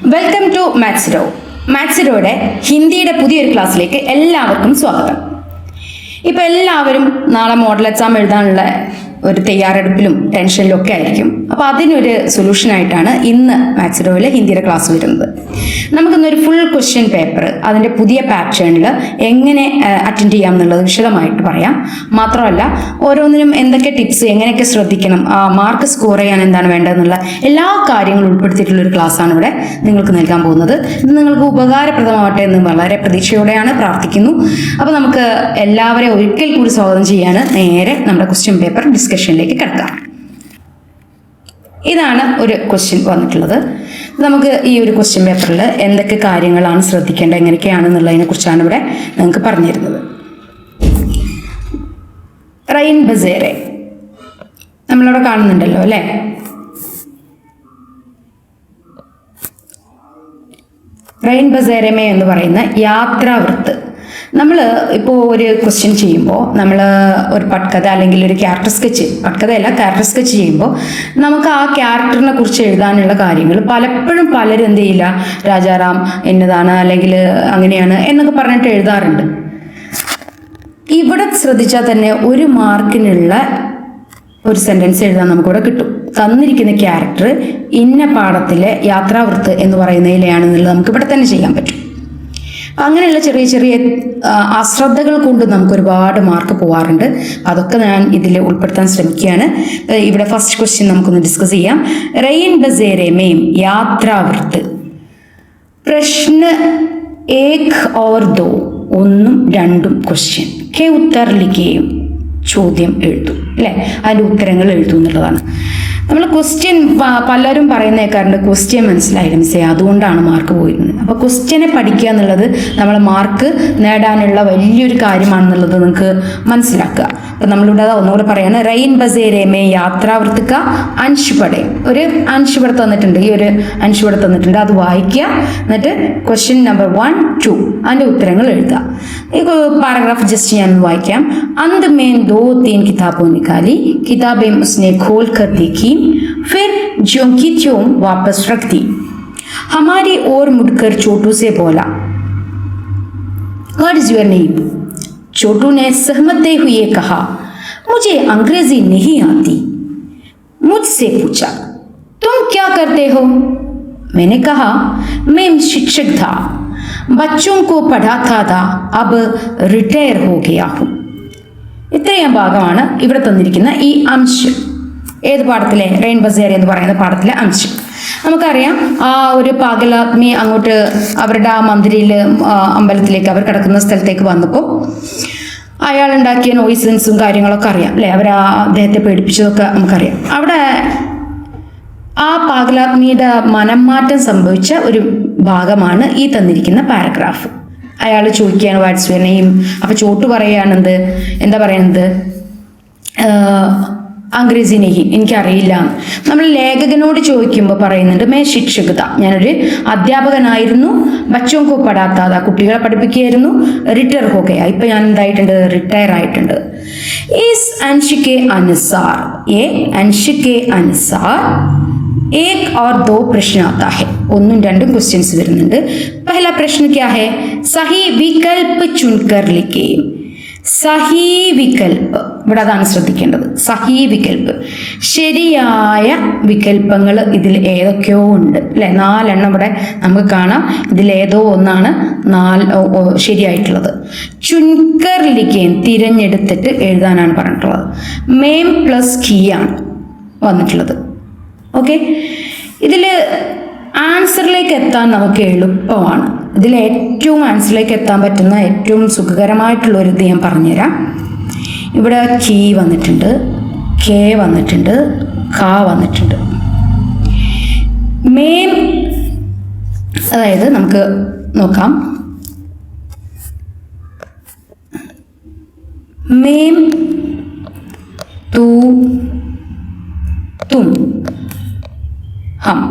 Welcome to മാത്സിഡോ. മാത്സിഡോയുടെ ഹിന്ദിയുടെ പുതിയൊരു ക്ലാസ്സിലേക്ക് എല്ലാവർക്കും സ്വാഗതം. ഇപ്പം എല്ലാവരും നാളെ മോഡൽ എക്സാം എഴുതാനുള്ള ഒരു തയ്യാറെടുപ്പിലും ടെൻഷനിലും ഒക്കെ ആയിരിക്കും. അപ്പോൾ അതിനൊരു സൊല്യൂഷനായിട്ടാണ് ഇന്ന് മാത്സിഡോയിൽ ഹിന്ദിയുടെ ക്ലാസ് വരുന്നത്. നമുക്കിന്നൊരു ഫുൾ ക്വസ്റ്റ്യൻ പേപ്പർ അതിൻ്റെ പുതിയ പാറ്റേണിൽ എങ്ങനെ അറ്റൻഡ് ചെയ്യാം എന്നുള്ളത് വിശദമായിട്ട് പറയാം. മാത്രമല്ല ഓരോന്നിനും എന്തൊക്കെ ടിപ്സ്, എങ്ങനെയൊക്കെ ശ്രദ്ധിക്കണം, മാർക്ക് സ്കോർ ചെയ്യാൻ എന്താണ് വേണ്ടതെന്നുള്ള എല്ലാ കാര്യങ്ങളും ഉൾപ്പെടുത്തിയിട്ടുള്ളൊരു ക്ലാസ്സാണ് ഇവിടെ നിങ്ങൾക്ക് നൽകാൻ പോകുന്നത്. ഇത് നിങ്ങൾക്ക് ഉപകാരപ്രദമാവട്ടെ എന്ന് വളരെ പ്രതീക്ഷയോടെയാണ് പ്രാർത്ഥിക്കുന്നു. അപ്പോൾ നമുക്ക് എല്ലാവരെയും ഒരിക്കൽ കൂടി സ്വാഗതം ചെയ്യാണ് നേരെ നമ്മുടെ ക്വസ്റ്റ്യൻ പേപ്പർ ഡിസ്കഷനിലേക്ക് കിടക്കാം. ഇതാണ് ഒരു ക്വസ്റ്റ്യൻ വന്നിട്ടുള്ളത്. നമുക്ക് ഈ ഒരു ക്വസ്റ്റ്യൻ പേപ്പറിൽ എന്തൊക്കെ കാര്യങ്ങളാണ് ശ്രദ്ധിക്കേണ്ടത്, എങ്ങനെയൊക്കെയാണെന്നുള്ളതിനെ കുറിച്ചാണ് ഇവിടെ നിങ്ങൾക്ക് പറഞ്ഞു തരുന്നത്. റെയിൻ ബസേറെ നമ്മളിവിടെ കാണുന്നുണ്ടല്ലോ അല്ലേ. റെയിൻ ബസേരമേ എന്ന് പറയുന്ന യാത്രാവൃത്ത്. നമ്മൾ ഇപ്പോൾ ഒരു ക്വസ്റ്റ്യൻ ചെയ്യുമ്പോൾ നമ്മൾ ഒരു പട്കഥ അല്ലെങ്കിൽ ഒരു ക്യാരക്ടർ സ്കെച്ച്, പട്കഥയല്ല ക്യാരക്ടർ സ്കെച്ച് ചെയ്യുമ്പോൾ നമുക്ക് ആ ക്യാരക്ടറിനെ കുറിച്ച് എഴുതാനുള്ള കാര്യങ്ങൾ പലപ്പോഴും പലരും എന്ത് ചെയ്യില്ല, രാജാറാം എന്നതാണ് അല്ലെങ്കിൽ അങ്ങനെയാണ് എന്നൊക്കെ പറഞ്ഞിട്ട് എഴുതാറുണ്ട്. ഇവിടെ ശ്രദ്ധിച്ചാൽ തന്നെ ഒരു മാർക്കിനുള്ള ഒരു സെൻറ്റൻസ് എഴുതാൻ നമുക്കിവിടെ കിട്ടും. തന്നിരിക്കുന്ന ക്യാരക്ടർ ഇന്ന പാഠത്തിലെ യാത്രാവൃത്ത് എന്ന് പറയുന്നതിലെയാണെന്നുള്ളത് നമുക്ക് ഇവിടെ തന്നെ ചെയ്യാൻ പറ്റും. അങ്ങനെയുള്ള ചെറിയ ചെറിയ അശ്രദ്ധകൾ കൊണ്ട് നമുക്ക് ഒരുപാട് മാർക്ക് പോകാറുണ്ട്. അതൊക്കെ ഞാൻ ഇതിൽ ഉൾപ്പെടുത്താൻ ശ്രമിക്കുകയാണ്. ഇവിടെ ഫസ്റ്റ് ക്വസ്റ്റ്യൻ നമുക്കൊന്ന് ഡിസ്കസ് ചെയ്യാം. റെയിൻ ബസേരെ മേം യാത്രാവൃത്ത്. പ്രശ്ന ഏക് ഓർ ദോ, ഒന്നും രണ്ടും ക്വസ്റ്റ്യൻ. കെ ഉത്തർ ലിഖേയും, ചോദ്യം എഴുതും അല്ലേ, അതിൻ്റെ ഉത്തരങ്ങൾ എഴുതും എന്നുള്ളതാണ്. നമ്മൾ ക്വസ്റ്റ്യൻ പലരും പറയുന്ന കേൾക്കാറുണ്ട്, ക്വസ്റ്റ്യൻ മനസ്സിലായില്ല മിസ്സേ അതുകൊണ്ടാണ് മാർക്ക് പോയിരുന്നത്. അപ്പോൾ ക്വസ്റ്റ്യനെ പഠിക്കുക എന്നുള്ളത് നമ്മൾ മാർക്ക് നേടാനുള്ള വലിയൊരു കാര്യമാണെന്നുള്ളത് നിങ്ങൾക്ക് മനസ്സിലാക്കുക. അപ്പം നമ്മളിവിടെ ഒന്നുകൂടെ പറയാണ്, റെയിൻ ബസേരെ മേ യാത്രാവൃത്തിക്ക അൻഷുപടെ. ഒരു അൻഷുപട തന്നിട്ടുണ്ട്, ഈ ഒരു അൻഷുപട തന്നിട്ടുണ്ട്, അത് വായിക്കുക. എന്നിട്ട് ക്വസ്റ്റ്യൻ നമ്പർ 1, 2 അതിൻ്റെ ഉത്തരങ്ങൾ എഴുതുക. ഈ പാരഗ്രാഫ് ജസ്റ്റ് ഞാൻ വായിക്കാം. अंत में 2-3 किताबों निकाली, किताबें उसने खोल कर देखी, फिर ज्यों की त्यों वापस रख दी. हमारी ओर मुड़कर छोटू से बोला, What is your name? छोटू ने सहमते हुए कहा, मुझे अंग्रेजी नहीं आती. मुझसे पूछा, तुम क्या करते हो? मैंने कहा, मैं शिक्षक था, बच्चों को पढ़ाता था, अब रिटायर हो गया हूँ. ഇത്രയും ഭാഗമാണ് ഇവിടെ തന്നിരിക്കുന്ന ഈ അംശം. ഏത് പാഠത്തിലെ? റെയിൻ ബസേരെ എന്ന് പറയുന്ന പാഠത്തിലെ അംശം. നമുക്കറിയാം, ആ ഒരു പാഗലാത്മി അങ്ങോട്ട് അവരുടെ ആ മന്ദിരയിൽ അമ്പലത്തിലേക്ക് അവർ കിടക്കുന്ന സ്ഥലത്തേക്ക് വന്നപ്പോൾ അയാളുണ്ടാക്കിയ നോയ്സൻസും കാര്യങ്ങളൊക്കെ അറിയാം അല്ലേ, അവർ അദ്ദേഹത്തെ പേടിപ്പിച്ചതൊക്കെ നമുക്കറിയാം. അവിടെ ആ പാഗലാത്മിയുടെ മനംമാറ്റം സംഭവിച്ച ഒരു ഭാഗമാണ് ഈ തന്നിരിക്കുന്ന പാരഗ്രാഫ്. അയാൾ ചോദിക്കുകയാണ് വാട്സ് യുവർ നെയിം. അപ്പോൾ ചോട്ടു പറയുകയാണെന്ത്, എന്താ പറയുന്നത്, അംഗ്രേസി നെഹി, എനിക്കറിയില്ല. നമ്മൾ ലേഖകനോട് ചോദിക്കുമ്പോൾ പറയുന്നുണ്ട് മേ ശിക്ഷകത, ഞാനൊരു അധ്യാപകനായിരുന്നു, ബച്ചോങ്കോ പഠാത്താത, കുട്ടികളെ പഠിപ്പിക്കുകയായിരുന്നു, റിട്ടയർ ഹോകയ, ഇപ്പം ഞാൻ എന്തായിട്ടുണ്ട്, റിട്ടയർ ആയിട്ടുണ്ട്. ഈസ് അൻഷിക്കെ അനുസാർ, ഏ അൻഷിക്കെ അനുസാർ एक और दो प्रश्न आता है. ഒന്നും രണ്ടും ക്വസ്റ്റ്യൻസ് വരുന്നുണ്ട്. पहला प्रश्न क्या है? सही विकल्प चुनकर लिखें. സഹി വികൽപ്പ്, ഇവിടെ അതാണ് ശ്രദ്ധിക്കേണ്ടത്. സഹി വികൽപ്പ്, ശരിയായ വികൽപ്പങ്ങൾ ഇതിൽ ഏതൊക്കെയോ ഉണ്ട് അല്ലെ. 4 എണ്ണം ഇവിടെ നമുക്ക് കാണാം. ഇതിലേതോ ഒന്നാണ് ശരിയായിട്ടുള്ളത്. ചുൻകർ ലിഖേൻ, തിരഞ്ഞെടുത്തിട്ട് എഴുതാനാണ് പറഞ്ഞിട്ടുള്ളത്. മേം പ്ലസ് കീയാണ് വന്നിട്ടുള്ളത്. ഓക്കെ, ഇതിൽ ആൻസറിലേക്ക് എത്താൻ നമുക്ക് എളുപ്പമാണ്. ഇതിൽ ഏറ്റവും ആൻസറിലേക്ക് എത്താൻ പറ്റുന്ന ഏറ്റവും സുഖകരമായിട്ടുള്ളൊരു ഇത് ഞാൻ പറഞ്ഞുതരാം. ഇവിടെ കീ വന്നിട്ടുണ്ട്, കെ വന്നിട്ടുണ്ട്, ക വന്നിട്ടുണ്ട്. മേം, അതായത് നമുക്ക് നോക്കാം. മേം, തൂ, തും, ഹം.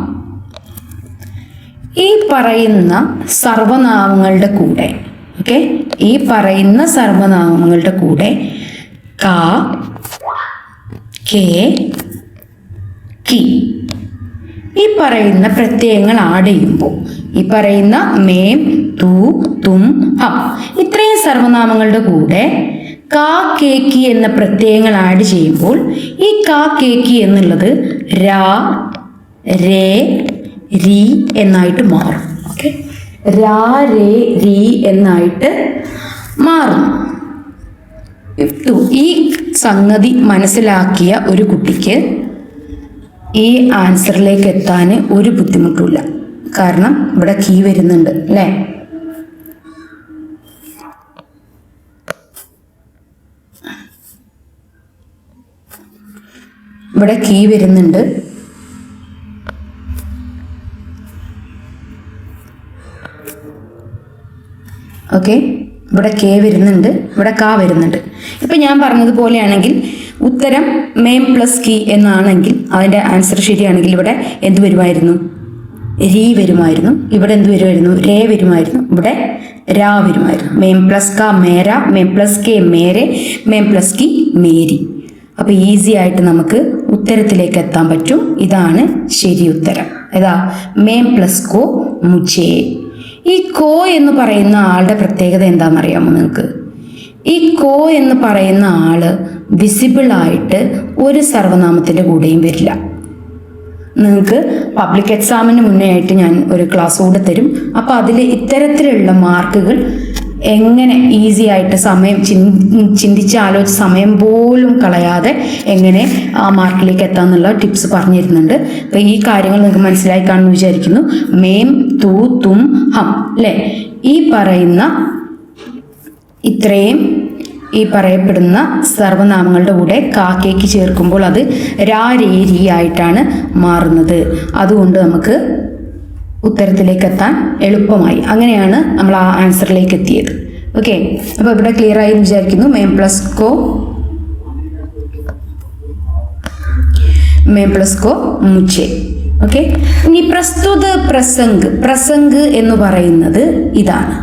ഈ പറയുന്ന സർവനാമങ്ങളുടെ കൂടെ, ഓക്കെ, ഈ പറയുന്ന സർവനാമങ്ങളുടെ കൂടെ ക, കെ, കി ഈ പറയുന്ന പ്രത്യയങ്ങൾ ആഡ് ചെയ്യുമ്പോൾ ഈ പറയുന്ന മേം, തൂ, തും, ഹം ഇത്രയും സർവനാമങ്ങളുടെ കൂടെ കാ, കേക്കി എന്ന പ്രത്യയങ്ങൾ ആഡ് ചെയ്യുമ്പോൾ ഈ കാ, കേക്കി എന്നുള്ളത് രാ, രേ, രി എന്നായിട്ട് മാറും. ഓക്കെ, രാ, രേ, രി എന്നായിട്ട് മാറും. ഈ സംഗതി മനസ്സിലാക്കിയ ഒരു കുട്ടിക്ക് ഈ ആൻസറിലേക്ക് എത്താൻ ഒരു ബുദ്ധിമുട്ടുമില്ല. കാരണം ഇവിടെ കീ വരുന്നുണ്ട് അല്ലേ? ഇവിടെ കീ വരുന്നുണ്ട്. ഓക്കെ, ഇവിടെ കെ വരുന്നുണ്ട്, ഇവിടെ കാ വരുന്നുണ്ട്. ഇപ്പം ഞാൻ പറഞ്ഞതുപോലെയാണെങ്കിൽ ഉത്തരം മേം പ്ലസ് കീ എന്നാണെങ്കിൽ അതിൻ്റെ ആൻസർ ശരിയാണെങ്കിൽ ഇവിടെ എന്ത് വരുമായിരുന്നു? രീ വരുമായിരുന്നു. ഇവിടെ എന്ത് വരുമായിരുന്നു? രേ വരുമായിരുന്നു. ഇവിടെ രാ വരുമായിരുന്നു. മേം പ്ലസ് കാ മേര, മേം പ്ലസ് കെ മേരെ, മേം പ്ലസ് കി മേരി. അപ്പോൾ ഈസി ആയിട്ട് നമുക്ക് ഉത്തരത്തിലേക്ക് എത്താൻ പറ്റും. ഇതാണ് ശരി ഉത്തരം. ഏതാ? മേം പ്ലസ് കോ മുജേ. ഈ കോ എന്ന് പറയുന്ന ആളുടെ പ്രത്യേകത എന്താണെന്നറിയാമോ നിങ്ങൾക്ക്? ഈ കോ എന്ന് പറയുന്ന ആള് വിസിബിളായിട്ട് ഒരു സർവനാമത്തിൻ്റെ കൂടെയും വരില്ല. നിങ്ങൾക്ക് പബ്ലിക് എക്സാമിന് മുന്നേ ആയിട്ട് ഞാൻ ഒരു ക്ലാസ് കൂടെ തരും. അപ്പോൾ അതിൽ ഇത്തരത്തിലുള്ള മാർക്കുകൾ എങ്ങനെ ഈസി ആയിട്ട് സമയം ചിന്തിച്ച് ആലോചിച്ച് സമയം പോലും കളയാതെ എങ്ങനെ ആ മാർക്കിലേക്ക് എത്താമെന്നുള്ള ടിപ്സ് പറഞ്ഞു തരുന്നുണ്ട്. അപ്പോൾ ഈ കാര്യങ്ങൾ നിങ്ങൾക്ക് മനസ്സിലായി കാണുമെന്ന് വിചാരിക്കുന്നു. മേം, തൂ, തും, ഹം അല്ലേ? ഈ പറയുന്ന ഇത്രയും ഈ പറയപ്പെടുന്ന സർവനാമങ്ങളുടെ കൂടെ കാക്കേക്ക് ചേർക്കുമ്പോൾ അത് രാ, രേ, രി ആയിട്ടാണ് മാറുന്നത്. അതുകൊണ്ട് നമുക്ക് ഉത്തരത്തിലേക്ക് എത്താൻ എളുപ്പമായി. അങ്ങനെയാണ് നമ്മൾ ആ ആൻസറിലേക്ക് എത്തിയത്. ഓക്കെ, അപ്പോൾ ഇവിടെ ക്ലിയർ ആയി വിചാരിക്കുന്നു. മേം പ്ലസ് കോ മുച്ചെ. ഓക്കെ, ഇനി പ്രസ്തുത പ്രസംഗ് എന്ന് പറയുന്നത് ഇതാണ്.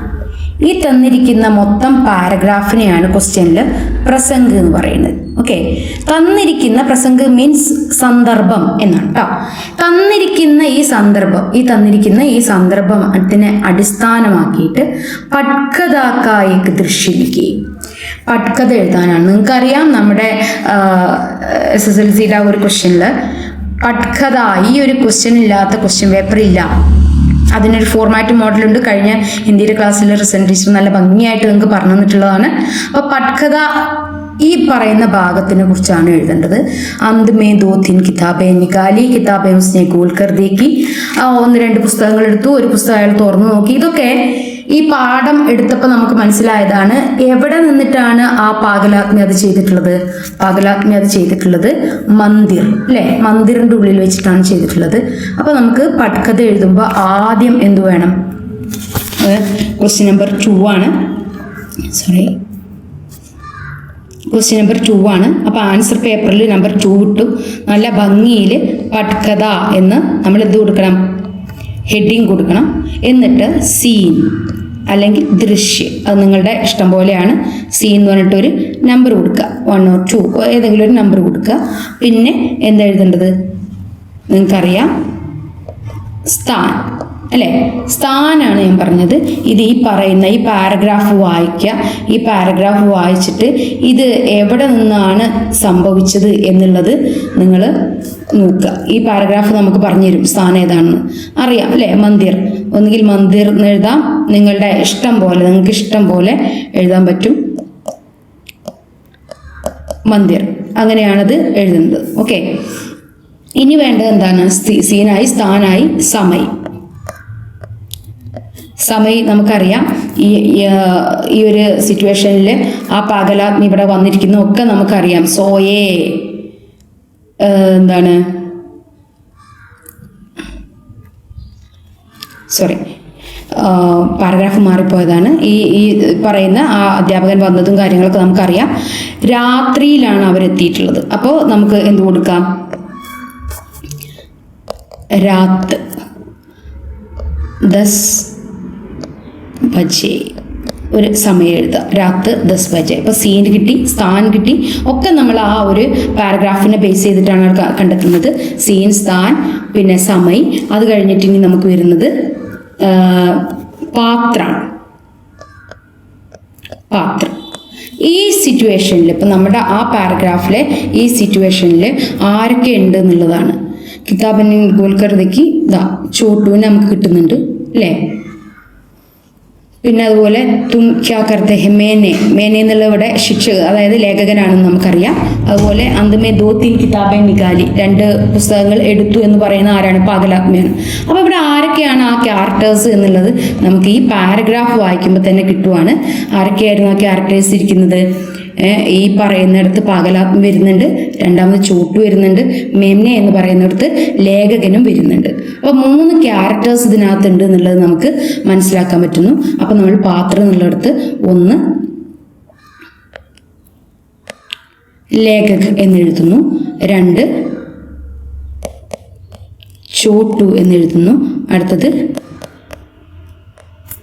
ഈ തന്നിരിക്കുന്ന മൊത്തം പാരഗ്രാഫിനെയാണ് ക്വസ്റ്റ്യനിൽ പ്രസംഗ് എന്ന് പറയുന്നത്. ഓക്കെ, തന്നിരിക്കുന്ന പ്രസംഗ് മീൻസ് സന്ദർഭം എന്നാണ് കേട്ടോ. തന്നിരിക്കുന്ന ഈ സന്ദർഭത്തിനെ അടിസ്ഥാനമാക്കിയിട്ട് പട്കഥാക്കായിക്ക് ദൃശ്യലിക്കുകയും പട്കഥ എഴുതാനാണ്. നിങ്ങൾക്കറിയാം നമ്മുടെ SSLCയുടെ ഒരു ക്വസ്റ്റ്യനിൽ പട്കഥ ഈ ഒരു ക്വസ്റ്റ്യൻ ഇല്ലാത്ത ക്വസ്റ്റ്യൻ പേപ്പർ ഇല്ല. അതിനൊരു ഫോർമാറ്റ് മോഡലുണ്ട്. കഴിഞ്ഞ ഹിന്ദിയുടെ ക്ലാസ്സിൽ റിസന്റ് ടീച്ചർ നല്ല ഭംഗിയായിട്ട് നിങ്ങൾക്ക് പറഞ്ഞു തന്നിട്ടുള്ളതാണ്. അപ്പോൾ പട്കഥ ഈ പറയുന്ന ഭാഗത്തിനെ കുറിച്ചാണ് എഴുതേണ്ടത്. അന്ത് മേ ദോ തീൻ കിതാബേ നികാലി, കിതാബേ ഉസ്നെ ഗോൽ കർ ദേക്കി. 1-2 പുസ്തകങ്ങൾ എടുത്തു, ഒരു പുസ്തകം അയാൾ തുറന്നു നോക്കി. ഇതൊക്കെ ഈ പാഠം എടുത്തപ്പോൾ നമുക്ക് മനസ്സിലായതാണ്. എവിടെ നിന്നിട്ടാണ് ആ പാകലാജ്ഞ ചെയ്തിട്ടുള്ളത്? മന്ദിർ അല്ലേ? മന്ദിറിൻ്റെ ഉള്ളിൽ വെച്ചിട്ടാണ് ചെയ്തിട്ടുള്ളത്. അപ്പോൾ നമുക്ക് പട്കഥ എഴുതുമ്പോൾ ആദ്യം എന്തു വേണം? ക്വസ്റ്റ്യൻ നമ്പർ 2 ആണ്. ക്വസ്റ്റ്യൻ നമ്പർ 2 ആണ്. അപ്പോൾ ആൻസർ പേപ്പറിൽ നമ്പർ 2 ഇട്ടു. നല്ല ഭംഗിയിൽ പട്കഥ എന്ന് നമ്മൾ എന്ത് കൊടുക്കണം? ഹെഡിങ് കൊടുക്കണം. എന്നിട്ട് സീൻ അല്ലെങ്കിൽ ദൃശ്യം, അത് നിങ്ങളുടെ ഇഷ്ടം പോലെയാണ്. സീൻ എന്ന് പറഞ്ഞിട്ടൊരു നമ്പർ കൊടുക്കുക, 1 or 2 ഏതെങ്കിലും ഒരു നമ്പർ കൊടുക്കുക. പിന്നെ എന്താ എഴുതേണ്ടത്? നിങ്ങൾക്കറിയാം, സ്ഥാൻ അല്ലേ? സ്ഥാനാണ് ഞാൻ പറഞ്ഞത്. ഇത് ഈ പറയുന്ന ഈ പാരഗ്രാഫ് വായിക്കുക. ഈ പാരഗ്രാഫ് വായിച്ചിട്ട് ഇത് എവിടെ നിന്നാണ് സംഭവിച്ചത് എന്നുള്ളത് നിങ്ങൾ നോക്കുക. ഈ പാരഗ്രാഫ് നമുക്ക് പറഞ്ഞു തരും സ്ഥാനം ഏതാണെന്ന്. അറിയാം അല്ലേ? മന്ദിർ, ഒന്നുകിൽ മന്ദിർ എന്ന് എഴുതാം. നിങ്ങളുടെ ഇഷ്ടം പോലെ, നിങ്ങൾക്ക് ഇഷ്ടം പോലെ എഴുതാൻ പറ്റും. മന്ദിർ, അങ്ങനെയാണത് എഴുതുന്നത്. ഓക്കെ, ഇനി വേണ്ടത് എന്താണ്? സീനായി, സ്ഥാനായി, സമയ് നമുക്കറിയാം. ഈ ഒരു സിറ്റുവേഷനിൽ ആ പാകലാഗ്നി ഇവിടെ വന്നിരിക്കുന്ന ഒക്കെ നമുക്കറിയാം. സോയേ എന്താണ്? പാരഗ്രാഫ് മാറിപ്പോയതാണ്. ഈ പറയുന്ന ആ അധ്യാപകൻ വന്നതും കാര്യങ്ങളൊക്കെ നമുക്കറിയാം. രാത്രിയിലാണ് അവരെത്തിയിട്ടുള്ളത്. അപ്പോൾ നമുക്ക് എന്ത് കൊടുക്കാം? രാത്ത് 10 ബജെ. ഒരു സമയം എഴുതുക. രാത്ത് 10 ബജെ. ഇപ്പോൾ സീൻ കിട്ടി, സ്ഥാൻ കിട്ടി, ഒക്കെ നമ്മൾ ആ ഒരു പാരഗ്രാഫിനെ ബേസ് ചെയ്തിട്ടാണ് കണ്ടെത്തുന്നത്. സീൻ, സ്ഥാൻ, പിന്നെ സമയ്. അത് കഴിഞ്ഞിട്ട് ഇനി നമുക്ക് വരുന്നത് പാത്രം. ഈ സിറ്റുവേഷനിൽ ഇപ്പം നമ്മുടെ ആ പാരഗ്രാഫിലെ ഈ സിറ്റുവേഷനിൽ ആരൊക്കെ ഉണ്ട് എന്നുള്ളതാണ്. കിതാബിനെ ഗോൽക്കർദയ്ക്ക് ചോട്ടുവിനെ നമുക്ക് കിട്ടുന്നുണ്ട് അല്ലേ. പിന്നെ അതുപോലെ തും ക്യാ കർത്തെ ഹെ, മേനെ എന്നുള്ള ഇവിടെ ശിക്ഷക, അതായത് ലേഖകനാണെന്ന് നമുക്കറിയാം. അതുപോലെ അന്തമേ 2-3 കിതാബേ നികാലി, 2 പുസ്തകങ്ങൾ എടുത്തു എന്ന് പറയുന്ന ആരാണ്? പാഗലാത്മയാണ്. അപ്പോൾ ഇവിടെ ആരൊക്കെയാണ് ആ ക്യാരക്ടേഴ്സ് എന്നുള്ളത് നമുക്ക് ഈ പാരഗ്രാഫ് വായിക്കുമ്പോൾ തന്നെ കിട്ടുവാണ്. ആരൊക്കെയായിരുന്നു ആ ക്യാരക്ടേഴ്സ് ഇരിക്കുന്നത്? ഈ പറയുന്നിടത്ത് പാഗലാത്മ വരുന്നുണ്ട്, രണ്ടാമത് ചോട്ടു വരുന്നുണ്ട്, മെമ്നെ എന്ന് പറയുന്നിടത്ത് ലേഖകനും വരുന്നുണ്ട്. അപ്പോൾ 3 ക്യാരക്ടേഴ്സ് ഇതിനകത്തുണ്ട് എന്നുള്ളത് നമുക്ക് മനസ്സിലാക്കാൻ പറ്റുന്നു. അപ്പം നമ്മൾ പാത്രം എന്നുള്ളിടത്ത് 1 ലേഖക് എന്നെഴുതുന്നു, 2 ചോട്ടു എന്നെഴുതുന്നു, അടുത്തത്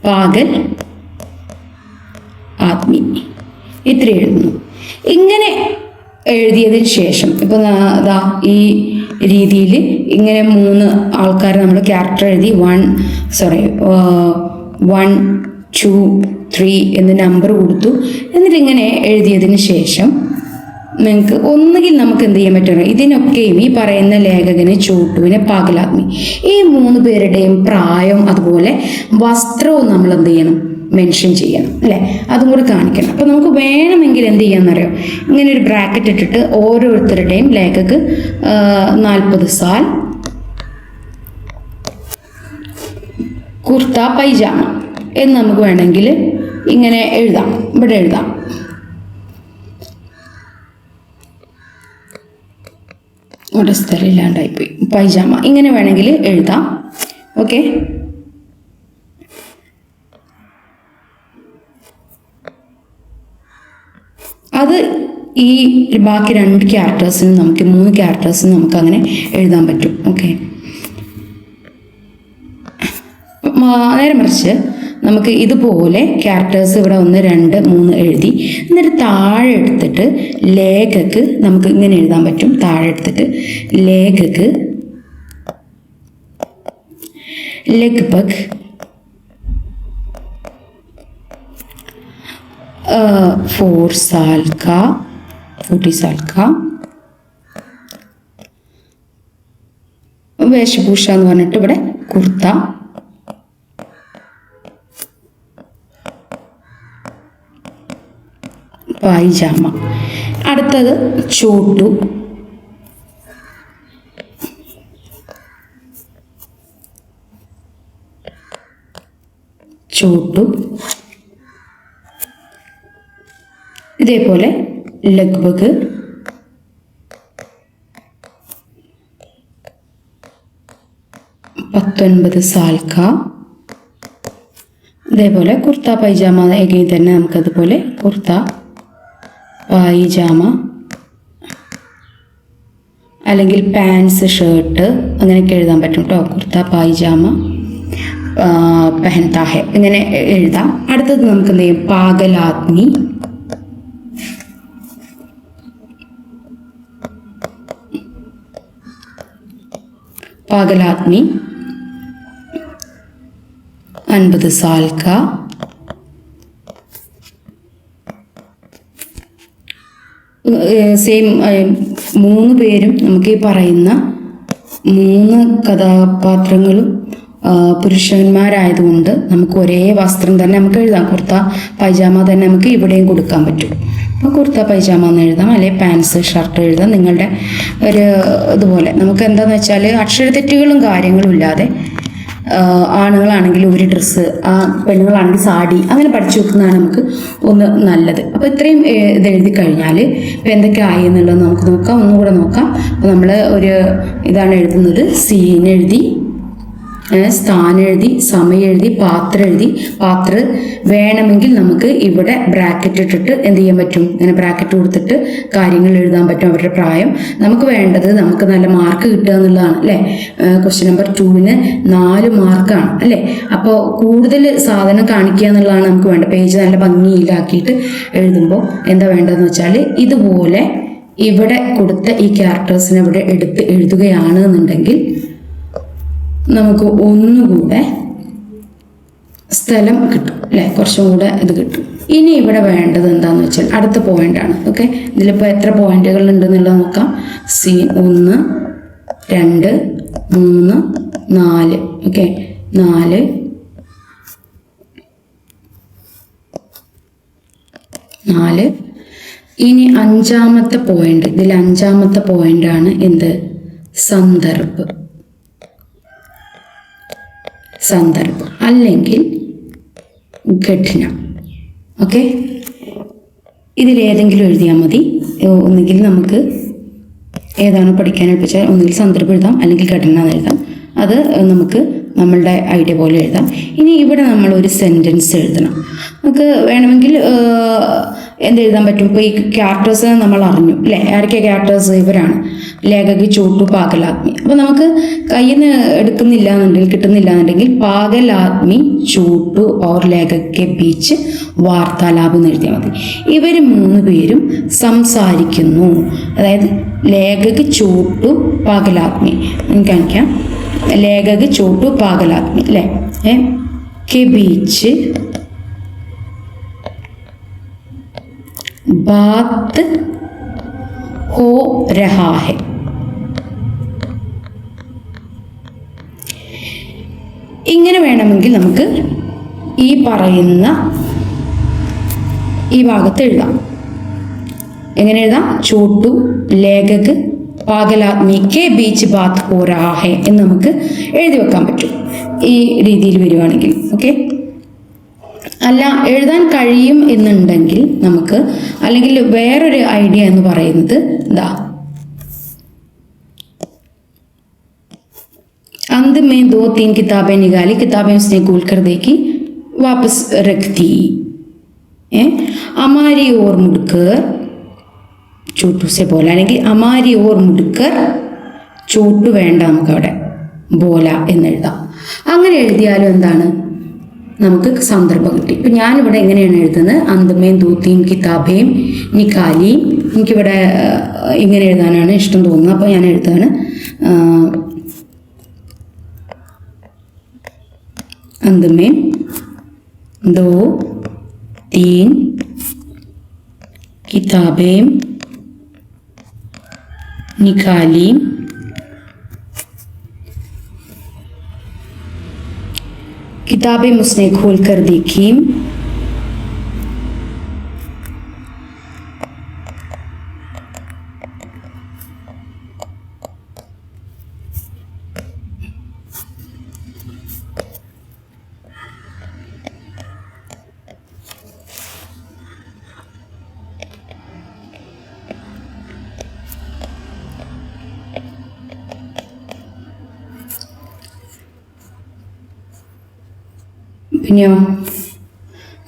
പാഗൽ ആത്മി, ഇത്ര എഴുതുന്നു. ഇങ്ങനെ എഴുതിയതിന് ശേഷം ഇപ്പോൾ ഈ രീതിയിൽ ഇങ്ങനെ 3 ആൾക്കാർ നമ്മൾ ക്യാരക്ടർ എഴുതി 1, 2, 3 എന്ന് നമ്പർ കൊടുത്തു. എന്നിട്ട് ഇങ്ങനെ എഴുതിയതിന് ശേഷം നിങ്ങൾക്ക് ഒന്നുകിൽ നമുക്ക് എന്ത് ചെയ്യാൻ പറ്റും? ഇതിനൊക്കെയും ഈ പറയുന്ന ലേഖകന്, ചോട്ടുവിന്, പാഗലാത്മി, ഈ 3 പേരുടെയും പ്രായം അതുപോലെ വസ്ത്രവും നമ്മൾ എന്ത് ചെയ്യണം? മെൻഷൻ ചെയ്യണം അല്ലേ. അതും കൂടി കാണിക്കണം. അപ്പോൾ നമുക്ക് വേണമെങ്കിൽ എന്ത് ചെയ്യാമെന്നറിയോ, ഇങ്ങനെ ഒരു ബ്രാക്കറ്റ് ഇട്ടിട്ട് ഓരോരുത്തരുടെയും ലേഖക് 40 സാൽ, കുർത്ത പൈജാമ എന്ന് നമുക്ക് വേണമെങ്കിൽ ഇങ്ങനെ എഴുതാം. ഇവിടെ എഴുതാം. ഇവിടെ സ്ഥലം ഇല്ലാണ്ടായിപ്പോയി. പൈജാമ ഇങ്ങനെ വേണമെങ്കിൽ എഴുതാം. ഓക്കെ. അത് ഈ ബാക്കി 2 ക്യാരക്ടേഴ്സിനും നമുക്ക് 3 ക്യാരക്ടേഴ്സിനും നമുക്ക് അങ്ങനെ എഴുതാൻ പറ്റും. ഓക്കെ. നേരെ മറിച്ച് നമുക്ക് ഇതുപോലെ ക്യാരക്ടേഴ്സ് ഇവിടെ 1, 2, 3 എഴുതി എന്നിട്ട് താഴെ എടുത്തിട്ട് ലേഖക് നമുക്ക് ഇങ്ങനെ എഴുതാൻ പറ്റും. താഴെ എടുത്തിട്ട് ലേഖക് ലഗ്ഭഗ് 40 साल का വേഷഭൂഷ എന്ന് പറഞ്ഞിട്ട് ഇവിടെ കുർത്ത, പൈജാമ. അടുത്തത് ചോട്ടു, ഇതേപോലെ ലഗ്ഭഗ്, സാൽക്ക, ഇതേപോലെ കുർത്ത പൈജാമ എഗെയിൻ തന്നെ നമുക്കതുപോലെ കുർത്ത പൈജാമ അല്ലെങ്കിൽ പാൻസ്, ഷർട്ട് അങ്ങനെയൊക്കെ എഴുതാൻ പറ്റും കേട്ടോ. കുർത്ത പൈജാമ പെഹൻതാ ഹെ ഇങ്ങനെ എഴുതാം. അടുത്തത് നമുക്ക് എന്ത് ചെയ്യും? പാഗലാത്മി, पागलात्मी 50 साल का, സെയിം 3 പേരും നമുക്ക് ഈ പറയുന്ന 3 കഥാപാത്രങ്ങളും പുരുഷന്മാരായതുകൊണ്ട് നമുക്ക് ഒരേ വസ്ത്രം തന്നെ നമുക്ക് എഴുതാം. കുർത്ത പൈജാമ തന്നെ നമുക്ക് ഇവിടെയും കൊടുക്കാൻ പറ്റും. അപ്പോൾ കുർത്ത പൈജാമ എന്ന് എഴുതാം, അല്ലെങ്കിൽ പാൻസ്, ഷർട്ട് എഴുതാം. നിങ്ങളുടെ ഒരു ഇതുപോലെ നമുക്ക് എന്താണെന്ന് വെച്ചാൽ അക്ഷരത്തെറ്റുകളും കാര്യങ്ങളും ഇല്ലാതെ ആണുങ്ങളാണെങ്കിൽ ഒരു ഡ്രസ്സ്, പെണ്ണുങ്ങളാണെങ്കിൽ സാരി, അങ്ങനെ പഠിച്ചു വെക്കുന്നതാണ് നമുക്ക് ഒന്ന് നല്ലത്. അപ്പോൾ ഇത്രയും ഇത് എഴുതി കഴിഞ്ഞാൽ ഇപ്പം എന്തൊക്കെ ആയി എന്നുള്ളത് നമുക്ക് നോക്കാം. ഒന്നുകൂടെ നോക്കാം. അപ്പോൾ നമ്മൾ ഒരു ഇതാണ് എഴുതുന്നത്. സീൻ എഴുതി, സ്ഥാനം എഴുതി, സമയം എഴുതി, പാത്രം എഴുതി. പാത്രം വേണമെങ്കിൽ നമുക്ക് ഇവിടെ ബ്രാക്കറ്റ് ഇട്ടിട്ട് എന്ത് ചെയ്യാൻ പറ്റും? ഇങ്ങനെ ബ്രാക്കറ്റ് കൊടുത്തിട്ട് കാര്യങ്ങൾ എഴുതാൻ പറ്റും, അവരുടെ പ്രായം. നമുക്ക് വേണ്ടത് നമുക്ക് നല്ല മാർക്ക് കിട്ടുക എന്നുള്ളതാണ് അല്ലേ. ക്വസ്റ്റ്യൻ നമ്പർ 2-ന് 4 മാർക്കാണ് അല്ലേ. അപ്പോൾ കൂടുതൽ സാധനം കാണിക്കുക എന്നുള്ളതാണ് നമുക്ക് വേണ്ടത്. പേജ് നല്ല ഭംഗിയിലാക്കിയിട്ട് എഴുതുമ്പോൾ എന്താ വേണ്ടതെന്ന് വെച്ചാൽ ഇതുപോലെ ഇവിടെ കൊടുത്ത ഈ ക്യാരക്ടേഴ്സിനെ ഇവിടെ എടുത്ത് എഴുതുകയാണ് എന്നുണ്ടെങ്കിൽ നമുക്ക് ഒന്നുകൂടെ സ്ഥലം കിട്ടും അല്ലേ, കുറച്ചും കൂടെ ഇത് കിട്ടും. ഇനി ഇവിടെ വേണ്ടത് എന്താണെന്ന് വെച്ചാൽ അടുത്ത പോയിന്റാണ്. ഓക്കെ, ഇതിലിപ്പോൾ എത്ര പോയിന്റുകൾ ഉണ്ടെന്നുള്ളത് നോക്കാം. സീൻ 1, 2, 3, 4. ഓക്കെ, 4. ഇനി 5ാമത്തെ പോയിന്റ്, ഇതിൽ 5ാമത്തെ പോയിന്റാണ് എന്ത്? സന്ദർഭം അല്ലെങ്കിൽ ഘടന. ഓക്കെ, ഇതിലേതെങ്കിലും എഴുതിയാൽ മതി. ഒന്നുകിൽ നമുക്ക് ഏതാണ് പഠിക്കാൻ എളുപ്പിച്ചാൽ ഒന്നുകിൽ സന്ദർഭം എഴുതാം അല്ലെങ്കിൽ ഘടന എന്ന് എഴുതാം. അത് നമുക്ക് നമ്മളുടെ ഐഡിയ പോലെ എഴുതാം. ഇനി ഇവിടെ നമ്മൾ ഒരു സെൻറ്റൻസ് എഴുതണം. നമുക്ക് വേണമെങ്കിൽ എന്തെഴുതാൻ പറ്റും? ഇപ്പോൾ ഈ ക്യാരക്ടേഴ്സ് നമ്മൾ അറിഞ്ഞു അല്ലേ. ആരൊക്കെ ക്യാരക്ടേഴ്സ്? ഇവരാണ്. ലേഖകി, ചോട്ടു, പാഗലാത്മി. അപ്പോൾ നമുക്ക് കയ്യിൽ നിന്ന് എടുക്കുന്നില്ല എന്നുണ്ടെങ്കിൽ, കിട്ടുന്നില്ല എന്നുണ്ടെങ്കിൽ പാഗലാത്മി, ചോട്ടു ഓർ ലേഖകെ ബീച്ച് വാർത്താലാപം എന്ന് എഴുതിയാൽ മതി. ഇവർ 3 പേരും സംസാരിക്കുന്നു. അതായത് ലേഖക്, ചോട്ടു, പാഗലാത്മി. കാണിക്കാം. ലേഖക്, ചോട്ടു, പാഗലാത്മി അല്ലേ. के बीच बात हो रहा है. ഇങ്ങനെ വേണമെങ്കിൽ നമുക്ക് ഈ പറയുന്ന ഈ ഭാഗത്ത് എഴുതാം. എങ്ങനെ എഴുതാം? ചോട്ടു ലേഖക് പാഗലാത്മി കെ ബീച്ച് ബാത്ത് ഹോ രഹാ ഹെ എന്ന് നമുക്ക് എഴുതി വെക്കാൻ പറ്റും ഈ രീതിയിൽ വരുവാണെങ്കിൽ. ഓക്കെ, അല്ല എഴുതാൻ കഴിയും എന്നുണ്ടെങ്കിൽ നമുക്ക്, അല്ലെങ്കിൽ വേറൊരു ഐഡിയ എന്ന് പറയുന്നത് ഇതാ, अंत में 2-3 किताबें निकाली, किताबें उसने खोल कर देखी, वापस रख दी. हमारी ओर मुड़कर ചോട്ടു से बोला, അല്ലെങ്കിൽ हमारी ओर मुड़कर ചോട്ടു വേണ്ട, നമുക്ക് അവിടെ ബോല എന്നെഴുതാം. അങ്ങനെ എഴുതിയാലും എന്താണ്, നമുക്ക് സന്ദർഭം കിട്ടി. ഇപ്പം ഞാനിവിടെ എങ്ങനെയാണ് എഴുതുന്നത്? അന്തമേം 2-3 കിതാബേം നിക്കാലി. എനിക്കിവിടെ ഇങ്ങനെ എഴുതാനാണ് ഇഷ്ടം തോന്നുന്നത്. അപ്പോൾ ഞാൻ എഴുതാണ് अंत में 2-3 किताबें निकाली, किताबें उसने खोल कर देखी,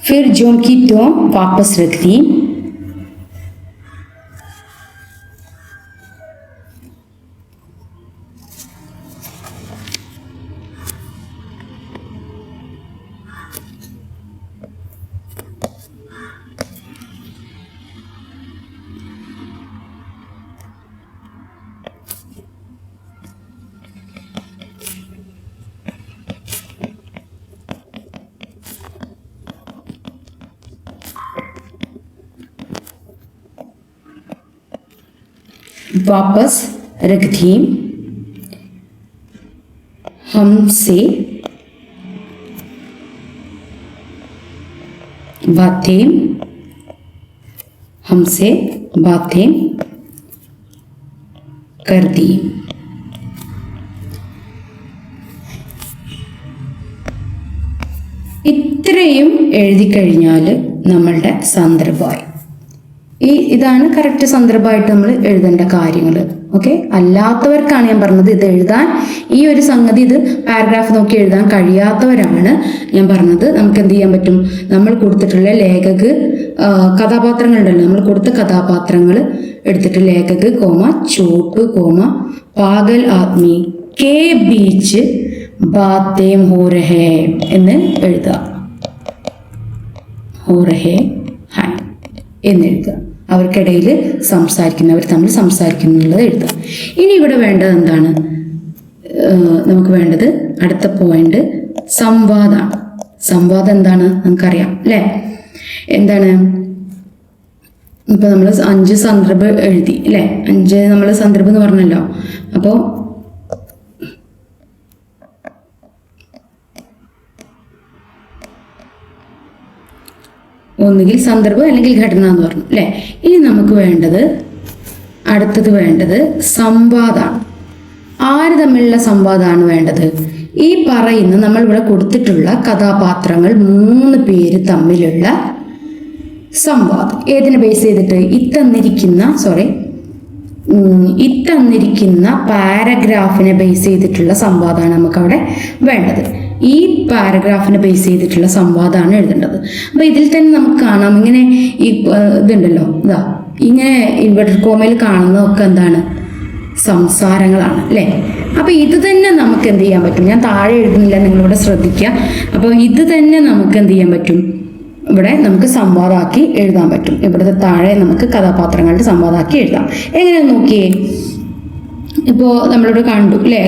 फिर जो की तो वापस रख दी. वापस रख दी. हमसे बातें कर दी. ഇത്രയും എഴുതി കഴിഞ്ഞാൽ നമ്മളുടെ സന്ദർഭമായി. ഇതാണ് കറക്റ്റ് സന്ദർഭമായിട്ട് നമ്മൾ എഴുതേണ്ട കാര്യങ്ങൾ. ഓക്കെ, അല്ലാത്തവർക്കാണ് ഞാൻ പറഞ്ഞത് ഇത് എഴുതാൻ, ഈ ഒരു സംഗതി ഇത് പാരഗ്രാഫ് നോക്കി എഴുതാൻ കഴിയാത്തവരാണ് ഞാൻ പറഞ്ഞത്. നമുക്ക് എന്ത് ചെയ്യാൻ പറ്റും, നമ്മൾ കൊടുത്തിട്ടുള്ള ലേഖക് കഥാപാത്രങ്ങളുണ്ടല്ലോ, നമ്മൾ കൊടുത്ത കഥാപാത്രങ്ങൾ എടുത്തിട്ട് ലേഖക് കോമ ചോട്ടു കോമ പാഗൽ ആദ്മി കെ ബീച്ച് ബാത്തേം ഹോ രഹേ എന്ന് എഴുതുക. ഹോ രഹേ ഹൈ എന്നെഴുതുക. അവർക്കിടയിൽ അവർ തമ്മിൽ സംസാരിക്കുന്നുള്ളത് എഴുതുക. ഇനി ഇവിടെ വേണ്ടത് എന്താണ്, നമുക്ക് വേണ്ടത് അടുത്ത പോയിന്റ് സംവാദമാണ്. സംവാദം എന്താണ് നമുക്കറിയാം അല്ലേ? എന്താണ്, ഇപ്പൊ നമ്മൾ 5 സന്ദർഭം എഴുതി അല്ലേ? 5 നമ്മൾ സന്ദർഭം എന്ന് പറഞ്ഞല്ലോ. അപ്പോൾ ഒന്നുകിൽ സന്ദർഭം അല്ലെങ്കിൽ ഘടന എന്ന് പറഞ്ഞു അല്ലേ? ഇനി നമുക്ക് വേണ്ടത് അടുത്തത് വേണ്ടത് സംവാദമാണ്. ആര് തമ്മിലുള്ള സംവാദമാണ് വേണ്ടത്? ഈ പറയുന്ന നമ്മളിവിടെ കൊടുത്തിട്ടുള്ള കഥാപാത്രങ്ങൾ 3 പേര് തമ്മിലുള്ള സംവാദം. ഏതിനെ ബേസ് ചെയ്തിട്ട്? ഇത്തന്നിരിക്കുന്ന പാരഗ്രാഫിനെ ബേസ് ചെയ്തിട്ടുള്ള സംവാദമാണ് നമുക്കവിടെ വേണ്ടത്. ഈ പാരഗ്രാഫിനെ ബേസ് ചെയ്തിട്ടുള്ള സംവാദമാണ് എഴുതേണ്ടത്. അപ്പോൾ ഇതിൽ തന്നെ നമുക്ക് കാണാം, ഇങ്ങനെ ഈ ഇതുണ്ടല്ലോ, ഇങ്ങനെ ഇൻവെർട്ടഡ് കോമയിൽ കാണുന്നതൊക്കെ എന്താണ്, സംസാരങ്ങളാണ് അല്ലേ? അപ്പോൾ ഇത് തന്നെ നമുക്ക് എന്ത് ചെയ്യാൻ പറ്റും, ഞാൻ താഴെ എഴുതുന്നില്ല, നിങ്ങളിവിടെ ശ്രദ്ധിക്കുക. അപ്പോൾ ഇത് തന്നെ നമുക്ക് എന്ത് ചെയ്യാൻ പറ്റും, ഇവിടെ നമുക്ക് സംവാദമാക്കി എഴുതാൻ പറ്റും. ഇവിടുത്തെ താഴെ നമുക്ക് കഥാപാത്രങ്ങളുടെ സംവാദമാക്കി എഴുതാം. എങ്ങനെ നോക്കിയേ, ഇപ്പോൾ നമ്മളിവിടെ കണ്ടു അല്ലേ,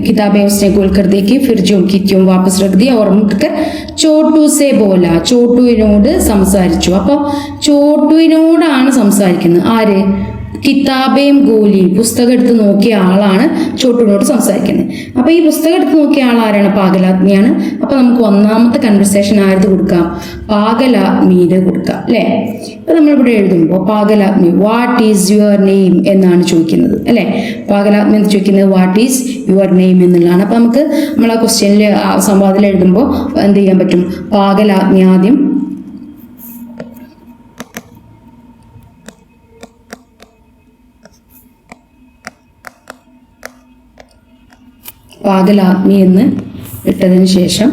കിതാബേ ഉസ്നെ ഗോൽ കർ ദേക്കി ഫിർ ജോക്കി ക്യോം വാപ്പസ് രഖ് ദിയ ഓർ മുട്ട്കർ ചോട്ടു സേ ബോല, ചോട്ടുവിനോട് സംസാരിച്ചു. അപ്പോൾ ചോട്ടുവിനോടാണ് സംസാരിക്കുന്നത്. ആര്? കിതാബേം ഗോലി, പുസ്തകം എടുത്ത് നോക്കിയ ആളാണ് ചോട്ടുവിനോട് സംസാരിക്കുന്നത്. അപ്പോൾ ഈ പുസ്തകം എടുത്ത് നോക്കിയ ആൾ ആരാണ്? പാഗലാത്മിയാണ്. അപ്പോൾ നമുക്ക് ഒന്നാമത്തെ കൺവെർസേഷൻ ആയത് കൊടുക്കാം? പാഗലാത്മിയുടെ കൊടുക്കാം അല്ലേ? അപ്പോൾ നമ്മളിവിടെ എഴുതുമ്പോൾ പാഗലാത്മി വാട്ട് ഈസ് യുവർ നെയിം എന്നാണ് ചോദിക്കുന്നത് അല്ലേ? പാഗലാത്മി എന്ന് ചോദിക്കുന്നത് വാട്ട് ഈസ് യുവർ നെയിം എന്നുള്ളതാണ്. അപ്പോൾ നമുക്ക് നമ്മൾ ആ ക്വസ്റ്റ്യനിൽ സംവാദത്തിൽ എഴുതുമ്പോൾ എന്ത് ചെയ്യാൻ പറ്റും? പാഗലാത്മി ആദ്യം പാഗലാത്മി എന്ന് ഇട്ടതിന് ശേഷം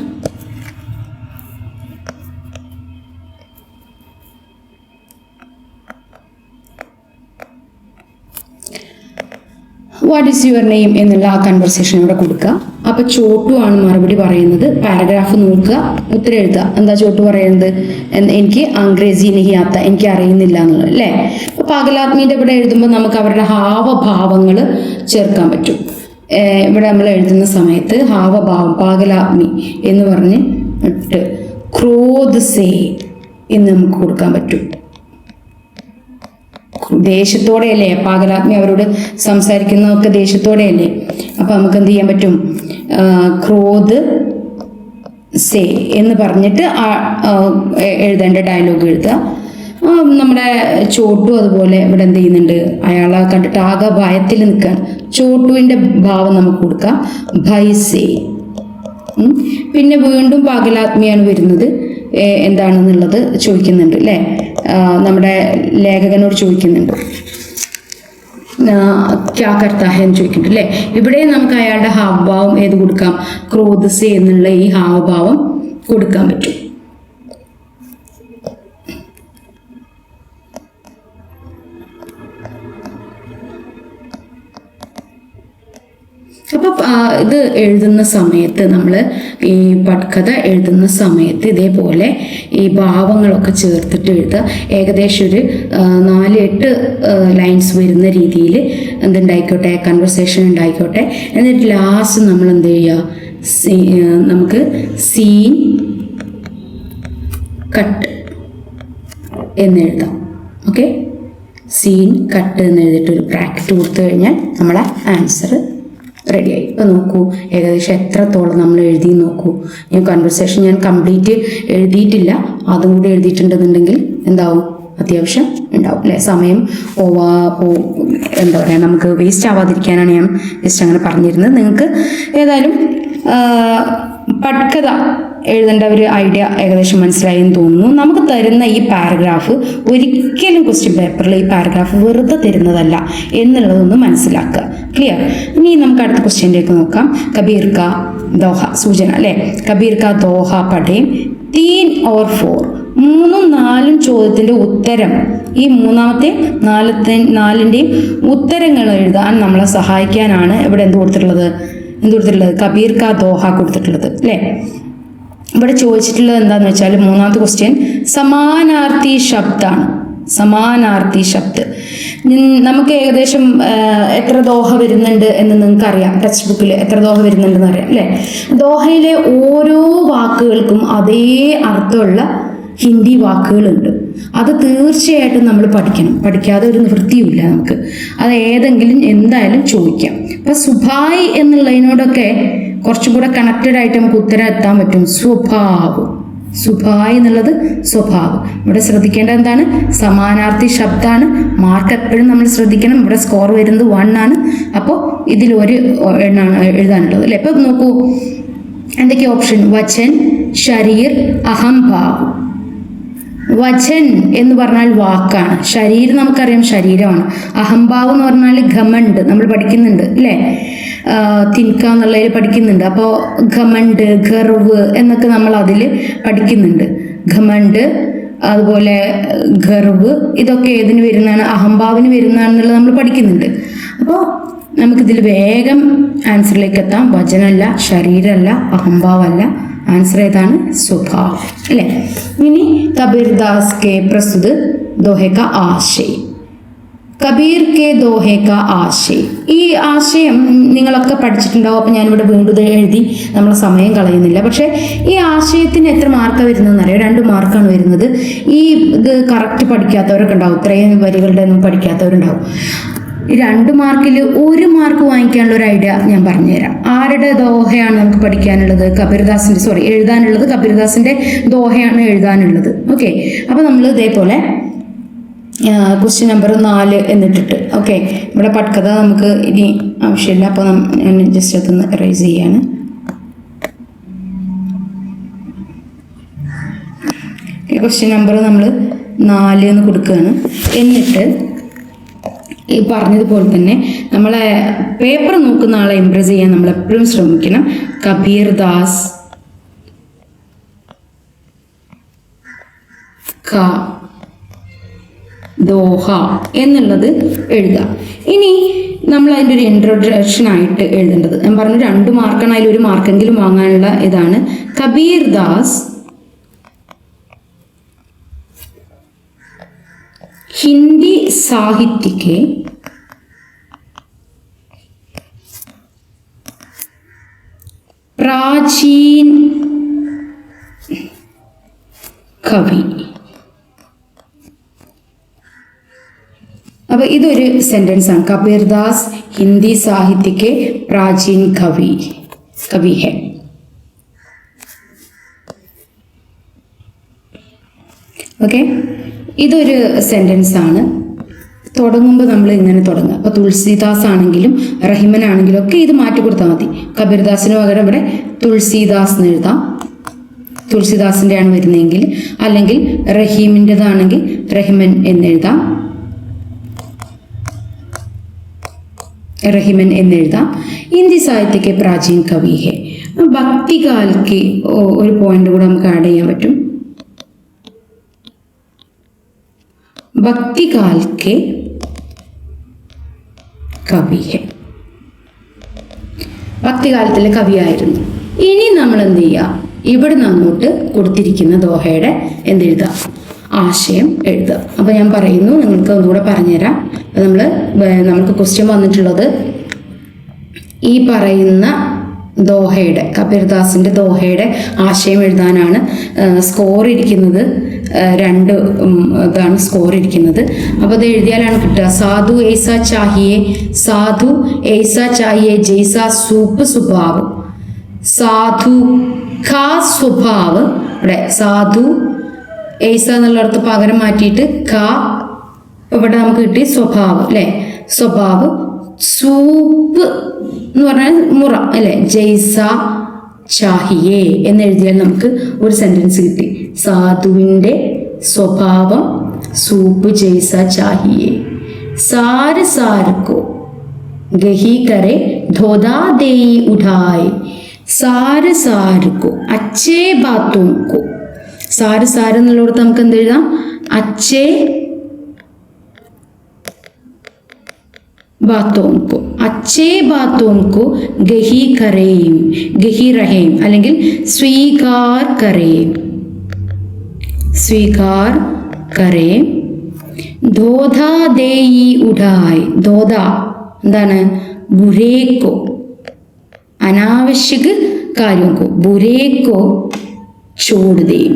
വാട്ട് ഈസ് യുവർ നെയിം എന്നുള്ള ആ കൺവെർസേഷൻ ഇവിടെ കൊടുക്കുക. അപ്പോൾ ചോട്ടു ആണ് മറുപടി പറയുന്നത്. പാരഗ്രാഫ് നോക്കുക, ഉത്തരം എഴുതുക. എന്താ ചോട്ടു പറയുന്നത്? എനിക്ക് അംഗ്രേസി നഹി ആത്ത, എനിക്ക് അറിയുന്നില്ല എന്നുള്ളത് അല്ലേ? അപ്പോൾ പാഗലാത്മീൻ്റെ ഇവിടെ എഴുതുമ്പോൾ നമുക്ക് അവരുടെ ഹാവഭാവങ്ങൾ ചേർക്കാൻ പറ്റും. ഇവിടെ നമ്മൾ എഴുതുന്ന സമയത്ത് ഹാവഭാവം പാഗലാത്മി എന്ന് പറഞ്ഞ് ഇട്ട് ക്രോധ് സേ എന്ന് നമുക്ക് കൊടുക്കാൻ പറ്റും. ദേഷ്യത്തോടെയല്ലേ പാഗലാത്മി അവരോട് സംസാരിക്കുന്നതൊക്കെ ദേഷ്യത്തോടെയല്ലേ? അപ്പം നമുക്ക് എന്ത് ചെയ്യാൻ പറ്റും? ക്രോധ് സേ എന്ന് പറഞ്ഞിട്ട് എഴുതേണ്ട ഡയലോഗ് എഴുതുക. നമ്മുടെ ചോട്ടു അതുപോലെ ഇവിടെ എന്ത് ചെയ്യുന്നുണ്ട്? അയാളെ കണ്ടിട്ട് ആകെ ഭയത്തിൽ നിൽക്കുകയാണ്. ചോട്ടുവിൻ്റെ ഭാവം നമുക്ക് കൊടുക്കാം ഭൈസേ. പിന്നെ വീണ്ടും പാഗലാത്മിയാണ് വരുന്നത്. എന്താണെന്നുള്ളത് ചോദിക്കുന്നുണ്ട് അല്ലേ? നമ്മുടെ ലേഖകനോട് ചോദിക്കുന്നുണ്ട്, ക്യാ കർത്താ ഹെ എന്ന് ചോദിക്കുന്നുണ്ട് അല്ലേ? ഇവിടെ നമുക്ക് അയാളുടെ ഹാവഭാവം ഏത് കൊടുക്കാം? ക്രോധസേ എന്നുള്ള ഈ ഹാവഭാവം കൊടുക്കാൻ പറ്റും. അപ്പോൾ ഇത് എഴുതുന്ന സമയത്ത് നമ്മൾ ഈ പട്കഥ എഴുതുന്ന സമയത്ത് ഇതേപോലെ ഈ ഭാവങ്ങളൊക്കെ ചേർത്തിട്ട് എഴുതുക. ഏകദേശം ഒരു 4-8 ലൈൻസ് വരുന്ന രീതിയിൽ എന്തുണ്ടായിക്കോട്ടെ, കൺവെർസേഷൻ ഉണ്ടായിക്കോട്ടെ. എന്നിട്ട് ലാസ്റ്റ് നമ്മൾ എന്ത് ചെയ്യുക, നമുക്ക് സീൻ കട്ട് എന്നെഴുതാം. ഓക്കെ, സീൻ കട്ട് എന്ന് എഴുതിയിട്ട് ഒരു ബ്രാക്കറ്റ് കൊടുത്തു കഴിഞ്ഞാൽ നമ്മളെ ആൻസർ റെഡിയായി. ഇപ്പോൾ നോക്കൂ ഏകദേശം എത്രത്തോളം നമ്മൾ എഴുതി നോക്കൂ. ഈ കൺവെർസേഷൻ ഞാൻ കംപ്ലീറ്റ് എഴുതിയിട്ടില്ല, അതും കൂടി എഴുതിയിട്ടുണ്ടെന്നുണ്ടെങ്കിൽ എന്താവും? അത്യാവശ്യം ഉണ്ടാവും അല്ലേ? സമയം എന്താ പറയുക, നമുക്ക് വേസ്റ്റ് ആവാതിരിക്കാനാണ് ഞാൻ ജസ്റ്റ് അങ്ങനെ പറഞ്ഞിരുന്നത്. നിങ്ങൾക്ക് ഏതായാലും പട്കഥ എഴുതേണ്ട ഒരു ഐഡിയ ഏകദേശം മനസ്സിലായി എന്ന് തോന്നുന്നു. നമുക്ക് തരുന്ന ഈ പാരഗ്രാഫ് ഒരിക്കലും ക്വസ്റ്റ്യൻ പേപ്പറിൽ ഈ പാരഗ്രാഫ് വെറുതെ തരുന്നതല്ല എന്നുള്ളതൊന്ന് മനസ്സിലാക്കുക. ക്ലിയർ? ഇനി നമുക്ക് അടുത്ത ക്വസ്റ്റ്യനിലേക്ക് നോക്കാം. കബീർ കാ ദോഹ, സൂചന അല്ലേ? കബീർ കാ ദോഹ പഠേം 3 or 4. 3ഉം 4ഉം ചോദ്യത്തിന്റെ ഉത്തരം, ഈ മൂന്നാമത്തെ നാലിന്റെയും ഉത്തരങ്ങൾ എഴുതാൻ നമ്മളെ സഹായിക്കാനാണ് ഇവിടെ എന്ത് കൊടുത്തിട്ടുള്ളത്? കബീർ കാ ദോഹ കൊടുത്തിട്ടുള്ളത് അല്ലേ? ഇവിടെ ചോദിച്ചിട്ടുള്ളത് എന്താന്ന് വെച്ചാൽ മൂന്നാമത്തെ ക്വസ്റ്റ്യൻ സമാനാർത്ഥി ശബ്ദാണ്. സമാനാർത്ഥി ശബ്ദ് നമുക്ക് ഏകദേശം എത്ര ദോഹ വരുന്നുണ്ട് എന്ന് നിങ്ങൾക്ക് അറിയാം. ടെക്സ്റ്റ് ബുക്കിൽ എത്ര ദോഹ വരുന്നുണ്ടെന്ന് അറിയാം അല്ലേ? ദോഹയിലെ ഓരോ വാക്കുകൾക്കും അതേ അർത്ഥമുള്ള ഹിന്ദി വാക്കുകളുണ്ട്. അത് തീർച്ചയായിട്ടും നമ്മൾ പഠിക്കണം. പഠിക്കാതെ ഒരു നിവൃത്തിയുമില്ല നമുക്ക്. അത് ഏതെങ്കിലും എന്തായാലും ചോദിക്കാം. അപ്പൊ സുഭായ് എന്നുള്ളതിനോടൊക്കെ കുറച്ചും കൂടെ കണക്റ്റഡ് ആയിട്ട് നമുക്ക് ഉത്തരം എത്താൻ പറ്റും. സ്വഭാവം, സുഭായ് എന്നുള്ളത് സ്വഭാവം. ഇവിടെ ശ്രദ്ധിക്കേണ്ടത് എന്താണ്? സമാനാർത്ഥി ശബ്ദമാണ്. മാർക്ക് എപ്പോഴും നമ്മൾ ശ്രദ്ധിക്കണം. ഇവിടെ സ്കോർ വരുന്നത് 1 ആണ്. അപ്പോൾ ഇതിലൊരു എണ്ണാണ് എഴുതാനുള്ളത് അല്ലേ? ഇപ്പൊ നോക്കൂ, എന്തൊക്കെ ഓപ്ഷൻ? വചൻ, ശരീർ, അഹംഭാവ്. വചൻ എന്ന് പറഞ്ഞാൽ വാക്കാണ്. ശരീരം നമുക്കറിയാം ശരീരമാണ്. അഹംഭാവ് എന്ന് പറഞ്ഞാൽ ഘമണ്ട്, നമ്മൾ പഠിക്കുന്നുണ്ട് അല്ലേ? തിൻക എന്നുള്ളതിൽ പഠിക്കുന്നുണ്ട്. അപ്പോൾ ഘമണ്ട്, ഗർവ് എന്നൊക്കെ നമ്മൾ അതിൽ പഠിക്കുന്നുണ്ട്. ഘമണ്ട്, അതുപോലെ ഗർവ്, ഇതൊക്കെ ഏതിന് വരുന്നതാണ്? അഹംഭാവിന് വരുന്നതാണെന്നുള്ളത് നമ്മൾ പഠിക്കുന്നുണ്ട്. അപ്പോൾ നമുക്കിതിൽ വേഗം ആൻസറിലേക്ക് എത്താം. വചനമല്ല, ശരീരമല്ല, അഹംഭാവമല്ല. ആൻസർ ഏതാണ്? സ്വഭാവം അല്ലേ? ഇനി കബീർ ദാസ് കെ പ്രസ്തുത ദോഹെ കാ ആശയം. കബീർ കെ ദോഹെ കാ ആശയം. ഈ ആശയം നിങ്ങളൊക്കെ പഠിച്ചിട്ടുണ്ടാവും. അപ്പം ഞാനിവിടെ വീണ്ടും എഴുതി നമ്മളെ സമയം കളയുന്നില്ല. പക്ഷേ ഈ ആശയത്തിന് എത്ര മാർക്കാണ് വരുന്നതെന്ന് അറിയാം? 2 മാർക്കാണ് വരുന്നത്. ഈ ഇത് കറക്റ്റ് പഠിക്കാത്തവരൊക്കെ ഉണ്ടാവും. ഇത്രയും വരികളുടെ ഒന്നും പഠിക്കാത്തവരുണ്ടാവും. 2 മാർക്കിൽ 1 മാർക്ക് വാങ്ങിക്കാനുള്ള ഒരു ഐഡിയ ഞാൻ പറഞ്ഞുതരാം. ആരുടെ ദോഹയാണ് നമുക്ക് പഠിക്കാനുള്ളത്? എഴുതാനുള്ളത് കബീർദാസിന്റെ ദോഹയാണ് എഴുതാനുള്ളത്. ഓക്കെ, അപ്പൊ നമ്മൾ ഇതേപോലെ ക്വസ്റ്റ്യൻ നമ്പർ 4 എന്നിട്ടിട്ട്, ഓക്കെ, ഇവിടെ പട്കഥ നമുക്ക് ഇനി ആവശ്യമില്ല. അപ്പോൾ ഞാൻ ജസ്റ്റ് അതൊന്ന് എറേസ് ചെയ്യാണ്. ക്വസ്റ്റ്യൻ നമ്പർ നമ്മൾ 4 എന്ന് കൊടുക്കുകയാണ്. എന്നിട്ട് ഈ പറഞ്ഞതുപോലെ തന്നെ നമ്മളെ പേപ്പർ നോക്കുന്ന ആളെ ഇംപ്രസ് ചെയ്യാൻ നമ്മൾ എപ്പോഴും ശ്രമിക്കണം. കബീർ ദാസ് കാ ദോഹ എന്നുള്ളത് എഴുതാം. ഇനി നമ്മൾ അതിൻ്റെ ഒരു ഇൻട്രൊഡക്ഷൻ ആയിട്ട് എഴുതേണ്ടത്, ഞാൻ പറഞ്ഞു 2 മാർക്കാണ്, അതിൽ 1 മാർക്കെങ്കിലും വാങ്ങാനുള്ള ഇതാണ്. കബീർ ദാസ് हिंदी साहित्य के प्राचीन कवि. अब इधर सेंटेंस ആണ്. कबीर दास हिंदी साहित्य के प्राचीन कवि है. ओके, ഇതൊരു സെന്റൻസ് ആണ്. തുടങ്ങുമ്പോൾ നമ്മൾ ഇങ്ങനെ തുടങ്ങുക. അപ്പോൾ തുളസീദാസ് ആണെങ്കിലും റഹിമൻ ആണെങ്കിലും ഒക്കെ ഇത് മാറ്റി കൊടുത്താൽ മതി. കബീർദാസിന് പകരം ഇവിടെ തുളസീദാസ് എന്ന് എഴുതാം. തുളസീദാസിൻ്റെ ആണ് വരുന്നതെങ്കിൽ, അല്ലെങ്കിൽ റഹീമിൻ്റെതാണെങ്കിൽ റഹിമൻ എന്നെഴുതാം. ഹിന്ദി സാഹിത്യക്ക് പ്രാചീൻ കവി ഹെ. ഭക്തികാൽക്ക് ഒരു പോയിന്റ് കൂടെ നമുക്ക് ആഡ് ചെയ്യാൻ പറ്റും. ഭക്തികാൽ കെ കവി ഹെ. ഭക്തികാലത്തിലെ കവിയായിരുന്നു. ഇനി നമ്മൾ എന്ത് ചെയ്യുക? ഇവിടുന്ന് അങ്ങോട്ട് കൊടുത്തിരിക്കുന്ന ദോഹയുടെ എന്തെഴുതാം? ആശയം എഴുതുക. അപ്പോൾ ഞാൻ പറയുന്നു, നിങ്ങൾക്ക് ഒന്നുകൂടെ പറഞ്ഞുതരാം. നമുക്ക് ക്വസ്റ്റ്യൻ വന്നിട്ടുള്ളത് ഈ പറയുന്ന ദോഹയുടെ, കബീർദാസിൻ്റെ ദോഹയുടെ ആശയം എഴുതാനാണ്. സ്കോർ ഇരിക്കുന്നത് 2 ഇതാണ് സ്കോർ ഇരിക്കുന്നത്. അപ്പോൾ അത് എഴുതിയാലാണ് കിട്ടുക. സാധു ऐसा चाहिए जैसा सूप स्वभाव. സാധു ഖാ സ്വഭാവ്. ഇവിടെ സാധു ऐसा എന്നുള്ളടത്ത് പകരം മാറ്റിയിട്ട് ഖാ ഇവിടെ നമുക്ക് കിട്ടി സ്വഭാവ് അല്ലേ? സ്വഭാവ്. സൂപ്പ് എന്ന് പറഞ്ഞാൽ മുറ അല്ലേ? ജൈസ ചാഹിയേ എന്നെഴുതിയാൽ നമുക്ക് ഒരു സെന്റൻസ് കിട്ടി. സാധുവിൻ്റെ സ്വഭാവം സൂപ്പ് ജൈസ ചാഹിയേ. സാര് സാർക്കോ ഗഹി കരെ ധോദാ ദേയി ഉഠായ്. സാര് സാർക്കോ അച്ഛേ ബാത്തോക്കോ. സാര് സാര് എന്നുള്ളിടത്ത് നമുക്ക് എന്ത് എഴുതാം? അച്ഛേ बातों को, अच्छे बातों को गही करें, गही रहें അല്ലെങ്കിൽ സ്വീകാർ കരേം, സ്വീകാർ കരേം. ധോധാ ദേയി ഉഠായ്. ധോധ എന്താണ്? ബുരേക്കോ, അനാവശ്യക കാര്യങ്ങൾക്കോ ബുരേക്കോ ചോട് ദേം,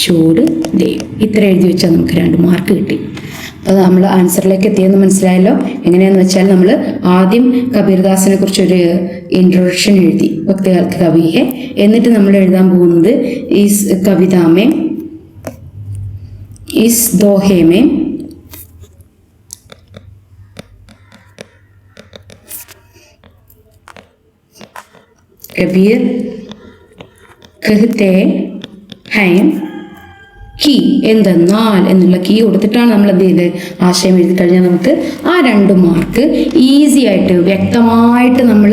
ചോട് ദേം. ഇത്ര എഴുതി വെച്ചാൽ നമുക്ക് 2 മാർക്ക് കിട്ടി. അത് നമ്മൾ ആൻസറിലേക്ക് എത്തിയെന്ന് മനസ്സിലായല്ലോ. എങ്ങനെയാണെന്ന് വെച്ചാൽ നമ്മൾ ആദ്യം കബീർദാസിനെ കുറിച്ചൊരു ഇൻട്രൊഡക്ഷൻ എഴുതി, ഭക്തികാൽക്ക് കവിയെ. എന്നിട്ട് നമ്മൾ എഴുതാൻ പോകുന്നത് ഇസ് കവിതാമേ ഇസ് ദോഹേമേ കബീർ कहते हैं കീ എന്തെന്നാൽ എന്നുള്ള കീ കൊടുത്തിട്ടാണ് നമ്മൾ എന്ത് ചെയ്ത് ആശയം എഴുതി കഴിഞ്ഞാൽ നമുക്ക് ആ 2 മാർക്ക് ഈസി ആയിട്ട് വ്യക്തമായിട്ട് നമ്മൾ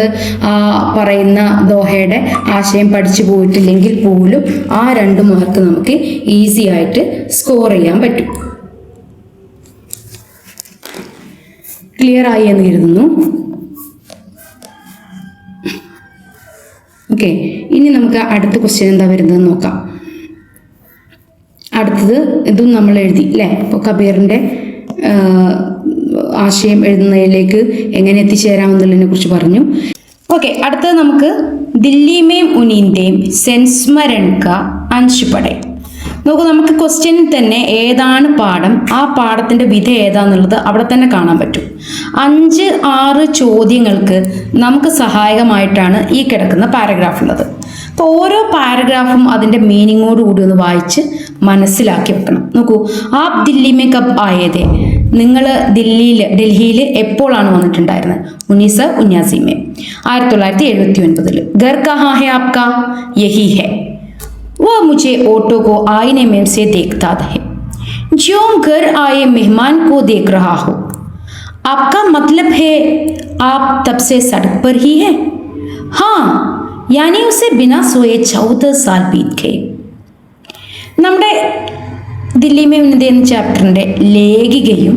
ആ പറയുന്ന ദോഹയുടെ ആശയം പഠിച്ചു പോയിട്ടില്ലെങ്കിൽ പോലും ആ 2 മാർക്ക് നമുക്ക് ഈസി ആയിട്ട് സ്കോർ ചെയ്യാൻ പറ്റും. ക്ലിയർ ആയി എന്ന് കരുതുന്നു. ഓക്കെ, ഇനി നമുക്ക് അടുത്ത ക്വസ്റ്റ്യൻ എന്താ വരുന്നത് നോക്കാം. അടുത്തത് ഇതും നമ്മൾ എഴുതി അല്ലേ. ഇപ്പോൾ കബീറിൻ്റെ ആശയം എഴുതുന്നതിലേക്ക് എങ്ങനെ എത്തിച്ചേരാമെന്നുള്ളതിനെ കുറിച്ച് പറഞ്ഞു. ഓക്കെ, അടുത്തത് നമുക്ക് ദില്ലിമേം ഉനീന്തേം സെൻസ്മരൺ കാ അൻഷ് പഠേ. നോക്കൂ, നമുക്ക് ക്വസ്റ്റ്യനിൽ തന്നെ ഏതാണ് പാഠം, ആ പാഠത്തിൻ്റെ വിധ ഏതാന്നുള്ളത് അവിടെ തന്നെ കാണാൻ പറ്റും. 5-6 ചോദ്യങ്ങൾക്ക് നമുക്ക് സഹായകമായിട്ടാണ് ഈ കിടക്കുന്ന പാരഗ്രാഫ് ഉള്ളത്. അപ്പോൾ ഓരോ പാരഗ്രാഫും അതിൻ്റെ മീനിങ്ങോട് കൂടി ഒന്ന് വായിച്ച് മനസ്സിലാക്കി വെക്കണം. നോക്കൂ, ആപ് ദില്ലിമേ കബ് ആയേതേ. നിങ്ങൾ ഡൽഹിയിൽ എപ്പോഴാണ് വന്നിട്ടുണ്ടായിരുന്നത്? 1979 में, 1979. घर कहाँ है आपका? यही है. वो मुझे ऑटो को आईने में से देखता है, जो घर आए मेहमान को देख रहा हो. आपका मतलब है आप तब से सड़क पर ही है? हाँ, यानी उसे बिना सोए 14 साल बीत गए. നമ്മുടെ ദില്ലിമേ ഉന്നതി എന്ന ചാപ്റ്ററിൻ്റെ ലേഖികയും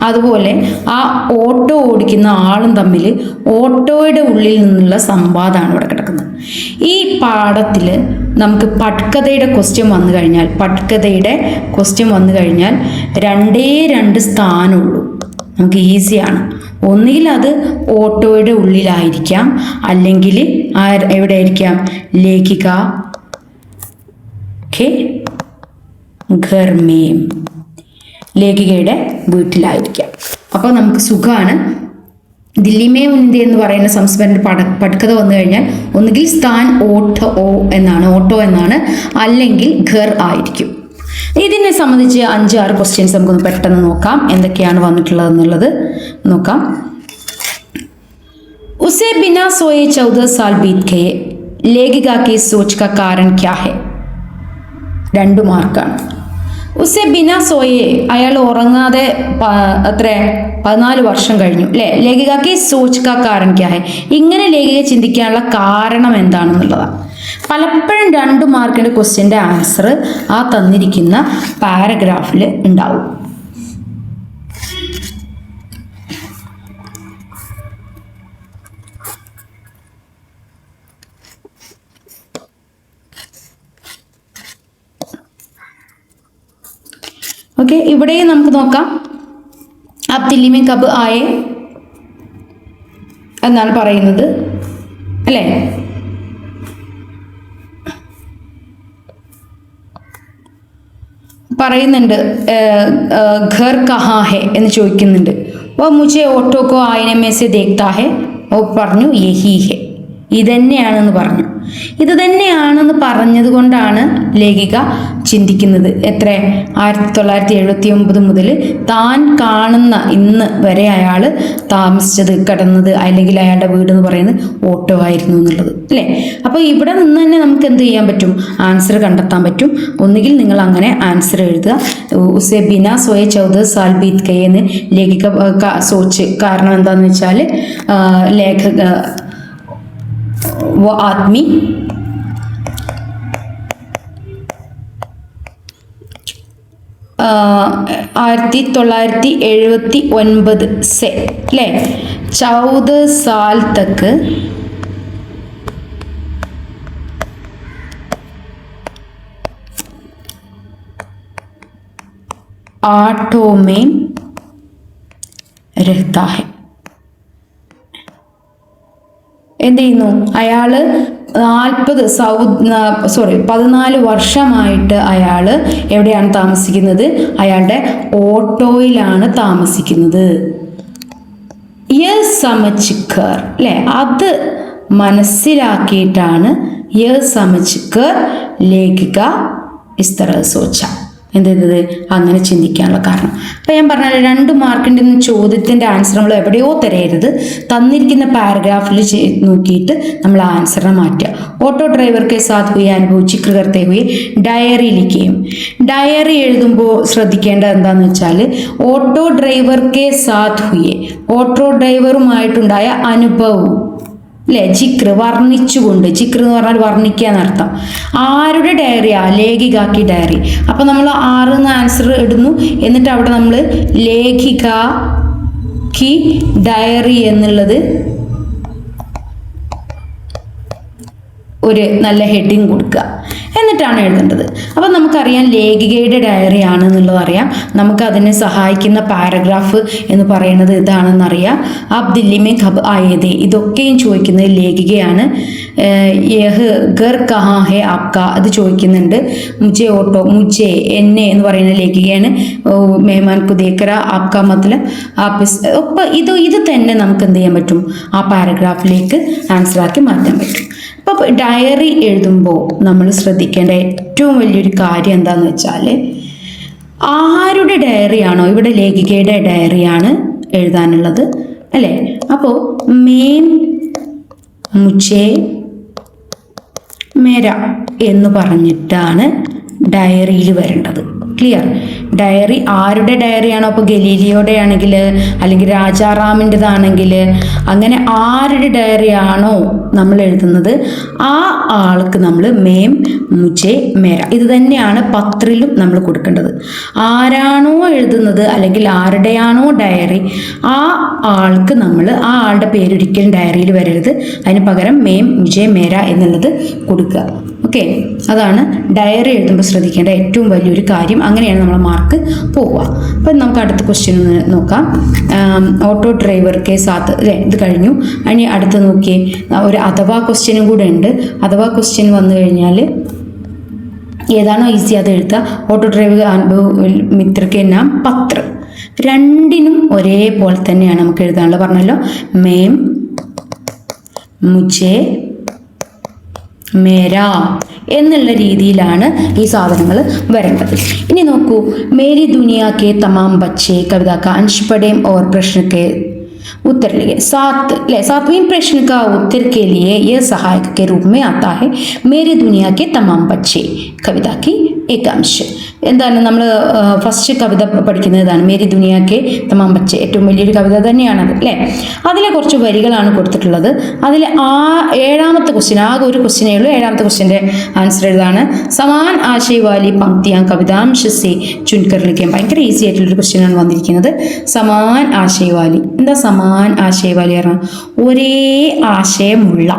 അതുപോലെ ആ ഓട്ടോ ഓടിക്കുന്ന ആളും തമ്മിൽ ഓട്ടോയുടെ ഉള്ളിൽ നിന്നുള്ള സംവാദമാണ് ഇവിടെ കിടക്കുന്നത്. ഈ പാഠത്തിൽ നമുക്ക് പട്കഥയുടെ ക്വസ്റ്റ്യൻ വന്നു കഴിഞ്ഞാൽ 2 സ്ഥാനമുള്ളൂ. നമുക്ക് ഈസിയാണ്. ഒന്നുകിൽ അത് ഓട്ടോയുടെ ഉള്ളിലായിരിക്കാം, അല്ലെങ്കിൽ എവിടെ ആയിരിക്കാം? ലേഖിക ഘർമേം, ലേഖികയുടെ വീട്ടിലായിരിക്കാം. അപ്പോൾ നമുക്ക് സുഖമാണ്. ദില്ലിമേ ഉന്നതി എന്ന് പറയുന്ന സംസ്മരണ പട്കഥ വന്നു കഴിഞ്ഞാൽ ഒന്നുകിൽ സ്ഥാൻ ഓട്ടോ എന്നാണ്, അല്ലെങ്കിൽ ഘർ ആയിരിക്കും. ഇതിനെ സംബന്ധിച്ച് 5-6 ക്വസ്റ്റ്യൻസ് നമുക്കൊന്ന് പെട്ടെന്ന് നോക്കാം, എന്തൊക്കെയാണ് വന്നിട്ടുള്ളതെന്നുള്ളത് നോക്കാം. ഉസേ ബിനാ സോയെ 14 സാൽ ബീത് ഗയേ, ലേഖിക കി സോച്ച് കാ കാരൺ ക്യാ ഹെ? 2 മാർക്കാണ്. ഉസേ ബിനാ സോയെ, അയാൾ ഉറങ്ങാതെ 14 വർഷം കഴിഞ്ഞു അല്ലേ. ലേഖിക കി സോച്ച് കാ കാരൺ ക്യാ ഹെ? ഇങ്ങനെ ലേഖിക ചിന്തിക്കാനുള്ള കാരണം എന്താണെന്നുള്ളതാണ്. പലപ്പോഴും 2 മാർക്കിൻ്റെ ക്വസ്റ്റ്യൻ്റെ ആൻസർ ആ തന്നിരിക്കുന്ന പാരഗ്രാഫിൽ ഉണ്ടാവും. ഓക്കെ, ഇവിടെയും നമുക്ക് നോക്കാം. ആപ് ദില്ലി മേ കബ് ആയേ എന്നാണ് പറയുന്നത് അല്ലേ. പറയുന്നുണ്ട് ഘർ കഹാ ഹെ എന്ന് ചോദിക്കുന്നുണ്ട്. ഓ മുझे ഓട്ടോ കോ ആയിനെ മേ സെ ദേഖ്താ ഹെ. ഓ പറഞ്ഞു യഹി ഹെ, ഇതന്നെയാണെന്ന് പറഞ്ഞു. ഇത് തന്നെയാണെന്ന് പറഞ്ഞതുകൊണ്ടാണ് ലേഖിക ചിന്തിക്കുന്നത്. എത്ര 1979 മുതൽ താൻ കാണുന്ന ഇന്ന് വരെ അയാൾ താമസിച്ചത്, കിടന്നത്, അല്ലെങ്കിൽ അയാളുടെ വീട് എന്ന് പറയുന്നത് ഓട്ടോ ആയിരുന്നു എന്നുള്ളത് അല്ലേ. അപ്പോൾ ഇവിടെ നിന്ന് തന്നെ നമുക്ക് എന്ത് ചെയ്യാൻ പറ്റും? ആൻസർ കണ്ടെത്താൻ പറ്റും. ഒന്നുകിൽ നിങ്ങൾ അങ്ങനെ ആൻസർ എഴുതുക. ഉസേ ബിനാ സോയെ 14 സാൽ ബീത് ഗയേ എന്ന് ലേഖിക സോച്ച്. കാരണം എന്താണെന്ന് വെച്ചാൽ ലേഖക वो आदमी 1979 से ले 14 साल तक ऑटो में रहता है. എന്ത് ചെയ്യുന്നു? അയാൾ 14 വർഷമായിട്ട് അയാൾ എവിടെയാണ് താമസിക്കുന്നത്? അയാളുടെ ഓട്ടോയിലാണ് താമസിക്കുന്നത്. യേ സമജ്കർ അല്ലേ, അത് മനസ്സിലാക്കിയിട്ടാണ് യേ സമജ്കർ ലേഖിക ഇസ് തരഹ സോച്ച. എന്ത് ചെയ്തത്? അങ്ങനെ ചിന്തിക്കാനുള്ള കാരണം. അപ്പം ഞാൻ പറഞ്ഞ 2 മാർക്കിൻ്റെ ചോദ്യത്തിൻ്റെ ആൻസർ നമ്മൾ എവിടെയോ തരരുത്. തന്നിരിക്കുന്ന പാരഗ്രാഫിൽ നോക്കിയിട്ട് നമ്മൾ ആൻസറിനെ മാറ്റുക. ഓട്ടോ ഡ്രൈവർ കെ സാത്ത് ഹുയെ അനുഭവ് ജിക്ർ കർത്തേ ഹുയെ ഡയറി ലിഖിയും. ഡയറി എഴുതുമ്പോൾ ശ്രദ്ധിക്കേണ്ടത് എന്താണെന്ന് വെച്ചാൽ ഓട്ടോ ഡ്രൈവർ കെ സാത്ത് ഹുയെ, ഓട്ടോ ഡ്രൈവറുമായിട്ടുണ്ടായ അനുഭവം അല്ലേ. ജിക്ർ വർണ്ണിച്ചുകൊണ്ട്, ജിക്ർ എന്ന് പറഞ്ഞാൽ വർണ്ണിക്കുക എന്നർത്ഥം. ആരുടെ ഡയറിയാ? ലേഖികാക്കി ഡയറി. അപ്പോൾ നമ്മൾ 6 എന്ന് ആൻസർ ഇടുന്നു. എന്നിട്ട് അവിടെ നമ്മൾ ലേഖികാക്കി ഡയറി എന്നുള്ളത് ഒരു നല്ല ഹെഡിങ് കൊടുക്കുക. എന്നിട്ടാണ് എഴുതേണ്ടത്. അപ്പം നമുക്കറിയാം ലേഖികയുടെ ഡയറി ആണെന്നുള്ളത് അറിയാം. നമുക്ക് അതിനെ സഹായിക്കുന്ന പാരഗ്രാഫ് എന്ന് പറയുന്നത് ഇതാണെന്നറിയാം. ആപ് ദില്ലി മേ കബ് ആയേതേ, ഇതൊക്കെയും ചോദിക്കുന്നത് ലേഖികയാണ്. യഹ് ഘർ കഹാ ഹെ ആപ്ക, അത് ചോദിക്കുന്നുണ്ട്. മുജെ ഓട്ടോ, മുജെ എന്നെ എന്ന് പറയുന്ന ലേഖികയാണ്. മെഹ്മാൻ കു ദേക്കറ ആപ്ക മത്ലബ് ആപ്പിസ്. അപ്പം ഇത് തന്നെ നമുക്ക് എന്ത് ചെയ്യാൻ പറ്റും? ആ പാരഗ്രാഫിലേക്ക് ആൻസറാക്കി മാറ്റാൻ പറ്റും. അപ്പോൾ ഡയറി എഴുതുമ്പോൾ നമ്മൾ ശ്രദ്ധിക്കേണ്ട ഏറ്റവും വലിയൊരു കാര്യം എന്താണെന്ന് വെച്ചാൽ ആരുടെ ഡയറിയാണോ, ഇവിടെ ലേഖികയുടെ ഡയറിയാണ് എഴുതാനുള്ളത് അല്ലേ. അപ്പോൾ മേം മുझे മേര എന്ന് പറഞ്ഞിട്ടാണ് ഡയറിയിൽ വരേണ്ടത്. ക്ലിയർ? ഡയറി ആരുടെ ഡയറിയാണോ, അപ്പോൾ ഗലീലിയോയുടെ ആണെങ്കിൽ അല്ലെങ്കിൽ രാജാറാമിൻ്റെതാണെങ്കിൽ അങ്ങനെ ആരുടെ ഡയറിയാണോ നമ്മൾ എഴുതുന്നത് ആ ആൾക്ക് നമ്മൾ മേം മുझे മേര ഇത് തന്നെയാണ് പത്രിലും നമ്മൾ കൊടുക്കേണ്ടത്. ആരാണോ എഴുതുന്നത് അല്ലെങ്കിൽ ആരുടെയാണോ ഡയറി ആ ആൾക്ക് നമ്മൾ ആ ആളുടെ പേരൊരിക്കലും ഡയറിയിൽ വരരുത്. അതിന് പകരം മേം മുझे മേര എന്നുള്ളത് കൊടുക്കുക. ഓക്കെ, അതാണ് ഡയറി എഴുതുമ്പോൾ ശ്രദ്ധിക്കേണ്ട ഏറ്റവും വലിയൊരു കാര്യം. അങ്ങനെയാണ് നമ്മൾ മാർക്ക് പോവുക. അപ്പം നമുക്ക് അടുത്ത ക്വസ്റ്റ്യൻ ഒന്ന് നോക്കാം. ഓട്ടോ ഡ്രൈവർ കെ സാത്ത് അല്ലേ, ഇത് കഴിഞ്ഞു. ഇനി അടുത്ത് നോക്കിയേ, ഒരു അഥവാ ക്വസ്റ്റ്യനും കൂടെ ഉണ്ട്. അഥവാ ക്വസ്റ്റ്യൻ വന്നു കഴിഞ്ഞാൽ ഏതാണോ ഈസി അത് എഴുതുക. ഓട്ടോ ഡ്രൈവർ അനുഭവ് മിത്രക്ക് നാം പത്ര, രണ്ടിനും ഒരേപോലെ തന്നെയാണ് നമുക്ക് എഴുതാനുള്ളത്. പറഞ്ഞല്ലോ, മേം മുझे മേര എന്നുള്ള രീതിയിലാണ് ഈ സാധനങ്ങൾ വരേണ്ടത്. ഇനി നോക്കൂ, മേരി ദുനിയ കെ തമാം ബच्चे कविता का अंश पढ़ें और प्रश्न के उत्तर लिखे. 7वें प्रश्न का उत्तर के लिए यह सहायक के रूप में आता है. मेरी दुनिया के तमाम बच्चे कविता की एक अंश. എന്താണ് നമ്മൾ ഫസ്റ്റ് കവിത പഠിക്കുന്നതാണ് മേരി ദുനിയാക്കെ തമാം ബच्चे. ഏറ്റവും വലിയൊരു കവിത തന്നെയാണത് അല്ലേ. അതിലെ കുറച്ച് വരികളാണ് കൊടുത്തിട്ടുള്ളത്. അതിൽ 7ാമത്തെ ക്വസ്റ്റ്യൻ, ആകെ ഒരു ക്വസ്റ്റ്യനേ ഉള്ളൂ. 7ാമത്തെ ക്വസ്റ്റ്യൻ്റെ ആൻസർ എഴുതാണ്. സമാൻ ആശയവാലി പങ്ക്തിയാം കവിതാംശ സേ ചുൻകർ ലിഖേം. ഭയങ്കര ഈസി ആയിട്ടുള്ളൊരു ക്വസ്റ്റ്യനാണ് വന്നിരിക്കുന്നത്. സമാൻ ആശയവാലി. എന്താ സമാൻ ആശയവാലി പറഞ്ഞാൽ? ഒരേ ആശയമുള്ള,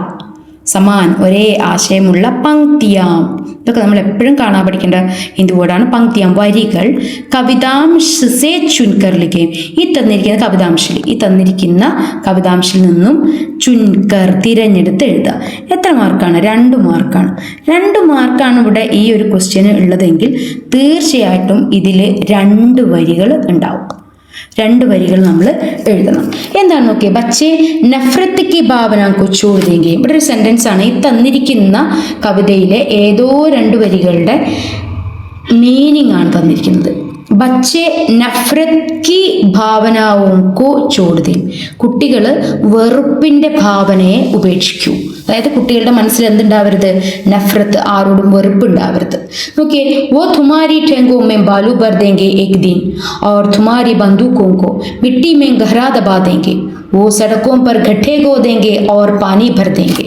സമാൻ ഒരേ ആശയമുള്ള, പങ്ക്തിയാം, ഇതൊക്കെ നമ്മൾ എപ്പോഴും കാണാൻ പഠിക്കേണ്ട ഹിന്ദി വേർഡാണ്. പങ്ക്തിയാം വരികൾ, കവിതാംശ സേ ചുൻകർ ലിഖേം, ഈ തന്നിരിക്കുന്ന കവിതാംശിൽ നിന്നും ചുൻകർ തിരഞ്ഞെടുത്ത് എഴുതുക. എത്ര മാർക്കാണ്? 2 മാർക്കാണ്. 2 മാർക്കാണ് ഇവിടെ ഈ ഒരു ക്വസ്റ്റ്യന് ഉള്ളതെങ്കിൽ തീർച്ചയായിട്ടും ഇതിൽ 2 വരികൾ ഉണ്ടാവും. 2 വരികൾ നമ്മൾ എഴുതണം. എന്താണ് നോക്കിയേ, ബച്ചേ നഫ്രത്ത് കി ഭാവന കോ ചോട് ദേംഗെ. ഇവിടെ ഒരു സെന്റൻസ് ആണ്. ഈ തന്നിരിക്കുന്ന കവിതയിലെ ഏതോ 2 വരികളുടെ മീനിങ് ആണ് തന്നിരിക്കുന്നത്. ബച്ചേ നഫ്രത് കി ഭാവനാവും കോ ചോട് ദേ. കുട്ടികൾ വെറുപ്പിന്റെ ഭാവനയെ ഉപേക്ഷിക്കൂ. അതായത് കുട്ടികളുടെ മനസ്സിൽ എന്തുണ്ടാവരുത്, നഫ്രത്ത്, ആരോടും വെറുപ്പ് ഉണ്ടാവരുത്. നോക്കിയേ, वो तुम्हारी ठेंगों में बालू भर देंगे एक दिन और तुम्हारी बंदूकों को मिट्टी में गहरा दबा देंगे. वो सड़कों पर गड्ढे गो देंगे और पानी भर देंगे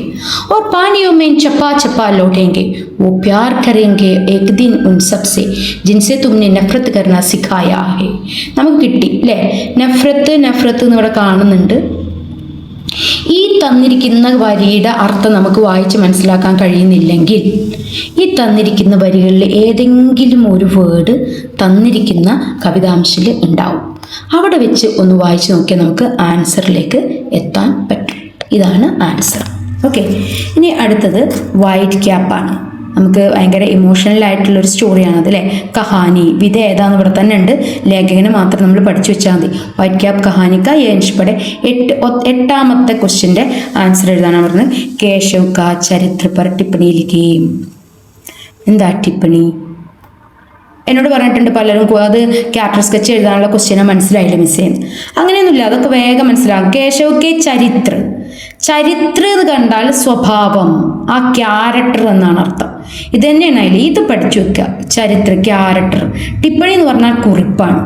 और पानियों में चपा चपा लौटेंगे. वो प्यार करेंगे एक दिन उन सब से जिनसे तुमने नफरत करना सिखाया है. നമുക്ക് കിട്ടി അല്ലേ? നഫ്രത്ത് എന്ന് ഇവിടെ കാണുന്നുണ്ട്. ഈ തന്നിരിക്കുന്ന വരിയുടെ അർത്ഥം നമുക്ക് വായിച്ച് മനസ്സിലാക്കാൻ കഴിയുന്നില്ലെങ്കിൽ ഈ തന്നിരിക്കുന്ന വരികളിൽ ഏതെങ്കിലും ഒരു വേർഡ് തന്നിരിക്കുന്ന കവിതാംശത്തിൽ ഉണ്ടാവും. അവിടെ വെച്ച് ഒന്ന് വായിച്ച് നോക്കിയാൽ നമുക്ക് ആൻസറിലേക്ക് എത്താൻ പറ്റും. ഇതാണ് ആൻസർ. ഓക്കെ, ഇനി അടുത്തത് വൈറ്റ് ക്യാപ്പാണ്. നമുക്ക് ഭയങ്കര ഇമോഷണൽ ആയിട്ടുള്ളൊരു സ്റ്റോറിയാണത് അല്ലേ. കഹാനി വിധ ഏതാന്ന് ഇവിടെ തന്നെ ഉണ്ട്, ലേഖകനെ മാത്രം നമ്മൾ പഠിച്ചു വെച്ചാൽ മതി. വൈറ്റ് ക്യാപ്പ് കഹാനിക്ക യേൻഷ്പടെ 8ാമത്തെ ക്വസ്റ്റ്യൻ്റെ ആൻസർ എഴുതാനാണ് പറഞ്ഞത്. കേശവ് കാ ചരിത്ര പർ ടിപ്പണി ലിഖിയും. എന്താ ടിപ്പണി? എന്നോട് പറഞ്ഞിട്ടുണ്ട് പലരും അത് ക്യാരക്ടർ സ്കെച്ച് എഴുതാനുള്ള ക്വസ്റ്റ്യനെ മനസ്സിലായില്ല മിസ് ചെയ്യുന്നത്. അങ്ങനെയൊന്നുമില്ല, അതൊക്കെ വേഗം മനസ്സിലാകും. കേശവ് കെ ചരിത്ര എന്ന് കണ്ടാൽ സ്വഭാവം, ആ ക്യാരക്ടർ എന്നാണ് അർത്ഥം. ഇത് തന്നെയാണ് അതിൽ. ഇത് പഠിച്ചു വെക്കുക, ചരിത്ര ക്യാരക്ടർ. ടിപ്പണി എന്ന് പറഞ്ഞാൽ കുറിപ്പാണ്.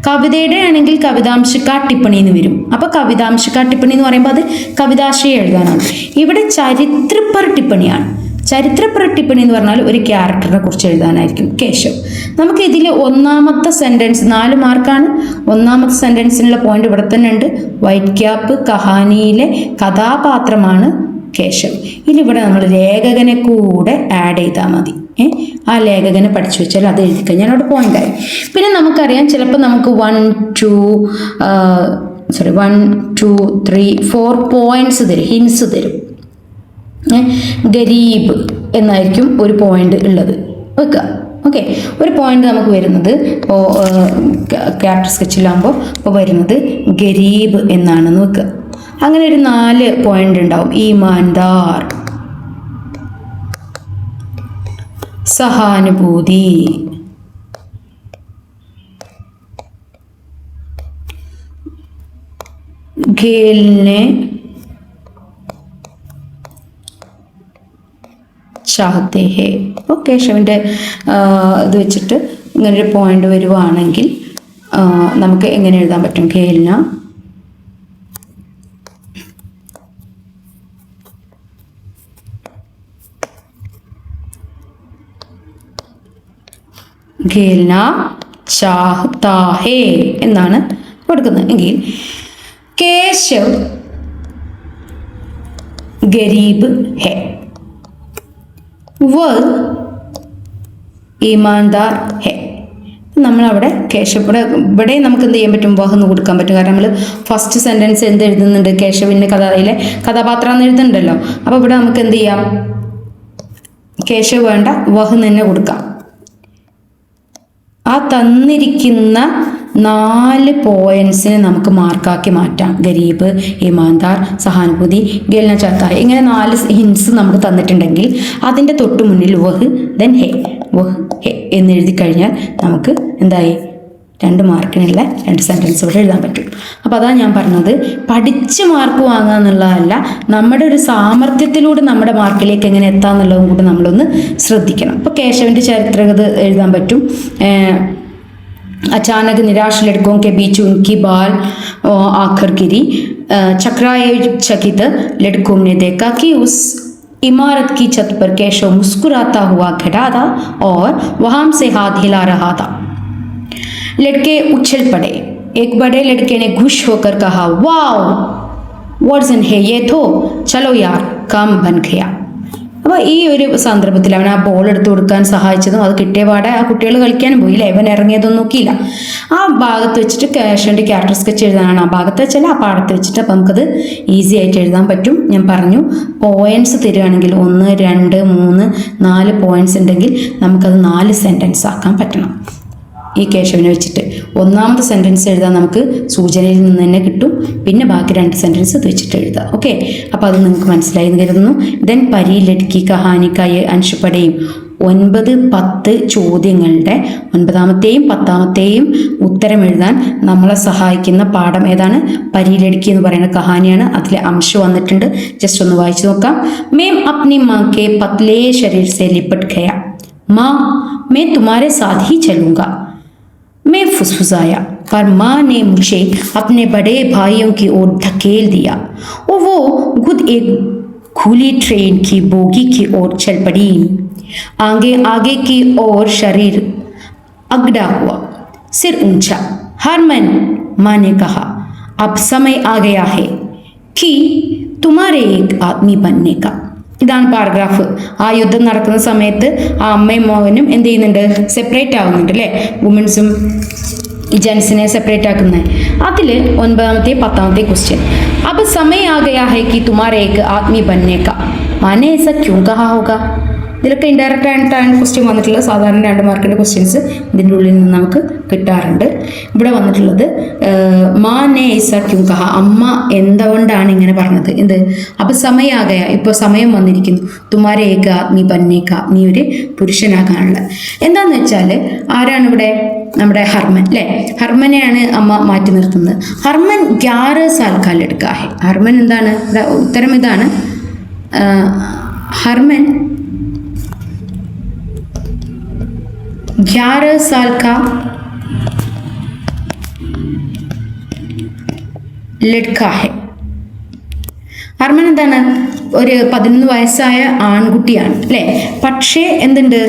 കവിതയുടെ ആണെങ്കിൽ കവിതാംശിക ടിപ്പണി എന്ന് വരും. അപ്പോൾ കവിതാംശിക ടിപ്പണി എന്ന് പറയുമ്പോൾ അത് കവിതാശയം എഴുതാനാണ്. ഇവിടെ ചരിത്രപ്പർ ടിപ്പണിയാണ്. ചരിത്രപ്പർ ടിപ്പണി എന്ന് പറഞ്ഞാൽ ഒരു ക്യാരക്ടറിനെ കുറിച്ച് എഴുതാനായിരിക്കും. കേശവ്. നമുക്ക് ഇതിൽ 1ാമത്തെ സെൻറ്റൻസ് 4 മാർക്കാണ്. 1ാമത്തെ സെൻറ്റൻസിനുള്ള പോയിന്റ് ഇവിടെ തന്നെ ഉണ്ട്. വൈറ്റ് ക്യാപ്പ് കഹാനിയിലെ കഥാപാത്രമാണ് കേശവ്. ഇതിലിവിടെ നമ്മൾ ലേഖകനെ കൂടെ ആഡ് ചെയ്താൽ മതി. ആ ലേഖകനെ പഠിച്ചു വെച്ചാൽ അത് എഴുതി കഴിഞ്ഞാൽ അവിടെ പോയിന്റായി. പിന്നെ നമുക്കറിയാം, ചിലപ്പോൾ നമുക്ക് 1, 2, 3, 4 പോയിന്റ്സ് തരും, ഹിൻസ് തരും. ഗരീബ് എന്നായിരിക്കും ഒരു പോയിന്റ് ഉള്ളത് വെക്കുക. ഓക്കെ, ഒരു പോയിന്റ് നമുക്ക് വരുന്നത് ഇപ്പോൾ ക്യാരക്ടർ സ്കെച്ചിലാകുമ്പോൾ ഇപ്പോൾ വരുന്നത് ഗരീബ് എന്നാണെന്ന് വെക്കുക. അങ്ങനെ ഒരു 4 പോയിന്റ് ഉണ്ടാവും. ഈമാൻദാർ, സഹാനുഭൂതി, ഖേൽനെ ചാഹത്തെ ഹേ. അപ്പോൾ കേശവൻ്റെ ഇത് വെച്ചിട്ട് ഇങ്ങനൊരു പോയിന്റ് വരുവാണെങ്കിൽ നമുക്ക് എങ്ങനെ എഴുതാൻ പറ്റും? ഖേൽന ഖേൽന ചാഹ്താ ഹേ എന്നാണ് കൊടുക്കുന്നത്. എങ്കിൽ കേശവ് ഗരീബ് ഹേ, വ ഈമാൻദാർ ഹേ. നമ്മളവിടെ കേശവ് ഇവിടെ നമുക്ക് എന്ത് ചെയ്യാൻ പറ്റും? വഹ് എന്ന് കൊടുക്കാൻ പറ്റും. കാരണം നമ്മൾ ഫസ്റ്റ് സെൻറ്റൻസ് എന്ത് എഴുതുന്നുണ്ട്? കേശവിൻ്റെ കഥയിലെ കഥാപാത്രം എന്ന് എഴുതുന്നുണ്ടല്ലോ. അപ്പോൾ ഇവിടെ നമുക്ക് എന്ത് ചെയ്യാം? കേശവ് വേണ്ട, വഹ് തന്നെ കൊടുക്കാം. ആ തന്നിരിക്കുന്ന 4 പോയിന്റ്സിനെ നമുക്ക് മാർക്കാക്കി മാറ്റാം. ഗരീബ്, ഈമാൻദാർ, സഹാനുഭൂതി, ഖേൽന ചാഹ്താ ഹേ. ഇങ്ങനെ 4 ഹിൻസ് നമുക്ക് തന്നിട്ടുണ്ടെങ്കിൽ അതിൻ്റെ തൊട്ട് മുന്നിൽ വഹ് ദെൻ ഹേ, വഹ് ഹേ എന്ന് എഴുതി കഴിഞ്ഞാൽ നമുക്ക് എന്തായി? 2 മാർക്കിനുള്ള 2 സെൻറ്റൻസ് ഇവിടെ എഴുതാൻ പറ്റും. അപ്പോൾ അതാണ് ഞാൻ പറഞ്ഞത്, പഠിച്ച് മാർക്ക് വാങ്ങുക എന്നുള്ളതല്ല, നമ്മുടെ ഒരു സാമർഥ്യത്തിലൂടെ നമ്മുടെ മാർക്കിലേക്ക് എങ്ങനെ എത്താം എന്നുള്ളതും കൂടി നമ്മളൊന്ന് ശ്രദ്ധിക്കണം. അപ്പോൾ കേശവൻ്റെ ചരിത്രകഥ എഴുതാൻ പറ്റും. अचानक निराश लड़कों के बीच उनकी बाल आकर गिरी. चकराए चकित लड़कों ने देखा कि उस इमारत की छत पर केशव मुस्कुराता हुआ खड़ा था और वहां से हाथ हिला रहा था. लड़के उछल पड़े. एक बड़े लड़के ने खुश होकर कहा, वाओ वर्जन है ये तो, चलो यार काम बन गया. അപ്പോൾ ഈ ഒരു സന്ദർഭത്തിൽ അവൻ ആ ബോൾ എടുത്തു കൊടുക്കാൻ സഹായിച്ചതും അത് കിട്ടിയ പാടെ ആ കുട്ടികൾ കളിക്കാനും പോയില്ല. ഇവൻ ഇറങ്ങിയതൊന്നും നോക്കിയില്ല. ആ ഭാഗത്ത് വെച്ചിട്ട് കേശവൻ്റെ ക്യാരക്ടർ സ്കെച്ച് എഴുതാനാണ്. ആ ഭാഗത്ത് വെച്ചാൽ ആ പാടത്ത് വെച്ചിട്ട് അപ്പം നമുക്കത് ഈസി ആയിട്ട് എഴുതാൻ പറ്റും. ഞാൻ പറഞ്ഞു, പോയിന്റ്സ് തരികയാണെങ്കിൽ 1, 2, 3, 4 പോയിന്റ്സ് ഉണ്ടെങ്കിൽ നമുക്കത് 4 സെൻറ്റൻസ് ആക്കാൻ പറ്റണം. ഈ കേശവനെ വെച്ചിട്ട്. ഒന്നാമത്തെ സെൻറ്റൻസ് എഴുതാൻ നമുക്ക് സൂചനയിൽ നിന്ന് തന്നെ കിട്ടും, പിന്നെ ബാക്കി 2 സെൻറ്റൻസ് ഇത് വെച്ചിട്ട് എഴുതാം. ഓക്കെ, അപ്പോൾ അത് നിങ്ങൾക്ക് മനസ്സിലായി എന്ന് കരുതുന്നു. ദെൻ പരി ലഡ്കി കഹാനിക്കായി അൻഷുപടയും 9-10 ചോദ്യങ്ങളുടെ 9ാമത്തെയും 10ാമത്തെയും ഉത്തരം എഴുതാൻ നമ്മളെ സഹായിക്കുന്ന പാഠം ഏതാണ്? പരി ലഡ്കി എന്ന് പറയുന്ന കഹാനിയാണ്. അതിലെ അംശം വന്നിട്ടുണ്ട്, ജസ്റ്റ് ഒന്ന് വായിച്ചു നോക്കാം. മേം അപ്നി മാ കെ പത്ലേ ശരീർ സെ ലിപट गया, माँ मैं तुम्हारे साथ ही चलूँगा. मैं फुसफुसाया, पर माँ ने मुझे अपने बड़े भाइयों की ओर धकेल दिया और वो खुद एक खुली ट्रेन की बोगी की ओर चल पड़ी. आगे आगे की ओर शरीर अगड़ा हुआ, सिर ऊंचा. हरमन, माँ ने कहा, अब समय आ गया है कि तुम्हारे एक आदमी बनने का. ഇതാണ് പാരഗ്രാഫ്. ആ യുദ്ധം നടക്കുന്ന സമയത്ത് ആ അമ്മയും മോഹനും എന്ത് ചെയ്യുന്നുണ്ട്? സെപ്പറേറ്റ് ആവുന്നുണ്ട് അല്ലേ? വുമൻസും ജെൻസിനെ സെപ്പറേറ്റ് ആക്കുന്നത്. അതിൽ 9ാമത്തെയും 10ാമത്തെയും ക്വസ്റ്റ്യൻ. अब समय आ गया है कि तुम्हारे एक आदमी बनने का, माने ऐसा क्यों कहा होगा? ഇതിലൊക്കെ ഇൻഡയറക്റ്റ് ആയിട്ടാണ് ക്വസ്റ്റ്യൻ വന്നിട്ടുള്ളത്. സാധാരണ 2 മാർക്കിൻ്റെ ക്വസ്റ്റ്യൻസ് ഇതിൻ്റെ ഉള്ളിൽ നിന്ന് നമുക്ക് കിട്ടാറുണ്ട്. ഇവിടെ വന്നിട്ടുള്ളത് മാനെ ഐസ ക്യൂ കഹ, അമ്മ എന്തുകൊണ്ടാണ് ഇങ്ങനെ പറഞ്ഞത്? എന്ത്? അപ്പം സമയാകയ, ഇപ്പോൾ സമയം വന്നിരിക്കുന്നു. തുമാരെ ഏക ആദ്മി ബന്നേക്ക, നീ ഒരു പുരുഷനാകാനുള്ള. എന്താന്ന് വെച്ചാൽ ആരാണ് ഇവിടെ? നമ്മുടെ ഹർമൻ അല്ലേ? ഹർമനെയാണ് അമ്മ മാറ്റി നിർത്തുന്നത്. ഹർമൻ 11 साल का लड़का है. ഹർമൻ എന്താണ്? ഉത്തരം ഇതാണ്. ഹർമൻ 11 साल का ലഡ്ക ഹെ. ഹർമൻ എന്താണ്? ഒരു 11 വയസ്സായ ആൺകുട്ടിയാണ് അല്ലേ? പക്ഷേ എന്തുണ്ട്?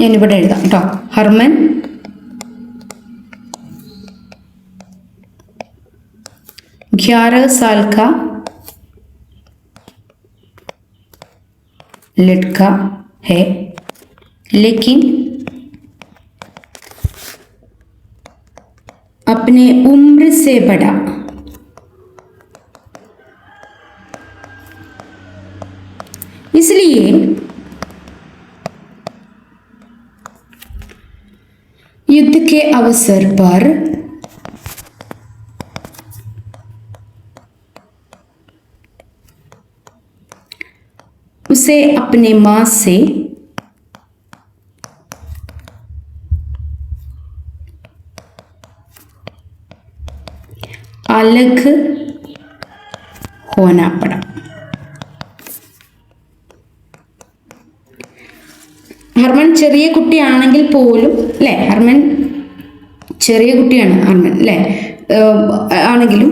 ഞാനിവിടെ എഴുതാം കേട്ടോ. ഹർമൻ 11 साल का लड़का है, लेकिन अपने उम्र से बड़ा. इसलिए युद्ध के अवसर पर उसे अपने माँ से अलग होना पड़ा. ഹർമൻ ചെറിയ കുട്ടിയാണെങ്കിൽ പോലും അല്ലേ? ഹർമൻ ചെറിയ കുട്ടിയാണ് ഹർമൻ അല്ലേ? ആണെങ്കിലും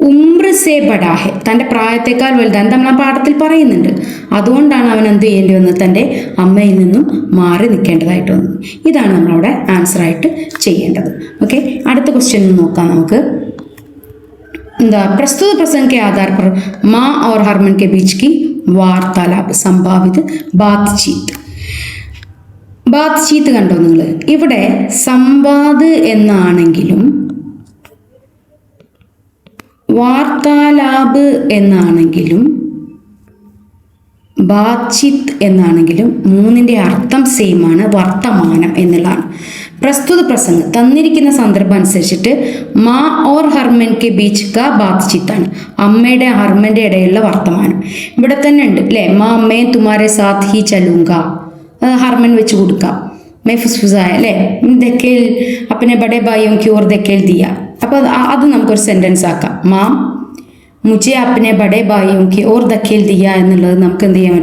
ഉംർ സേ ബഡാ ഹെ, തൻ്റെ പ്രായത്തെക്കാൾ വലുതാണ്. നമ്മൾ ആ പാഠത്തിൽ പറയുന്നുണ്ട്. അതുകൊണ്ടാണ് അവൻ എന്ത് ചെയ്യേണ്ടി വന്നത്? തൻ്റെ അമ്മയിൽ നിന്നും മാറി നിൽക്കേണ്ടതായിട്ട് വന്നത്. ഇതാണ് നമ്മളവിടെ ആൻസർ ആയിട്ട് ചെയ്യേണ്ടത്. ഓക്കെ, അടുത്ത ക്വസ്റ്റ്യൻ നോക്കാം നമുക്ക്. എന്താ? പ്രസ്തുത പ്രസംഗ के आधार पर माँ और हरमन के बीच की वार्तालाप संभावित बातचीत. ബാത്ചീത്ത് കണ്ടോ നിങ്ങൾ? ഇവിടെ സംവാദ് എന്നാണെങ്കിലും വാർത്താലാപ് എന്നാണെങ്കിലും ബാത്ചീത്ത് എന്നാണെങ്കിലും മൂന്നിൻ്റെ അർത്ഥം സെയിം ആണ്, വർത്തമാനം എന്നുള്ളതാണ്. പ്രസ്തുത പ്രസംഗം തന്നിരിക്കുന്ന സന്ദർഭം അനുസരിച്ചിട്ട് മാ ഓർ ഹർമൻ കെ ബീച്ച് കാ ബാത്ചീത്താണ്, അമ്മയുടെ ഹർമൻ്റെ ഇടയിലുള്ള വർത്തമാനം. ഇവിടെ തന്നെ ഉണ്ട് അല്ലേ? മാ അമ്മേ തുമാരെ സാത്ത് ഹി ചലൂങ്ക, ഹർമൻ വെച്ച് കൊടുക്കാം. മേ ഫുസ്ഫുസായ അല്ലേ? ദക്കേൽ അപ്പനെ ബഡേ ഭായിയോം കി ഓർ ദക്കേൽ ദിയ. അപ്പോൾ അത് നമുക്കൊരു സെൻറ്റൻസ് ആക്കാം. മാം മുझे अपने बड़े भाइयों की ओर धकेल दिया എന്നുള്ളത് നമുക്ക് എന്ത് ചെയ്യാൻ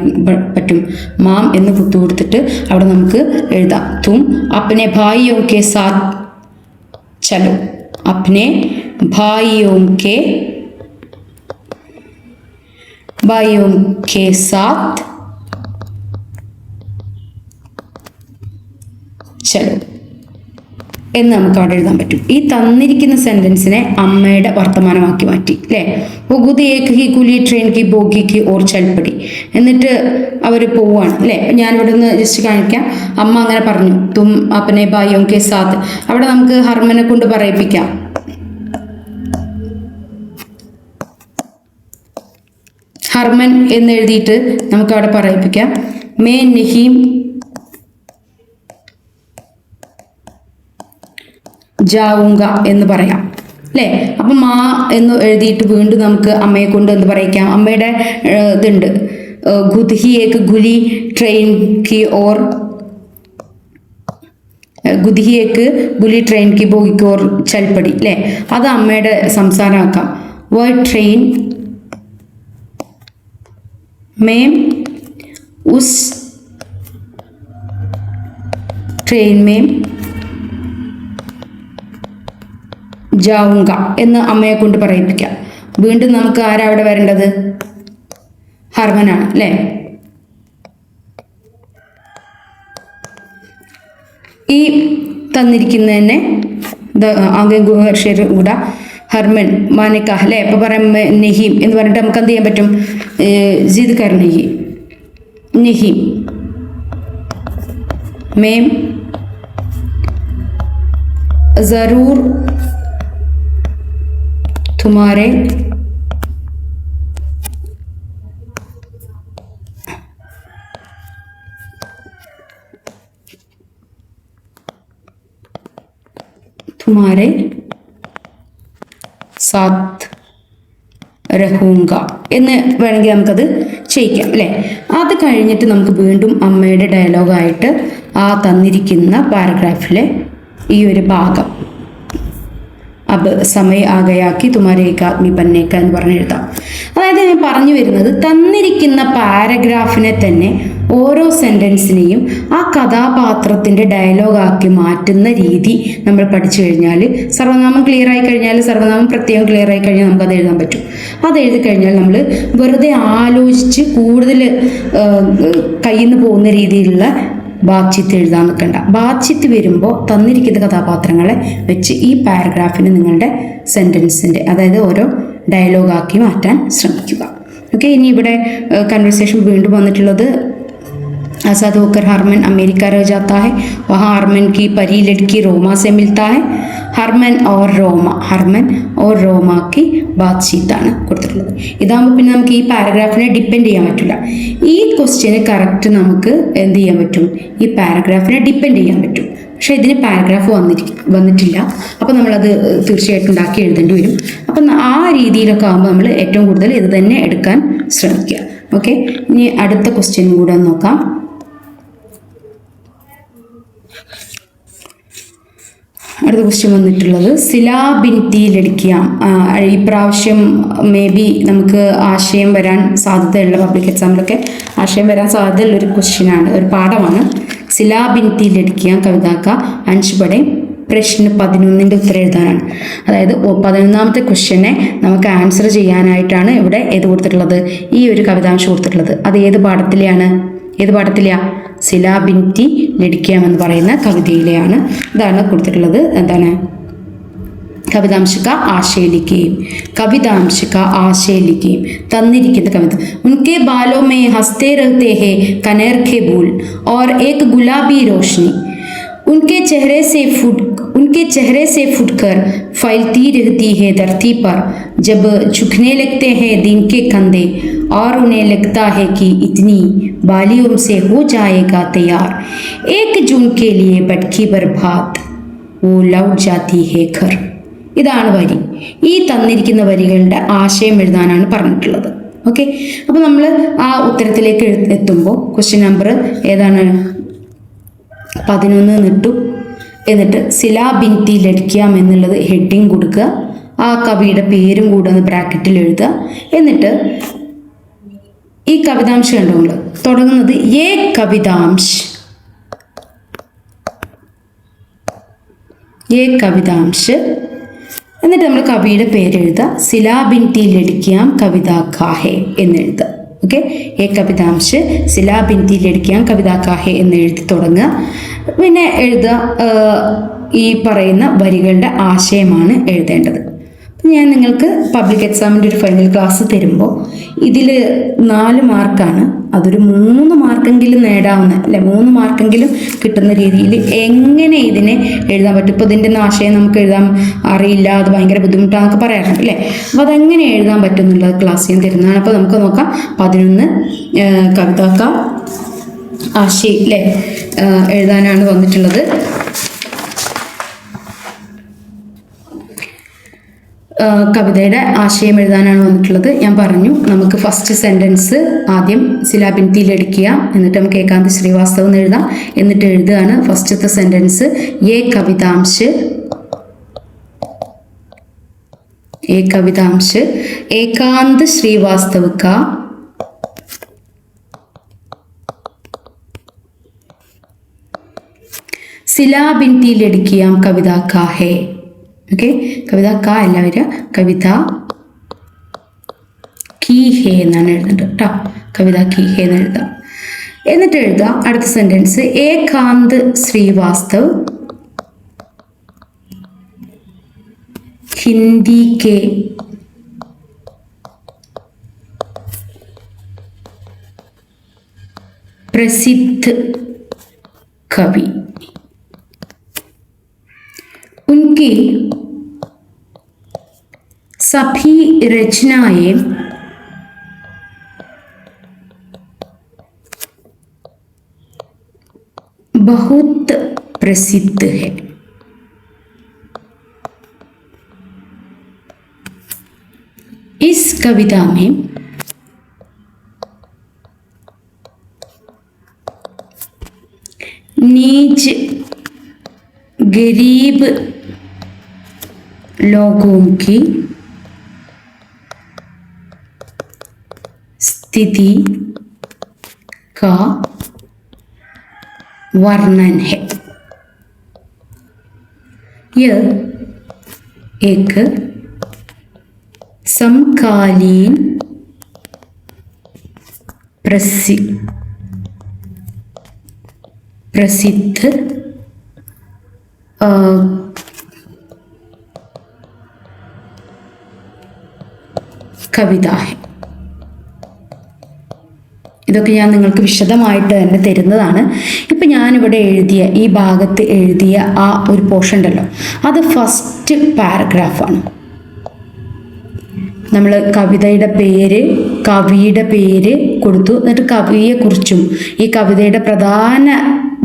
പറ്റും? മാം എന്ന് കുത്തു കൊടുത്തിട്ട് അവിടെ നമുക്ക് എഴുതാം തും अपने भाइयों के साथ चलो, अपने भाइयों के साथ चलो എന്ന് നമുക്ക് അവിടെ എഴുതാൻ പറ്റും. ഈ തന്നിരിക്കുന്ന സെൻറ്റൻസിനെ അമ്മയുടെ വർത്തമാനമാക്കി മാറ്റി അല്ലേ? ബുഗുദ് ഏക് ഹി കുലി ട്രെയിൻ കി ബോഗി കി ഓർ ചൽപ്പടി. എന്നിട്ട് അവർ പോവുകയാണ് അല്ലേ? ഞാനിവിടെ നിന്ന് ജസ്റ്റ് കാണിക്കാം. അമ്മ അങ്ങനെ പറഞ്ഞു തും അപ്പനെ ഭായിയോം കെ സാത്ത്. അവിടെ നമുക്ക് ഹർമനെ കൊണ്ട് പറയിപ്പിക്കാം. ഹർമൻ എന്ന് എഴുതിയിട്ട് നമുക്ക് അവിടെ പറയിപ്പിക്കാം. മേ നഹീം ജാവുങ്ക എന്ന് പറയാം അല്ലേ. അപ്പം മാ എന്ന് എഴുതിയിട്ട് വീണ്ടും നമുക്ക് അമ്മയെ കൊണ്ട് എന്ന് പറയിക്കാം. അമ്മയുടെ ഇതുണ്ട്, ഖുദ് ഹി ഏക് ഗുലി ട്രെയിൻ കി ഓർ ഖുദ് ഹി ഏക് ഗുലി ട്രെയിൻ കി ബോഗി ഓർ ചൽപ്പടി അല്ലേ. അത് അമ്മയുടെ സംസാരമാക്കാം. വ ട്രെയിൻ में उस ट्रेन में जाऊंगा എന്ന് അമ്മയെ കൊണ്ട് പറയിപ്പിക്കാം. വീണ്ടും നമുക്ക് ആരാ അവിടെ വരേണ്ടത്? ഹർമനാണ് അല്ലേ. ഈ തന്നിരിക്കുന്നതന്നെ ആകെ കൂടെ ഹർമൻ മാനെ കഹ അല്ലേ. ഇപ്പൊ പറയാം നഹീം എന്ന് പറഞ്ഞിട്ട് നമുക്ക് എന്ത് ചെയ്യാൻ പറ്റും? ജിദ് കർ നഹീം മേം ജറൂർ തുമാരെ സാത്ത് രഹൂങ്ക എന്ന് വേണമെങ്കിൽ നമുക്കത് ചെയ്യിക്കാം അല്ലേ. അത് കഴിഞ്ഞിട്ട് നമുക്ക് വീണ്ടും അമ്മയുടെ ഡയലോഗായിട്ട് ആ തന്നിരിക്കുന്ന പാരഗ്രാഫിലെ ഈ ഒരു ഭാഗം അബ് സമയ ആകയാക്കി തുമാരെ ഏക ആദ്മി ബന്നേക്ക എന്ന് പറഞ്ഞ് എഴുതാം. അതായത് ഞാൻ പറഞ്ഞു വരുന്നത്, തന്നിരിക്കുന്ന പാരഗ്രാഫിനെ തന്നെ ഓരോ സെൻറ്റൻസിനെയും ആ കഥാപാത്രത്തിൻ്റെ ഡയലോഗാക്കി മാറ്റുന്ന രീതി നമ്മൾ പഠിച്ചു കഴിഞ്ഞാൽ, സർവനാമം ക്ലിയർ ആയി കഴിഞ്ഞാൽ, സർവനാമം പ്രത്യേകം ക്ലിയർ ആയി കഴിഞ്ഞാൽ നമുക്കത് എഴുതാൻ പറ്റും. അത് എഴുതി കഴിഞ്ഞാൽ നമ്മൾ വെറുതെ ആലോചിച്ച് കൂടുതൽ കയ്യിൽ നിന്ന് പോകുന്ന രീതിയിലുള്ള ബാച്ചിത്ത് എഴുതാൻ നിൽക്കണ്ട. ബാച്ചിത്ത് വരുമ്പോൾ തന്നിരിക്കുന്ന കഥാപാത്രങ്ങളെ വെച്ച് ഈ പാരഗ്രാഫിന് നിങ്ങളുടെ സെൻറ്റൻസിൻ്റെ, അതായത് ഓരോ ഡയലോഗാക്കി മാറ്റാൻ ശ്രമിക്കുക. ഓക്കെ. ഇനി ഇവിടെ കൺവെർസേഷൻ വീണ്ടും വന്നിട്ടുള്ളത്, आज़ाद होकर हरमन अमेरिका रह जाता है, वहाँ हरमन की परी लड़की रोमा से मिलता है. ഹർമൻ ഓർ റോമാക്ക് ബാത്ചീത്താണ് കൊടുത്തിട്ടുള്ളത്. ഇതാകുമ്പോൾ പിന്നെ നമുക്ക് ഈ പാരഗ്രാഫിനെ ഡിപ്പെൻഡ് ചെയ്യാൻ പറ്റില്ല. ഈ ക്വസ്റ്റ്യന് കറക്റ്റ് നമുക്ക് എന്ത് ചെയ്യാൻ പറ്റും? ഈ പാരഗ്രാഫിനെ ഡിപ്പെൻഡ് ചെയ്യാൻ പറ്റും. പക്ഷേ ഇതിന് പാരഗ്രാഫ് വന്നിട്ടില്ല. അപ്പോൾ നമ്മളത് തീർച്ചയായിട്ടും ഉണ്ടാക്കി എഴുതേണ്ടി വരും. അപ്പം ആ രീതിയിലൊക്കെ ആകുമ്പോൾ നമ്മൾ ഏറ്റവും കൂടുതൽ ഇത് തന്നെ എടുക്കാൻ ശ്രമിക്കുക. ഓക്കെ. ഇനി അടുത്ത ക്വസ്റ്റ്യനും കൂടെ നോക്കാം. അടുത്ത ക്വസ്റ്റ്യൻ വന്നിട്ടുള്ളത് സിലാ ബിൻതി ലഡ്കിയാം. ഇപ്രാവശ്യം മേ ബി നമുക്ക് ആശയം വരാൻ സാധ്യതയുള്ള, പബ്ലിക് എക്സാമിലൊക്കെ ആശയം വരാൻ സാധ്യതയുള്ളൊരു ക്വസ്റ്റ്യനാണ്, ഒരു പാഠമാണ്. സിലാ ബിൻതി ലഡ്കിയാം കവിതാക്ക അഞ്ചുപടെ പ്രശ്ന 11 ഉത്തരം എഴുതാനാണ്. അതായത് 11ാമത്തെ ക്വസ്റ്റ്യനെ നമുക്ക് ആൻസർ ചെയ്യാനായിട്ടാണ് ഇവിടെ ഏത് കൊടുത്തിട്ടുള്ളത്? ഈ ഒരു കവിതാംശം കൊടുത്തിട്ടുള്ളത്. അത് ഏത് പാഠത്തിലെയാണ്? സിലാ ബിൻതി ലഡ്കിയാം എന്ന് പറയുന്ന കവിതയിലെയാണ്. ഇതാണ് കൊടുത്തിട്ടുള്ളത്. എന്താണ്? കവിതാംശ കാ ആശയ ലിഖിയും തന്നിരിക്കുന്ന കവിത. ഉൻകെ ബാലോ മേ ഹസ്തേ രഹത്തെ ഹേ കനേർ ഖെ ബൂൽ और एक गुलाबी रोशनी उनके चेहरे से फुटकर फैलती रहती है धरती पर जब झुकने लगते हैं दिन के कंधे और उन्हें लगता है कि इतनी बालियों से हो जाएगा तैयार. 1 जून के लिए भटकी बर्बाद वो लौट जाती है घर. ഇതാണ് വരി. ഈ തന്നിരിക്കുന്ന വരികളുടെ ആശയം എഴുതാനാണ് പറഞ്ഞിട്ടുള്ളത്. ഓക്കെ. അപ്പോൾ നമ്മൾ ആ ഉത്തരത്തിലേക്ക് എത്തുമ്പോൾ ക്വസ്റ്റ്യൻ നമ്പർ ഏതാണ്? 11 നിട്ടു. എന്നിട്ട് സിലാ ബിൻതി ലഡ്കിയാം എന്നുള്ളത് ഹെഡിങ് കൊടുക്കുക. ആ കവിയുടെ പേരും കൂടെ ഒന്ന് ബ്രാക്കറ്റിൽ എഴുതുക. എന്നിട്ട് ഈ കവിതാംശം കണ്ടോ, നമ്മൾ തുടങ്ങുന്നത് ഏ കവിതാംശ്. എന്നിട്ട് നമ്മൾ കവിയുടെ പേരെഴുതുക. സിലാ ബിൻതി ലഡ്കിയാം കവിതാ കാഹെ എന്നെഴുതുക. ഓക്കെ. ഏ കവിതാംശ് സിലാ ബിൻതി ലഡ്കിയാം കവിതാ കാഹെ എന്ന് എഴുതി തുടങ്ങുക. പിന്നെ എഴുതുക ഈ പറയുന്ന വരികളുടെ ആശയമാണ് എഴുതേണ്ടത്. ഞാൻ നിങ്ങൾക്ക് പബ്ലിക് എക്സാമിൻ്റെ ഒരു ഫൈനൽ ക്ലാസ് തരുമ്പോൾ ഇതിൽ 4 മാർക്കാണ്. അതൊരു 3 മാർക്കെങ്കിലും നേടാവുന്ന, അല്ലെ 3 മാർക്കെങ്കിലും കിട്ടുന്ന രീതിയിൽ എങ്ങനെ ഇതിനെ എഴുതാൻ പറ്റും. ഇപ്പോൾ ഇതിൻ്റെ ആശയം നമുക്ക് എഴുതാൻ അറിയില്ല, അത് ഭയങ്കര ബുദ്ധിമുട്ടാണെന്നൊക്കെ പറയാറുണ്ട് അല്ലേ. അപ്പോൾ അതെങ്ങനെ എഴുതാൻ പറ്റും എന്നുള്ള ക്ലാസ് ഞാൻ തരുന്നതാണ്. അപ്പോൾ നമുക്ക് നോക്കാം. 11 കവിതാക്ക ആശയം അല്ലേ എഴുതാനാണ് വന്നിട്ടുള്ളത്. കവിതയുടെ ആശയം എഴുതാനാണ് വന്നിട്ടുള്ളത്. ഞാൻ പറഞ്ഞു നമുക്ക് ഫസ്റ്റ് സെൻറ്റൻസ് ആദ്യം സിലാബിൻതിയിലടിക്കുക, എന്നിട്ട് നമുക്ക് ഏകാന്ത് ശ്രീവാസ്തവ് എന്ന് എഴുതാം. എന്നിട്ട് എഴുതുകയാണ് ഫസ്റ്റത്തെ സെൻറ്റൻസ് ये कवितांश एकांत श्रीवास्तव का सिलाबिंती लड़कियां कविता का है. ഓക്കെ, കവിത കാ അല്ല വരിക, കവിത കീ ഹേ എന്നാണ് എഴുതുന്നത് കേട്ടോ. കവിത കീ ഹേ എന്ന് എഴുതാം. എന്നിട്ട് എഴുതാം അടുത്ത സെൻറ്റൻസ് ഏകാന്ത് ശ്രീവാസ്തവ് हिंदी के प्रसिद्ध कवि, उनकी सभी रचनाएं बहुत प्रसिद्ध है. इस कविता में नीच गरीब लोगों की स्थिति का वर्णन है. यह एक समकालीन प्रसिद्ध കവിത है. ഇതൊക്കെ ഞാൻ നിങ്ങൾക്ക് വിശദമായിട്ട് തന്നെ തരുന്നതാണ്. ഇപ്പം ഞാനിവിടെ എഴുതിയ ഈ ഭാഗത്ത് എഴുതിയ ആ ഒരു പോർഷൻ ഉണ്ടല്ലോ, അത് ഫസ്റ്റ് പാരഗ്രാഫാണ്. നമ്മൾ കവിതയുടെ പേര്, കവിയുടെ പേര് കൊടുത്തു, എന്നിട്ട് കവിയെക്കുറിച്ചും ഈ കവിതയുടെ പ്രധാന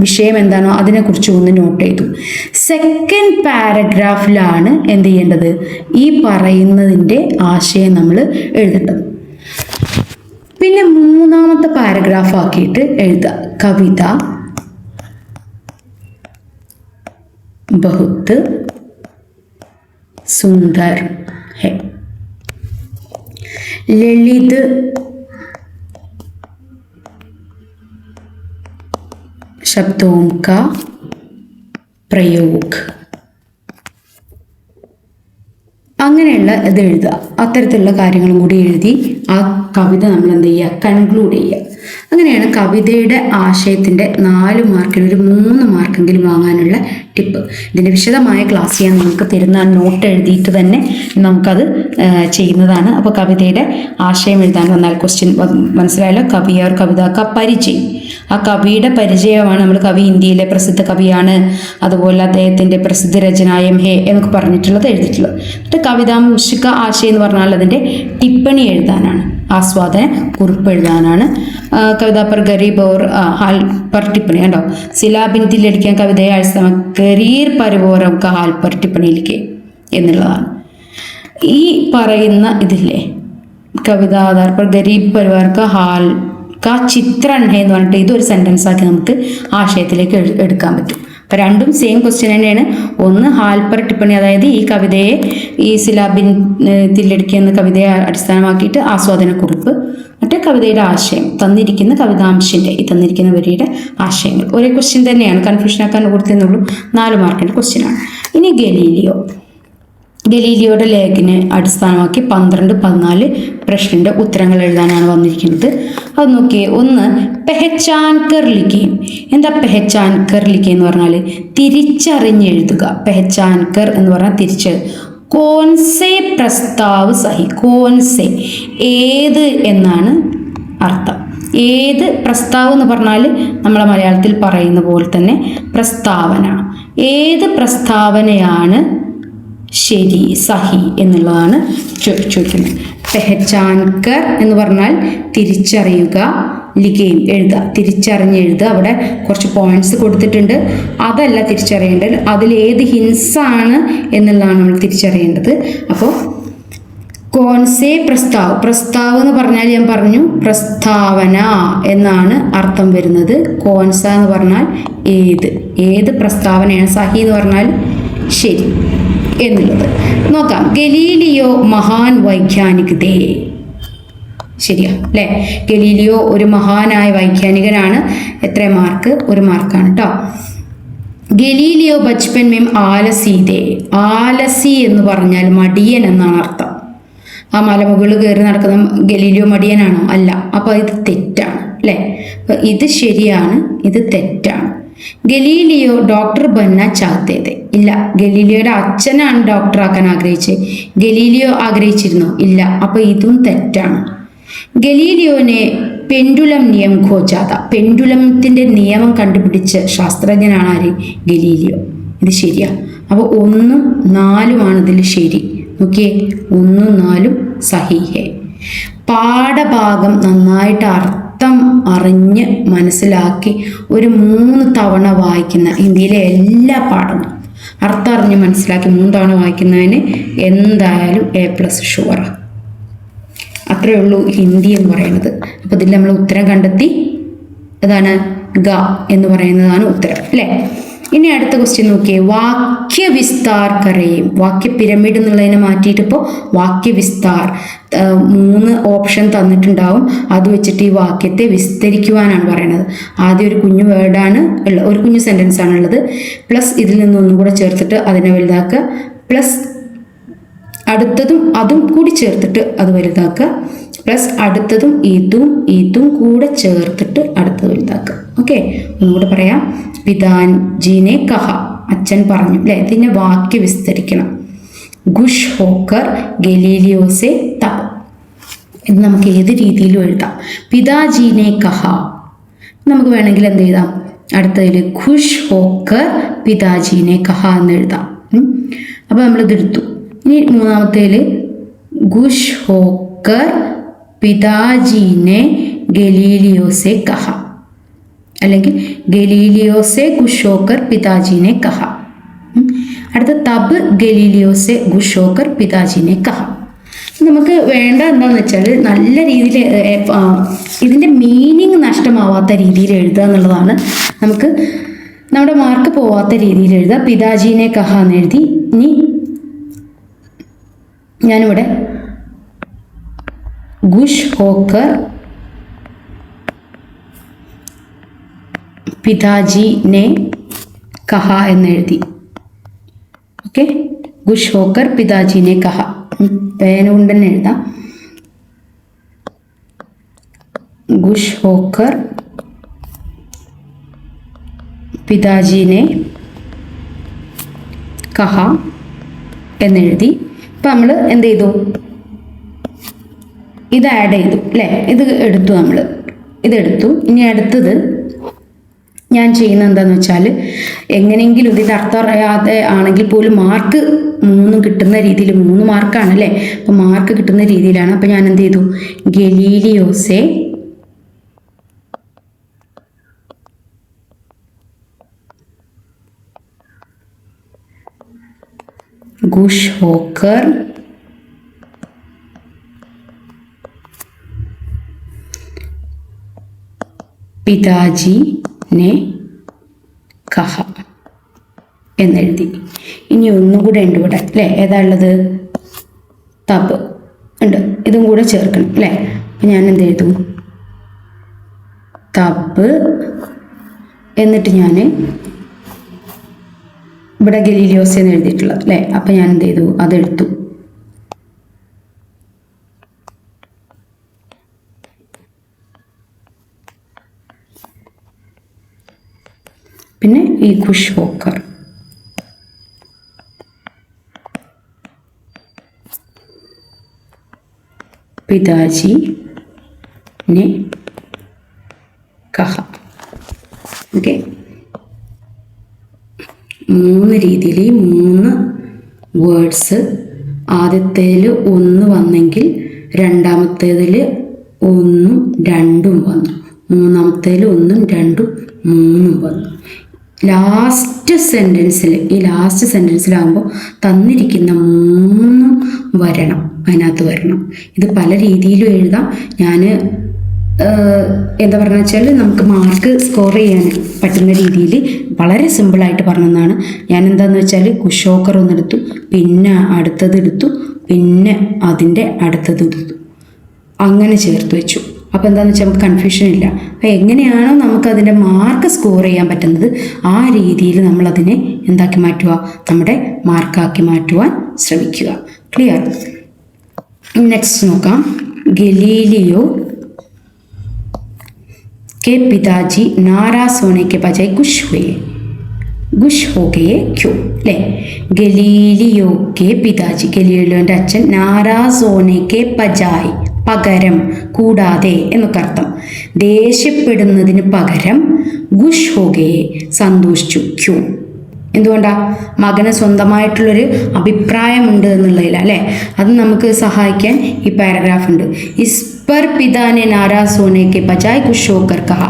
വിഷയം എന്താണോ അതിനെക്കുറിച്ചും ഒന്ന് നോട്ട് ചെയ്തു. സെക്കൻഡ് പാരഗ്രാഫിലാണ് എന്ത് ചെയ്യേണ്ടത്, ഈ പറയുന്നതിൻ്റെ ആശയം നമ്മൾ എഴുതേണ്ടത്. പിന്നെ മൂന്നാമത്തെ പാരഗ്രാഫ് ആക്കിയിട്ട് എഴുതുക കവിത ബഹുത് സുന്ദർ ഹെ, ललित शब्दों का प्रयोग. അങ്ങനെയുള്ള ഇത് എഴുതുക. അത്തരത്തിലുള്ള കാര്യങ്ങളും കൂടി എഴുതി ആ കവിത നമ്മൾ എന്ത് ചെയ്യുക, കൺക്ലൂഡ് ചെയ്യുക. അങ്ങനെയാണ് കവിതയുടെ ആശയത്തിൻ്റെ 4 മാർക്കിന് ഒരു 3 മാർക്കെങ്കിലും വാങ്ങാനുള്ള ടിപ്പ്. ഇതിൻ്റെ വിശദമായ ക്ലാസ് ഞാൻ നിങ്ങൾക്ക് തരുന്ന നോട്ട് എഴുതിയിട്ട് തന്നെ നമുക്കത് ചെയ്യുന്നതാണ്. അപ്പോൾ കവിതയുടെ ആശയം എഴുതാൻ വന്നാൽ ക്വസ്റ്റ്യൻ മനസ്സിലായല്ലോ. കവി और कविता का परिचय, ആ കവിയുടെ പരിചയമാണ് നമ്മൾ കവി ഇന്ത്യയിലെ പ്രസിദ്ധ കവിയാണ്, അതുപോലെ അദ്ദേഹത്തിൻ്റെ പ്രസിദ്ധ രചനായം ഹേ എന്നൊക്കെ പറഞ്ഞിട്ടുള്ളത് എഴുതിയിട്ടുള്ളത്. എന്നിട്ട് കവിതാംശിക ആശയം എന്ന് പറഞ്ഞാൽ അതിൻ്റെ ടിപ്പണി എഴുതാനാണ്, ആസ്വാദന കുറിപ്പ് എഴുതാനാണ്. കവിത पर गरीब और हाल पर टिप्पणी കണ്ടോ, സിലാബിൻതി ലടിക്കാൻ കവിതയെ അടിസ്ഥാന കരീർ പരിവോരം का हाल पर टिप्पणी लिखे എന്നുള്ളതാണ്. ഈ പറയുന്ന ഇതില്ലേ കവിത ആധാർ पर गरीब परिवार का हाल का ചിത്രൺ ഹേ എന്ന് പറഞ്ഞിട്ട് ഇതൊരു സെൻറ്റൻസ് ആക്കി നമുക്ക് ആശയത്തിലേക്ക് എടുക്കാൻ പറ്റും. അപ്പോൾ രണ്ടും സെയിം ക്വസ്റ്റ്യൻ തന്നെയാണ്. ഒന്ന് ഹാൽപ്പർ ടിപ്പണി, അതായത് ഈ കവിതയെ ഈ സിലാബിൻ തില്ലടിക്കുക എന്ന കവിതയെ അടിസ്ഥാനമാക്കിയിട്ട് ആസ്വാദനക്കുറിപ്പ്. മറ്റേ കവിതയുടെ ആശയം തന്നിരിക്കുന്ന കവിതാംശിൻ്റെ ഈ തന്നിരിക്കുന്ന വരിയുടെ ആശയങ്ങൾ ഒരേ ക്വസ്റ്റ്യൻ തന്നെയാണ്, കൺഫ്യൂഷൻ ആക്കാൻ കൊടുത്തെന്നുള്ളൂ. 4 മാർക്കിൻ്റെ ക്വസ്റ്റ്യനാണ്. ഇനി ഗലീലിയോയുടെ ലേഖനെ അടിസ്ഥാനമാക്കി 12-14 പ്രശ്നൻ്റെ ഉത്തരങ്ങൾ എഴുതാനാണ് വന്നിരിക്കുന്നത്. അത് നോക്കിയേ. ഒന്ന് പെഹച്ചാൻ കർ ലിഖേ. എന്താ പെഹച്ചാൻ കർ ലിഖേ എന്ന് പറഞ്ഞാൽ തിരിച്ചറിഞ്ഞെഴുതുക. പെഹച്ചാൻ കർ എന്ന് പറഞ്ഞാൽ തിരിച്ച്. കോൻസെ പ്രസ്താവ് സഹി, കോൻസെ ഏത് എന്നാണ് അർത്ഥം. ഏത് പ്രസ്താവ് എന്ന് പറഞ്ഞാൽ നമ്മളെ മലയാളത്തിൽ പറയുന്ന പോലെ തന്നെ പ്രസ്താവന. ഏത് പ്രസ്താവനയാണ് ശരി, സഹി എന്നുള്ളതാണ് ചോദിക്കുന്നത്. പെഹച്ചാൻ കർ എന്ന് പറഞ്ഞാൽ തിരിച്ചറിയുക, ലിഖയും എഴുതുക, തിരിച്ചറിഞ്ഞ് എഴുതുക. അവിടെ കുറച്ച് പോയിന്റ്സ് കൊടുത്തിട്ടുണ്ട്, അതല്ല തിരിച്ചറിയേണ്ടത്, അതിലേത് ഹിൻസാണ് എന്നുള്ളതാണ് നമ്മൾ തിരിച്ചറിയേണ്ടത്. അപ്പോൾ കോൺസേ പ്രസ്താവ്, പ്രസ്താവ് എന്ന് പറഞ്ഞാൽ ഞാൻ പറഞ്ഞു പ്രസ്താവന എന്നാണ് അർത്ഥം വരുന്നത്. കോൺസ എന്ന് പറഞ്ഞാൽ ഏത് പ്രസ്താവനയാണ്, സഹി എന്ന് പറഞ്ഞാൽ ശരി എന്നുള്ളത്. നോക്കാം. ഗലീലിയോ മഹാൻ വൈജ്ഞാനികതേ, ശരിയാ അല്ലേ? ഗലീലിയോ ഒരു മഹാനായ വൈജ്ഞാനികനാണ്. എത്ര മാർക്ക്? 1 മാർക്കാണ് കേട്ടോ. ഗലീലിയോ ബച്പൻ മേം ആലസീതേ, ആലസി എന്ന് പറഞ്ഞാൽ മടിയൻ എന്നാണ് അർത്ഥം. ആ മലമുകളിൽ കയറി നടക്കുന്ന ഗലീലിയോ മടിയനാണോ? അല്ല. അപ്പോൾ ഇത് തെറ്റാണ് അല്ലേ? അപ്പോൾ ഇത് ശരിയാണ്, ഇത് തെറ്റാണ്. ഗലീലിയോ ഡോക്ടർ ബന്ന ചാഹത്തേതെ, ഇല്ല. ഗലീലിയോയുടെ അച്ഛനാണ് ഡോക്ടറാക്കാൻ ആഗ്രഹിച്ചത്. ഗലീലിയോ ആഗ്രഹിച്ചിരുന്നോ? ഇല്ല. അപ്പോൾ ഇതും തെറ്റാണ്. ഗലീലിയോനെ പെൻഡുലം നിയം ഖോജാത, പെൻഡുലത്തിന്റെ നിയമം കണ്ടുപിടിച്ച ശാസ്ത്രജ്ഞനാണ് ആര്? ഗലീലിയോ. ഇത് ശരിയാ. അപ്പോൾ 1ഉം 4ഉമാണ് ഇതിൽ ശരി. നോക്കിയേ, 1ഉം 4ഉം സഹിഹേ. പാഠഭാഗം നന്നായിട്ട് അർത്ഥം അറിഞ്ഞ് മനസ്സിലാക്കി ഒരു 3 തവണ വായിക്കുന്ന, ഹിന്ദിയിലെ എല്ലാ പാഠങ്ങളും അർത്ഥം അറിഞ്ഞ് മനസ്സിലാക്കി 3 തവണ വായിക്കുന്നതിന് എന്തായാലും A+ ഷുവറാണ്. അത്രയേ ഉള്ളൂ ഹിന്ദി എന്ന് പറയുന്നത്. അപ്പോൾ ഇതിൽ നമ്മൾ ഉത്തരം കണ്ടെത്തി. അതാണ് ഗ എന്ന് പറയുന്നതാണ് ഉത്തരം അല്ലേ? ഇനി അടുത്ത ക്വസ്റ്റ്യൻ നോക്കിയേ. വാക്യവിസ്താർ കരയും, വാക്യ പിരമിഡ് എന്നുള്ളതിനെ മാറ്റിയിട്ട് ഇപ്പോൾ വാക്യവിസ്താർ 3 ഓപ്ഷൻ തന്നിട്ടുണ്ടാവും. അത് വെച്ചിട്ട് ഈ വാക്യത്തെ വിസ്തരിക്കുവാനാണ് പറയുന്നത്. ആദ്യം ഒരു കുഞ്ഞു വേർഡാണ് ഉള്ളത്, ഒരു കുഞ്ഞു സെൻറ്റൻസ് ആണ് ഉള്ളത്. പ്ലസ് ഇതിൽ നിന്നൊന്നും കൂടെ ചേർത്തിട്ട് അതിനെ വലുതാക്കുക, പ്ലസ് അടുത്തതും അതും കൂടി ചേർത്തിട്ട് അത് വലുതാക്കുക, പ്ലസ് അടുത്തതും ഇതും കൂടെ ചേർത്തിട്ട് അടുത്തത് വലുതാക്കുക. ഓക്കെ, ഒന്നുകൂടെ പറയാം. പിതാജീനെ കഹ, അച്ഛൻ പറഞ്ഞു അല്ലേ? ഇതിനെ വാക്യ വിസ്തരിക്കണം. ഖുഷ് ഹോക്കർ ഗലീലിയോസെ തപ്, ഇത് നമുക്ക് ഏത് രീതിയിലും എഴുതാം. പിതാജീനെ കഹ നമുക്ക് വേണമെങ്കിൽ എന്ത് എഴുതാം? അടുത്തതിൽ ഖുഷ് ഹോക്കർ പിതാജീനെ കഹ എന്ന് എഴുതാം. അപ്പോൾ നമ്മളിത് എടുത്തു. ഇനി 3ാമത്തേൽ ഖുഷ് ഹോക്കർ പിതാജീനെ ഗലീലിയോസെ കഹ, അല്ലെങ്കിൽ ഗലീലിയോസെ ഖുഷ് ഹോക്കർ പിതാജീനെ കഹ. അടുത്ത തബ് ഗലീലിയോസെ ഖുഷ് ഹോക്കർ പിതാജീനെ കഹ. നമുക്ക് വേണ്ട എന്താണെന്ന് വെച്ചാൽ നല്ല രീതിയിൽ ഇതിൻ്റെ മീനിങ് നഷ്ടമാവാത്ത രീതിയിൽ എഴുതുക എന്നുള്ളതാണ്. നമുക്ക് നമ്മുടെ മാർക്ക് പോവാത്ത രീതിയിൽ എഴുതുക. പിതാജീനെ കഹ എന്ന് എഴുതി. ഇനി ഞാനിവിടെ ഖുഷ് ഹോക്കർ പിതാജീനെ കഹ എന്ന് എഴുതി. ഓക്കെ, ഖുഷ് ഹോക്കർ പിതാജീനെ കഹ. പേന കൊണ്ട് തന്നെ എഴുതാം. ഖുഷ് ഹോക്കർ പിതാജീനെ കഹ എന്നെഴുതി. ഇപ്പം നമ്മൾ എന്ത് ചെയ്തു? ഇത് ആഡ് ചെയ്തു അല്ലേ? ഇത് എടുത്തു, നമ്മൾ ഇതെടുത്തു. ഇനി അടുത്തത് ഞാൻ ചെയ്യുന്നത് എന്താണെന്ന് വെച്ചാൽ, എങ്ങനെയെങ്കിലും ഇതിൻ്റെ അർത്ഥം അറിയാതെ ആണെങ്കിൽ പോലും മാർക്ക് 3 കിട്ടുന്ന രീതിയിൽ, 3 മാർക്കാണ് അല്ലേ? അപ്പോൾ മാർക്ക് കിട്ടുന്ന രീതിയിലാണ്. അപ്പോൾ ഞാൻ എന്ത് ചെയ്തു? ഗലീലിയോസെ ഖുഷ് ഹോക്കർ പിതാജീനെ കഹ എന്നെഴുതി. ഇനി ഒന്നുകൂടെ ഉണ്ട് ഇവിടെ അല്ലേ? ഏതാ ഉള്ളത്? തബ് ഉണ്ട്, ഇതും കൂടെ ചേർക്കണം അല്ലേ? അപ്പം ഞാൻ എന്ത് ചെയ്തു? തബ് എന്നിട്ട് ഞാൻ ഇവിടെ ഗലീലിയോസ് എന്ന് എഴുതിയിട്ടുള്ളത് അല്ലേ? അപ്പം ഞാൻ എന്ത് ചെയ്തു? അതെടുത്തു. പിന്നെ ഈ ഖുഷ് ഹോക്കർ പിതാജീനെ കഹ. ഓക്കെ, 3 രീതിയിൽ 3 വേർഡ്സ്. ആദ്യത്തേൽ 1 വന്നെങ്കിൽ രണ്ടാമത്തേതിൽ 1ഉം 2ഉം വന്നു. മൂന്നാമത്തേൽ 1 2 3 വന്നു. ലാസ്റ്റ് സെൻറ്റൻസിലാകുമ്പോൾ തന്നിരിക്കുന്ന 3 വരണം, അതിനകത്ത് വരണം. ഇത് പല രീതിയിലും എഴുതാം. ഞാൻ എന്താ പറയുക വെച്ചാൽ നമുക്ക് മാർക്ക് സ്കോർ ചെയ്യാൻ പറ്റുന്ന രീതിയിൽ വളരെ സിമ്പിളായിട്ട് പറഞ്ഞതാണ്. ഞാൻ എന്താണെന്ന് വെച്ചാൽ കുഷോക്കർ ഒന്നെടുത്തു, പിന്നെ അടുത്തത് എടുത്തു, പിന്നെ അതിൻ്റെ അടുത്തത് എടുത്തു, അങ്ങനെ ചേർത്ത് വെച്ചു. അപ്പോൾ എന്താണെന്ന് വെച്ചാൽ നമുക്ക് കൺഫ്യൂഷൻ ഇല്ല. അപ്പോൾ എങ്ങനെയാണോ നമുക്കതിൻ്റെ മാർക്ക് സ്കോർ ചെയ്യാൻ പറ്റുന്നത് ആ രീതിയിൽ നമ്മളതിനെ എന്താക്കി മാറ്റുക, നമ്മുടെ മാർക്കാക്കി മാറ്റുവാൻ ശ്രമിക്കുക. ക്ലിയർ? നെക്സ്റ്റ് നോക്കാം. ഗലീലിയോ के पिताजी नाराज होने के बजाय गुश हो गए क्यों? ले गलीलियो के पिताजी, ഗലീലിയോന്റെ അച്ഛൻ നാരാസ് ഹോനെക്കെ ബജായ്, പകരം, കൂടാതെ എന്നൊക്കെ അർത്ഥം. ദേഷ്യപ്പെടുന്നതിന് പകരം ഗുഷ് ഹോ ഗയെ, സന്തോഷിച്ചു. ക്യൂ, എന്തുകൊണ്ടാ? മകന് സ്വന്തമായിട്ടുള്ളൊരു അഭിപ്രായമുണ്ട് എന്നുള്ളതിൽ അല്ലേ, അത് നമുക്ക് സഹായിക്കാൻ ഈ പാരഗ്രാഫ് ഉണ്ട്. इस पर पिता ने नाराज होने के बजाय खुश होकर कहा,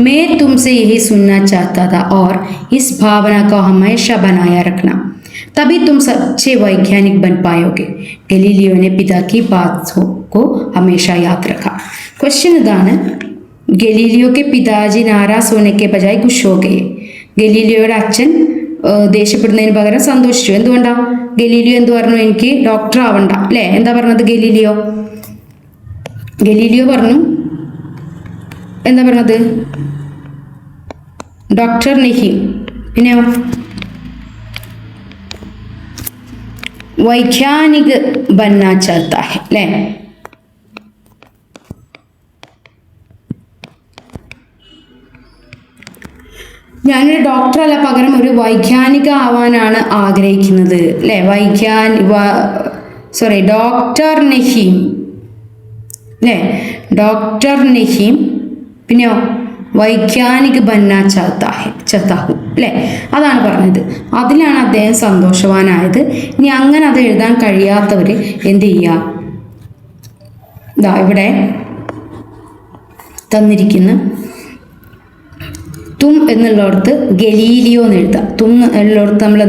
मैं तुमसे यही सुनना चाहता था और इस भावना को हमेशा बनाया रखना, तभी तुम सच्चे वैज्ञानिक बन पाओगे. गलीलियो ने पिता की बातों को हमेशा याद रखा. क्वेश्चन इതാണ്, ഗലീലിയോ के पिताजी नाराज होने के बजाय खुश हो गए. ഗലീലിയോയുടെ അച്ഛൻ ദേഷ്യപ്പെടുന്നതിന് പകരം സന്തോഷിച്ചു. എന്തുകൊണ്ടാ? ഗലീലിയോ എന്ത് പറഞ്ഞു? എനിക്ക് ഡോക്ടർ ആവണ്ട അല്ലേ? എന്താ പറഞ്ഞത് ഗലീലിയോ? ഗലീലിയോ പറഞ്ഞു, എന്താ പറഞ്ഞത്? ഡോക്ടർ नहीं, പിന്നെയോ വൈജ്ഞാനിക് बनना चाहता है അല്ലേ? ഞാനൊരു ഡോക്ടറല്ല, പകരം ഒരു വൈജ്ഞാനിക ആവാനാണ് ആഗ്രഹിക്കുന്നത് അല്ലേ? ഡോക്ടർ നഹീം അല്ലേ? ഡോക്ടർ നഹീം, പിന്നെയോ വൈജ്ഞാനിക് ബന്ന ചാഹു അല്ലേ? അതാണ് പറഞ്ഞത്. അതിലാണ് അദ്ദേഹം സന്തോഷവാനായത്. ഇനി അങ്ങനെ അത് എഴുതാൻ കഴിയാത്തവർ എന്ത് ചെയ്യുക? ഇതാ ഇവിടെ തന്നിരിക്കുന്ന തും എന്നുള്ളിടത്ത് ഗലീലിയോ എന്ന് എഴുതാം. തും എന്നുള്ളിടത്ത് നമ്മൾ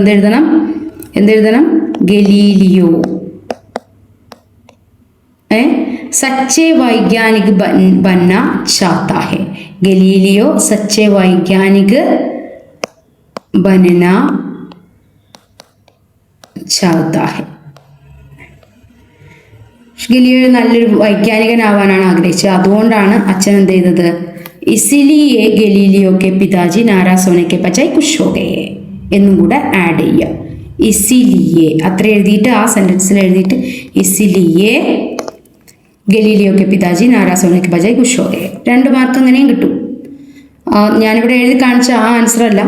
എന്തെഴുതണം? ഗലീലിയോ. सच्चे वैज्ञानिक बनना चाहता है. गलीलियो सच्चे वैज्ञानिक बनना चाहता है. ഗലീലിയോ നല്ലൊരു വൈജ്ഞാനികനാവാനാണ് ആഗ്രഹിച്ചത്. അതുകൊണ്ടാണ് അച്ഛൻ എന്ത് ചെയ്തത്? ഇസിലിയെ ഗലീലിയോ കെ പിതാജി നാരാസ് ഹോനെ കെ ബജായ് ഖുശ് ഹോ ഗയെ എന്നും കൂടെ ആഡ് ചെയ്യുക. ഇസിലിയെ അത്ര എഴുതിയിട്ട് ആ സെന്റൻസിൽ എഴുതിയിട്ട് ഇസിലിയെ ഗലീലിയോ കെ പിതാജി നാരാസ് ഹോനെ കെ ബജായ് ഖുശ് ഹോ ഗയെ. 2 മാർക്ക് അങ്ങനെയും കിട്ടും. ഞാനിവിടെ എഴുതി കാണിച്ച ആ ആൻസർ അല്ല,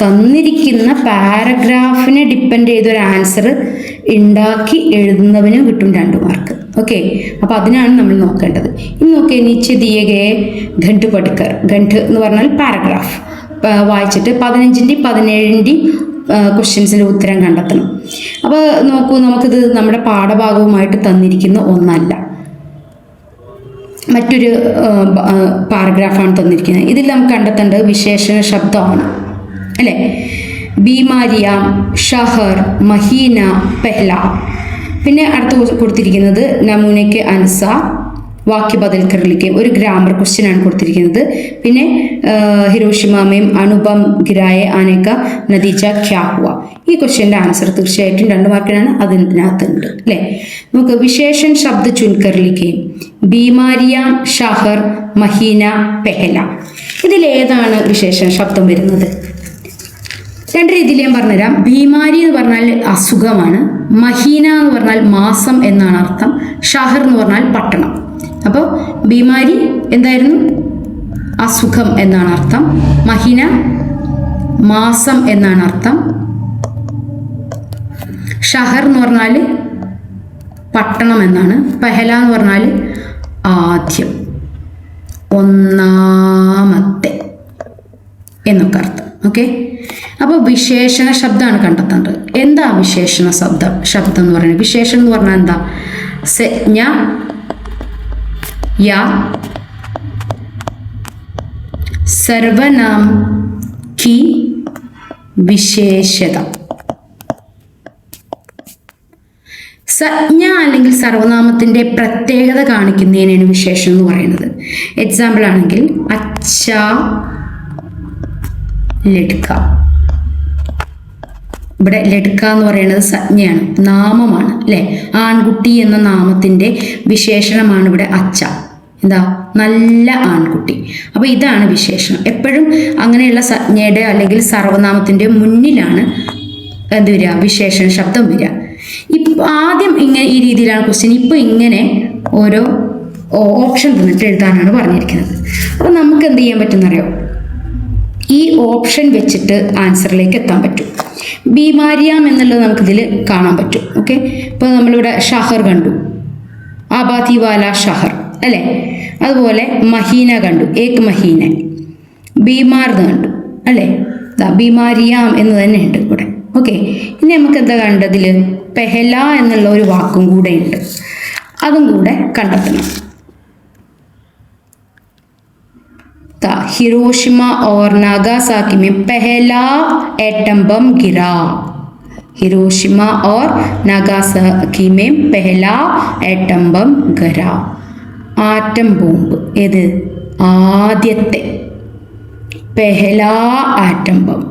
തന്നിരിക്കുന്ന പാരഗ്രാഫിനെ ഡിപ്പെൻഡ് ചെയ്തൊരു ആൻസർ ഉണ്ടാക്കി എഴുതുന്നവനും കിട്ടും 2 മാർക്ക്. ഓക്കെ, അപ്പോൾ അതിനാണ് നമ്മൾ നോക്കേണ്ടത്. ഇനി നോക്കിയേ, നീച്ചെ ദിയെ ഗയെ ഘണ്ട് പഠിക്കർ. ഘണ്ട് എന്ന് പറഞ്ഞാൽ പാരഗ്രാഫ് വായിച്ചിട്ട് 15ൻ്റെയും 17ൻ്റെയും ക്വസ്റ്റ്യൻസിൻ്റെ ഉത്തരം കണ്ടെത്തണം. അപ്പോൾ നോക്കൂ, നമുക്കിത് നമ്മുടെ പാഠഭാഗവുമായിട്ട് തന്നിരിക്കുന്ന ഒന്നല്ല, മറ്റൊരു പാരഗ്രാഫാണ് തന്നിരിക്കുന്നത്. ഇതിൽ നമുക്ക് കണ്ടെത്തേണ്ടത് വിശേഷണ ശബ്ദമാണ് അല്ലേ? ബീമാരിയ, ഷഹർ, മഹീന, പെഹ്ല. പിന്നെ അടുത്ത് കൊടുത്തിരിക്കുന്നത് നമൂനയ്ക്ക് അനുസാർ വാക്യ ബദൽ കർലിക്ക് ഒരു ഗ്രാമർ ക്വസ്റ്റ്യൻ ആണ് കൊടുത്തിരിക്കുന്നത്. പിന്നെ ഹിരോഷിമ में അനുപം ഗിരായെ ആനെ കാ നതീജ ക്യാ ഹുവ. ഈ ക്വസ്റ്റ്യൻ്റെ ആൻസർ തീർച്ചയായിട്ടും 2 മാർക്കിനാണ്, അതിനകത്തുണ്ട് അല്ലേ? നമുക്ക് വിശേഷൻ ശബ്ദ ചുൻകർലിക്ക് ബീമാരിയ, ഷഹർ, മഹീന, പെഹല. ഇതിലേതാണ് വിശേഷണ ശബ്ദം വരുന്നത്? 2 രീതിയിൽ ഞാൻ പറഞ്ഞുതരാം. ബീമാരി എന്ന് പറഞ്ഞാൽ അസുഖമാണ്, മഹീന എന്ന് പറഞ്ഞാൽ മാസം എന്നാണ് അർത്ഥം, ഷഹർ എന്ന് പറഞ്ഞാൽ പട്ടണം. അപ്പോൾ ബീമാരി എന്തായിരുന്നു? അസുഖം എന്നാണ് അർത്ഥം. മഹീന മാസം എന്നാണ് അർത്ഥം. ഷഹർ എന്ന് പറഞ്ഞാൽ പട്ടണം എന്നാണ്. പെഹല എന്ന് പറഞ്ഞാൽ ആദ്യം, ഒന്നാമത്തെ എന്നൊക്കെ അർത്ഥം. ഓക്കെ, അപ്പോൾ വിശേഷണ ശബ്ദമാണ് കണ്ടെത്തേണ്ടത്. എന്താ വിശേഷണ ശബ്ദം എന്ന് പറയുന്നത്? വിശേഷണം എന്ന് പറഞ്ഞാൽ എന്താ? സംജ്ഞ, യാ, സർവനാം की വിശേഷത. സംജ്ഞ അല്ലെങ്കിൽ സർവനാമത്തിന്റെ പ്രത്യേകത കാണിക്കുന്നതിനാണ് വിശേഷണം എന്ന് പറയുന്നത്. എക്സാമ്പിൾ ആണെങ്കിൽ അച്ഛ, ലഡ്ക. ഇവിടെ ലഡ്ക എന്ന് പറയുന്നത് സംജ്ഞയാണ്, നാമമാണ് അല്ലെ. ആൺകുട്ടി എന്ന നാമത്തിന്റെ വിശേഷണമാണ് ഇവിടെ അച്ഛ. എന്താ, നല്ല ആൺകുട്ടി. അപ്പൊ ഇതാണ് വിശേഷണം. എപ്പോഴും അങ്ങനെയുള്ള സംജ്ഞയുടെ അല്ലെങ്കിൽ സർവനാമത്തിന്റെ മുന്നിലാണ് എന്ത് വരിക, വിശേഷണ ശബ്ദം വരിക. ഇപ്പൊ ആദ്യം ഇങ്ങനെ ഈ രീതിയിലാണ് ക്വസ്റ്റ്യൻ. ഇപ്പൊ ഇങ്ങനെ ഓരോ ഓപ്ഷൻ തന്നിട്ട് എഴുതാനാണ് പറഞ്ഞിരിക്കുന്നത്. അപ്പൊ നമുക്ക് എന്ത് ചെയ്യാൻ പറ്റുന്നറിയോ, ഈ ഓപ്ഷൻ വെച്ചിട്ട് ആൻസറിലേക്ക് എത്താൻ പറ്റും. ബീമാരിയാം എന്നുള്ളത് നമുക്കിതിൽ കാണാൻ പറ്റും. ഓക്കെ, ഇപ്പൊ നമ്മളിവിടെ ഷഹർ കണ്ടു, ആബാദി വാല ഷഹർ അല്ലെ. അതുപോലെ മഹീന കണ്ടു, ഏക് മഹീന. ബീമാർ കണ്ടു അല്ലെ, ബീമാരിയാം എന്ന് തന്നെ ഉണ്ട് ഇവിടെ. ഓക്കെ, ഇനി നമുക്ക് എന്താ കണ്ടതിൽ പെഹല എന്നുള്ള ഒരു വാക്കും കൂടെ ഉണ്ട്, അതും കൂടെ കണ്ടെത്തണം. हिरोशिमा और नागासाकी में पहला एटम बम गिरा. हिरोशिमा और नागासाकी में पहला एटम बम गिरा. ആറ്റം ബോംബ് ഏത്, ആദ്യത്തെ പെഹല ആറ്റം ബം.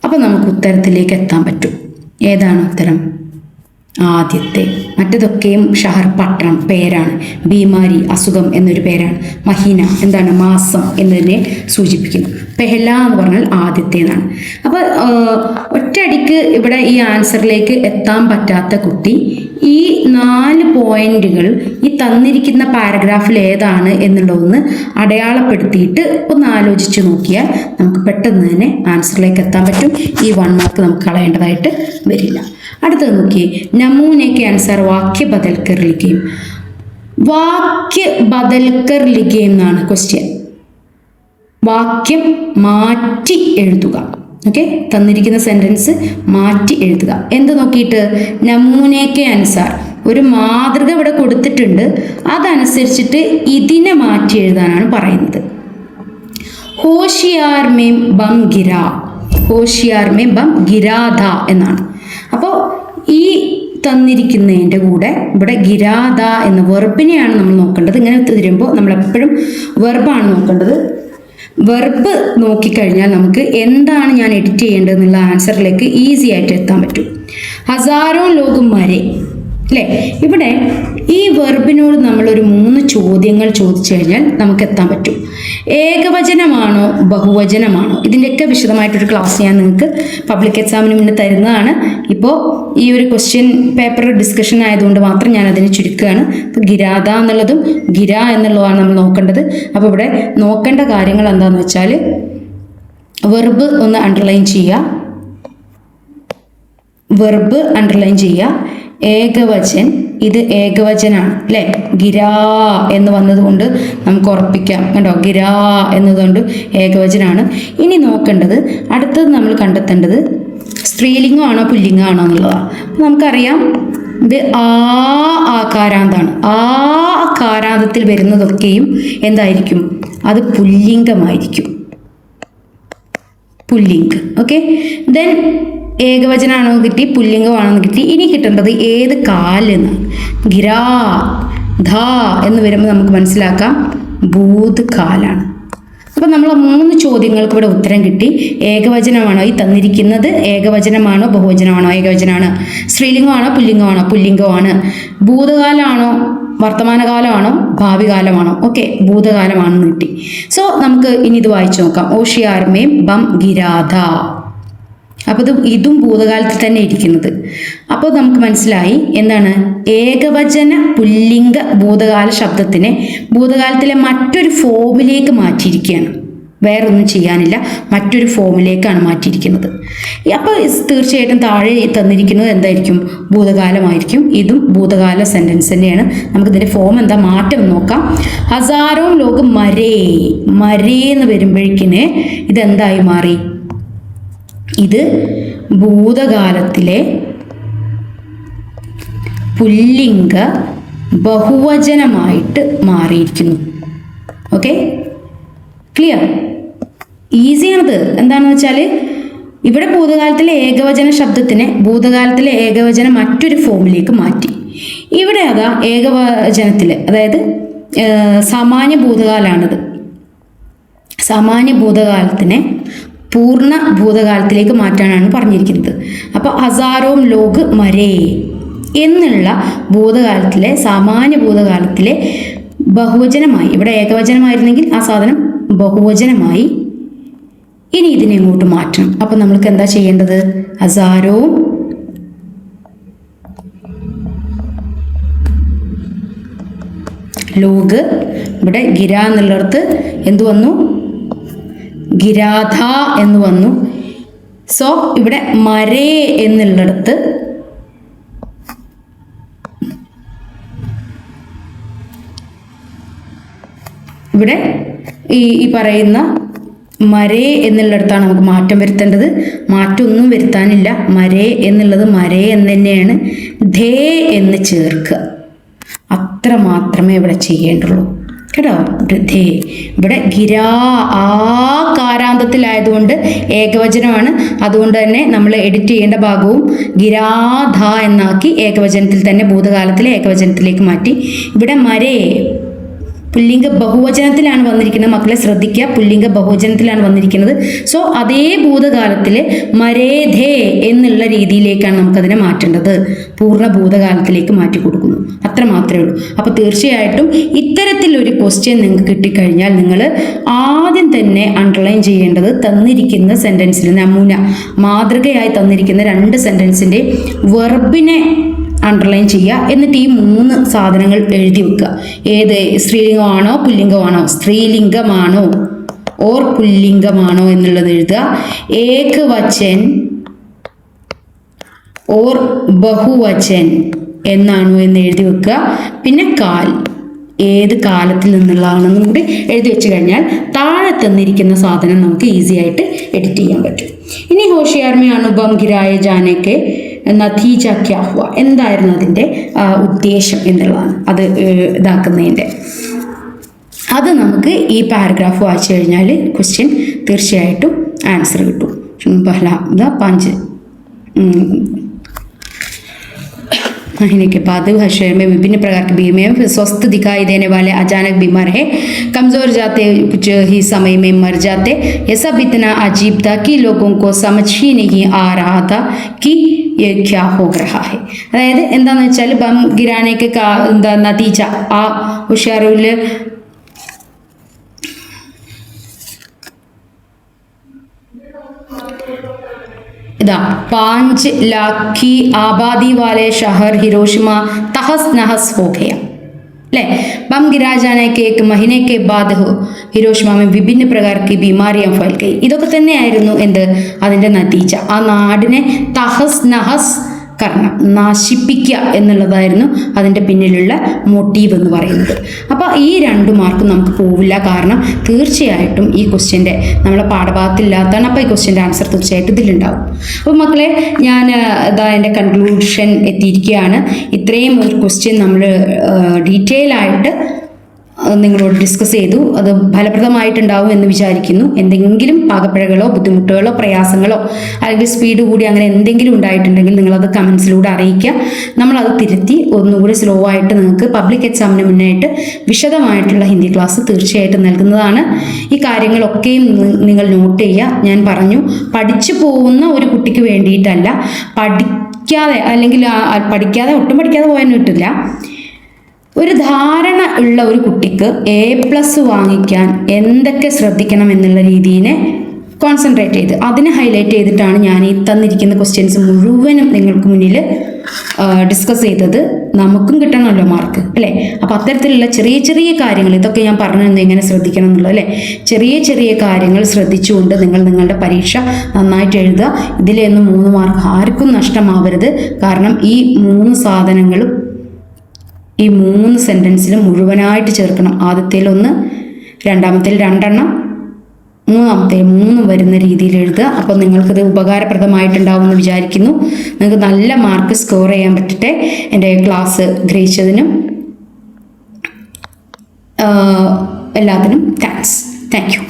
അപ്പൊ നമുക്ക് ഉത്തരത്തിലേക്ക് എത്താൻ പറ്റും. ഏതാണ് ഉത്തരം? ആദ്യത്തെ. മറ്റതൊക്കെയും ഷഹർ പട്ടണം പേരാണ്, ബീമാരി അസുഖം എന്നൊരു പേരാണ്, മഹീന എന്താണ് മാസം എന്നതിനെ സൂചിപ്പിക്കുന്നു. പെഹല എന്ന് പറഞ്ഞാൽ ആദ്യത്തെ എന്നാണ്. അപ്പൊ ഒറ്റയടിക്ക് ഇവിടെ ഈ ആൻസറിലേക്ക് എത്താൻ പറ്റാത്ത കുട്ടി ഈ 4 പോയിന്റുകൾ ഈ തന്നിരിക്കുന്ന പാരഗ്രാഫിൽ ഏതാണ് എന്നുള്ളതൊന്ന് അടയാളപ്പെടുത്തിയിട്ട് ഒന്ന് ആലോചിച്ച് നോക്കിയാൽ നമുക്ക് പെട്ടെന്ന് തന്നെ ആൻസറിലേക്ക് എത്താൻ പറ്റും. ഈ 1 മാർക്ക് നമുക്ക് കളയേണ്ടതായിട്ട് വരില്ല. അടുത്തത് നോക്കിയേ, നമൂനയ്ക്ക് ആൻസർ വാക്യ ബദൽക്കർ ലിഖേം. വാക്യ ബദൽക്കർ ലിഖേം എന്നാണ് ക്വസ്റ്റ്യൻ. വാക്യം മാറ്റി എഴുതുക. ഓക്കെ, തന്നിരിക്കുന്ന സെന്റൻസ് മാറ്റി എഴുതുക. എന്ത് നോക്കിയിട്ട്? നമൂനയ്ക്ക് അനുസാർ, ഒരു മാതൃക ഇവിടെ കൊടുത്തിട്ടുണ്ട്, അതനുസരിച്ചിട്ട് ഇതിനെ മാറ്റി എഴുതാനാണ് പറയുന്നത്. ഹോഷിയാർ മേം ബം ഗിരാ, ഹോഷിയാർ മേം ബം ഗിരാധ എന്നാണ്. അപ്പോൾ ഈ തന്നിരിക്കുന്നതിൻ്റെ കൂടെ ഇവിടെ ഗിരാധ എന്ന വെർബിനെയാണ് നമ്മൾ നോക്കേണ്ടത്. ഇങ്ങനെ തരുമ്പോൾ നമ്മൾ എപ്പോഴും വെർബാണ് നോക്കേണ്ടത്. വെർബ് നോക്കിക്കഴിഞ്ഞാൽ നമുക്ക് എന്താണ് ഞാൻ എഡിറ്റ് ചെയ്യേണ്ടതെന്നുള്ള ആൻസറിലേക്ക് ഈസി ആയിട്ട് എത്താൻ പറ്റും. ഹസാരോ ലോകം മരെ അല്ലേ. ഇവിടെ ഈ വെർബിനോട് നമ്മളൊരു 3 ചോദ്യങ്ങൾ ചോദിച്ചു കഴിഞ്ഞാൽ നമുക്ക് എത്താൻ പറ്റും. ഏകവചനമാണോ ബഹുവചനമാണോ? ഇതിൻ്റെയൊക്കെ വിശദമായിട്ടൊരു ക്ലാസ് ഞാൻ നിങ്ങൾക്ക് പബ്ലിക് എക്സാമിന് മുന്നേ തരുന്നതാണ്. ഇപ്പോൾ ഈ ഒരു ക്വസ്റ്റ്യൻ പേപ്പർ ഡിസ്കഷൻ ആയതുകൊണ്ട് മാത്രം ഞാൻ അതിനെ ചുരുക്കുകയാണ്. ഇപ്പോൾ ഗിരാധ എന്നുള്ളതും ഗിര എന്നുള്ളതാണ് നമ്മൾ നോക്കേണ്ടത്. അപ്പോൾ ഇവിടെ നോക്കേണ്ട കാര്യങ്ങൾ എന്താണെന്ന് വെച്ചാൽ വെർബ് ഒന്ന് അണ്ടർലൈൻ ചെയ്യുക, വെർബ് അണ്ടർലൈൻ ചെയ്യുക. ഏകവചൻ, ഇത് ഏകവചനാണ് അല്ലേ. ഗിരാ എന്ന് വന്നതുകൊണ്ട് നമുക്ക് ഉറപ്പിക്കാം കണ്ടോ, ഗിരാ എന്നതുകൊണ്ട് ഏകവചനാണ്. ഇനി നോക്കേണ്ടത് അടുത്തത് നമ്മൾ കണ്ടെത്തേണ്ടത് സ്ത്രീലിംഗമാണോ പുല്ലിംഗമാണോ എന്നുള്ളതാണ്. അപ്പം നമുക്കറിയാം ഇത് ആകാരാന്താണ്. ആകാരാന്തത്തിൽ വരുന്നതൊക്കെയും എന്തായിരിക്കും? അത് പുല്ലിംഗമായിരിക്കും, പുല്ലിംഗ്. ഓക്കെ, ദെൻ ഏകവചനാണോ കിട്ടി, പുല്ലിംഗമാണോ കിട്ടി. ഇനി കിട്ടേണ്ടത് ഏത് കാലെന്ന്. ഗിരാ ധ എന്ന് വരുമ്പോൾ നമുക്ക് മനസ്സിലാക്കാം ഭൂത് കാലാണ്. അപ്പോൾ നമ്മൾ 3 ചോദ്യങ്ങൾക്ക് ഇവിടെ ഉത്തരം കിട്ടി. ഏകവചനമാണോ ഈ തന്നിരിക്കുന്നത്? ഏകവചനമാണോ ബഹുവചനമാണോ? ഏകവചനമാണ്. സ്ത്രീലിംഗമാണോ പുല്ലിംഗമാണോ? പുല്ലിംഗമാണ്. ഭൂതകാലമാണോ വർത്തമാനകാലമാണോ ഭാവി കാലമാണോ? ഓക്കെ, ഭൂതകാലമാണെന്ന് കിട്ടി. സോ നമുക്ക് ഇനി ഇത് വായിച്ചു നോക്കാം. ഓഷിയാർമേം ബം ഗിരാധ. അപ്പോൾ ഇതും ഭൂതകാലത്തിൽ തന്നെ ഇരിക്കുന്നത്. അപ്പോൾ നമുക്ക് മനസ്സിലായി എന്താണ് ഏകവചന പുല്ലിംഗ ഭൂതകാല ശബ്ദത്തിനെ ഭൂതകാലത്തിലെ മറ്റൊരു ഫോമിലേക്ക് മാറ്റിയിരിക്കുകയാണ്. വേറൊന്നും ചെയ്യാനില്ല, മറ്റൊരു ഫോമിലേക്കാണ് മാറ്റിയിരിക്കുന്നത്. അപ്പോൾ തീർച്ചയായിട്ടും താഴെ തന്നിരിക്കുന്നത് എന്തായിരിക്കും? ഭൂതകാലമായിരിക്കും. ഇതും ഭൂതകാല സെൻറ്റൻസ് തന്നെയാണ്. നമുക്കിതിൻ്റെ ഫോം എന്താ മാറ്റം നോക്കാം. ഹസാരോ ലോകം മരേ, മരേ എന്ന് വരുമ്പോഴേക്കിന് ഇതെന്തായി മാറി? ഇത് ഭൂതകാലത്തിലെ പുല്ലിംഗ ബഹുവചനമായിട്ട് മാറിയിരിക്കുന്നു. Okay, clear? ഈസിയാണത്. എന്താണെന്ന് വെച്ചാൽ ഇവിടെ ഭൂതകാലത്തിലെ ഏകവചന ശബ്ദത്തിനെ ഭൂതകാലത്തിലെ ഏകവചനം മറ്റൊരു ഫോമിലേക്ക് മാറ്റി. ഇവിടെ അതാ ഏകവചനത്തിൽ, അതായത് സാമാന്യ ഭൂതകാലാണിത്. സാമാന്യ ഭൂതകാലത്തിനെ പൂർണ്ണ ഭൂതകാലത്തിലേക്ക് മാറ്റാനാണ് പറഞ്ഞിരിക്കുന്നത്. അപ്പോൾ ഹസാരോം ലോക് മരേ എന്നുള്ള ഭൂതകാലത്തിലെ സാമാന്യ ഭൂതകാലത്തിലെ ബഹുവചനമായി, ഇവിടെ ഏകവചനമായിരുന്നെങ്കിൽ ആ സാധനം ബഹുവചനമായി. ഇനി ഇതിനെ ഇങ്ങോട്ട് മാറ്റണം. അപ്പം നമ്മൾക്ക് എന്താ ചെയ്യേണ്ടത്? ഹസാരോ ലോക്, ഇവിടെ ഗിര എന്നുള്ളിടത്ത് എന്തു വന്നു? ഗിരാധ എന്ന് വന്നു. സോ ഇവിടെ മരേ എന്നുള്ളിടത്ത് ഇവിടെ ഈ പറയുന്ന മരേ എന്നുള്ളിടത്താണ് നമുക്ക് മാറ്റം വരുത്തേണ്ടത്. മാറ്റമൊന്നും വരുത്താനില്ല. മരേ എന്നുള്ളത് മരേ എന്ന് തന്നെയാണ്. ധേ എന്ന് ചേർക്കുക, അത്ര മാത്രമേ ഇവിടെ ചെയ്യേണ്ടുള്ളൂ കേട്ടോ. ധേ ഇവിടെ ഗിരാ ആ കാരാന്തത്തിലായതുകൊണ്ട് ഏകവചനമാണ്. അതുകൊണ്ട് തന്നെ നമ്മൾ എഡിറ്റ് ചെയ്യേണ്ട ഭാഗവും ഗിരാധ എന്നാക്കി ഏകവചനത്തിൽ തന്നെ ഭൂതകാലത്തിലെ ഏകവചനത്തിലേക്ക് മാറ്റി. ഇവിടെ മരേ പുല്ലിംഗ ബഹുവചനത്തിലാണ് വന്നിരിക്കുന്നത്. മക്കളെ ശ്രദ്ധിക്കുക, പുല്ലിംഗ ബഹുവചനത്തിലാണ് വന്നിരിക്കുന്നത്. സോ അതേ ഭൂതകാലത്തിലെ മരേധേ എന്നുള്ള രീതിയിലേക്കാണ് നമുക്കതിനെ മാറ്റേണ്ടത്. പൂർണ്ണ ഭൂതകാലത്തിലേക്ക് മാറ്റി കൊടുക്കുന്നു, അത്ര മാത്രമേ ഉള്ളൂ. അപ്പോൾ തീർച്ചയായിട്ടും ഇത്തരത്തിലൊരു ക്വസ്റ്റ്യൻ നിങ്ങൾക്ക് കിട്ടിക്കഴിഞ്ഞാൽ നിങ്ങൾ ആദ്യം തന്നെ അണ്ടർലൈൻ ചെയ്യേണ്ടത് തന്നിരിക്കുന്ന സെൻറ്റൻസിൽ നമൂന മാതൃകയായി തന്നിരിക്കുന്ന 2 സെൻറ്റൻസിൻ്റെ വെർബിനെ അണ്ടർലൈൻ ചെയ്യുക. എന്നിട്ട് ഈ 3 സാധനങ്ങൾ എഴുതി വെക്കുക. ഏത് സ്ത്രീലിംഗമാണോ പുല്ലിംഗമാണോ, സ്ത്രീലിംഗമാണോ ഓർ പുല്ലിംഗമാണോ എന്നുള്ളത് എഴുതുക. ഏക വചൻ ഓർ ബഹുവചൻ എന്നാണോ എന്ന് എഴുതി വെക്കുക. പിന്നെ കാൽ, ഏത് കാലത്തിൽ നിന്നുള്ളതാണെന്നും കൂടി എഴുതി വെച്ച് കഴിഞ്ഞാൽ താഴെ തന്നിരിക്കുന്ന സാധനം നമുക്ക് ഈസി ആയിട്ട് എഡിറ്റ് ചെയ്യാൻ പറ്റും. ഇനി ഹോഷിയാർ മേ അനുപം ഗിരായ ജാനേക്ക് നതീജ ക്യാ ഹുവ, എന്തായിരുന്നു അതിൻ്റെ ഉദ്ദേശം എന്നുള്ളതാണ് അത് ഇതാക്കുന്നതിൻ്റെ. അത് നമുക്ക് ഈ പാരഗ്രാഫ് വായിച്ചു കഴിഞ്ഞാൽ ക്വസ്റ്റ്യൻ തീർച്ചയായിട്ടും ആൻസർ കിട്ടും. പഹല 5 महीने के बाद शरीर में विभिन्न प्रकार के बीमारियां स्वस्थ दिखाई देने वाले अचानक बीमार है, कमज़ोर जाते, कुछ ही समय में मर जाते. ये सब इतना अजीब था कि लोगों को समझ ही नहीं आ रहा था कि ये क्या हो रहा है. അതായത് എന്താണെന്ന് വെച്ചാൽ ബം ഗിരാനേക്ക് എന്താ നതീജ ആ ഹുഷാറുൽ इदा 5 लाख की आबादी वाले शहर हिरोशिमा तहस नहस हो गया. अല്ലേ? बम गिरा जाने के 1 महीने के बाद हिरोशिमा में विभिन्न प्रकार की बीमारियां फैल गई. ഇതൊക്കെ തന്നെയായിരുന്നു എന്ത് അതിൻ്റെ നതീജ. ആ നാടിനെ തഹസ് നഹസ് കരണം നശിപ്പിക്കുക എന്നുള്ളതായിരുന്നു അതിൻ്റെ പിന്നിലുള്ള മോട്ടീവ് എന്ന് പറയുന്നത്. അപ്പോൾ ഈ 2 മാർക്കും നമുക്ക് പോവില്ല. കാരണം തീർച്ചയായിട്ടും ഈ ക്വസ്റ്റ്യൻ്റെ നമ്മളെ പാഠഭാഗത്തില്ലാത്തതാണ്. അപ്പോൾ ഈ ക്വസ്റ്റ്യൻ്റെ ആൻസർ തീർച്ചയായിട്ടും ഇതിലുണ്ടാവും. അപ്പോൾ മക്കളെ ഞാൻ ഇതാ എൻ്റെ കൺക്ലൂഷൻ എത്തിയിരിക്കുകയാണ്. ഇത്രയും ഒരു ക്വസ്റ്റ്യൻ നമ്മൾ ഡീറ്റെയിൽ ആയിട്ട് നിങ്ങളോട് ഡിസ്കസ് ചെയ്തു. അത് ഫലപ്രദമായിട്ടുണ്ടാവും എന്ന് വിചാരിക്കുന്നു. എന്തെങ്കിലും പാകപ്പിഴകളോ ബുദ്ധിമുട്ടുകളോ പ്രയാസങ്ങളോ അല്ലെങ്കിൽ സ്പീഡ് കൂടി അങ്ങനെ എന്തെങ്കിലും ഉണ്ടായിട്ടുണ്ടെങ്കിൽ നിങ്ങളത് കമൻസിലൂടെ അറിയിക്കുക. നമ്മളത് തിരുത്തി ഒന്നുകൂടി സ്ലോ ആയിട്ട് നിങ്ങൾക്ക് പബ്ലിക് എക്സാമിന് മുന്നായിട്ട് വിശദമായിട്ടുള്ള ഹിന്ദി ക്ലാസ് തീർച്ചയായിട്ടും നൽകുന്നതാണ്. ഈ കാര്യങ്ങളൊക്കെയും നിങ്ങൾ നോട്ട് ചെയ്യുക. ഞാൻ പറഞ്ഞു, പഠിച്ചു പോകുന്ന ഒരു കുട്ടിക്ക് വേണ്ടിയിട്ടല്ല, പഠിക്കാതെ അല്ലെങ്കിൽ ഒട്ടും പഠിക്കാതെ പോകാൻ കിട്ടില്ല. ഒരു ധാരണ ഉള്ള ഒരു കുട്ടിക്ക് A+ വാങ്ങിക്കാൻ എന്തൊക്കെ ശ്രദ്ധിക്കണം എന്നുള്ള രീതിയെ കോൺസെൻട്രേറ്റ് ചെയ്ത് അതിനെ ഹൈലൈറ്റ് ചെയ്തിട്ടാണ് ഞാൻ ഈ തന്നിരിക്കുന്ന ക്വസ്റ്റ്യൻസ് മുഴുവനും നിങ്ങൾക്ക് മുന്നിൽ ഡിസ്കസ് ചെയ്തത്. നമുക്കും കിട്ടണമല്ലോ മാർക്ക്, അല്ലേ? അപ്പോൾ അത്തരത്തിലുള്ള ചെറിയ ചെറിയ കാര്യങ്ങൾ, ഇതൊക്കെ ഞാൻ പറഞ്ഞു എങ്ങനെ ശ്രദ്ധിക്കണം എന്നുള്ളത്, അല്ലേ? ചെറിയ ചെറിയ കാര്യങ്ങൾ ശ്രദ്ധിച്ചുകൊണ്ട് നിങ്ങൾ നിങ്ങളുടെ പരീക്ഷ നന്നായിട്ട് എഴുതുക. ഇതിലൊന്നും 3 മാർക്ക് ആർക്കും നഷ്ടമാവരുത്. കാരണം ഈ 3 സാധനങ്ങളും ഈ 3 സെൻറ്റൻസിലും മുഴുവനായിട്ട് ചേർക്കണം. ആദ്യത്തേൽ 1, രണ്ടാമത്തേൽ 2 എണ്ണം, മൂന്നാമത്തേൽ 3 വരുന്ന രീതിയിൽ എഴുതുക. അപ്പോൾ നിങ്ങൾക്കത് ഉപകാരപ്രദമായിട്ടുണ്ടാവുമെന്ന് വിചാരിക്കുന്നു. നിങ്ങൾക്ക് നല്ല മാർക്ക് സ്കോർ ചെയ്യാൻ പറ്റട്ടെ. എൻ്റെ ക്ലാസ് ഗ്രഹിച്ചതിനും എല്ലാത്തിനും താങ്ക്സ്. Thank you.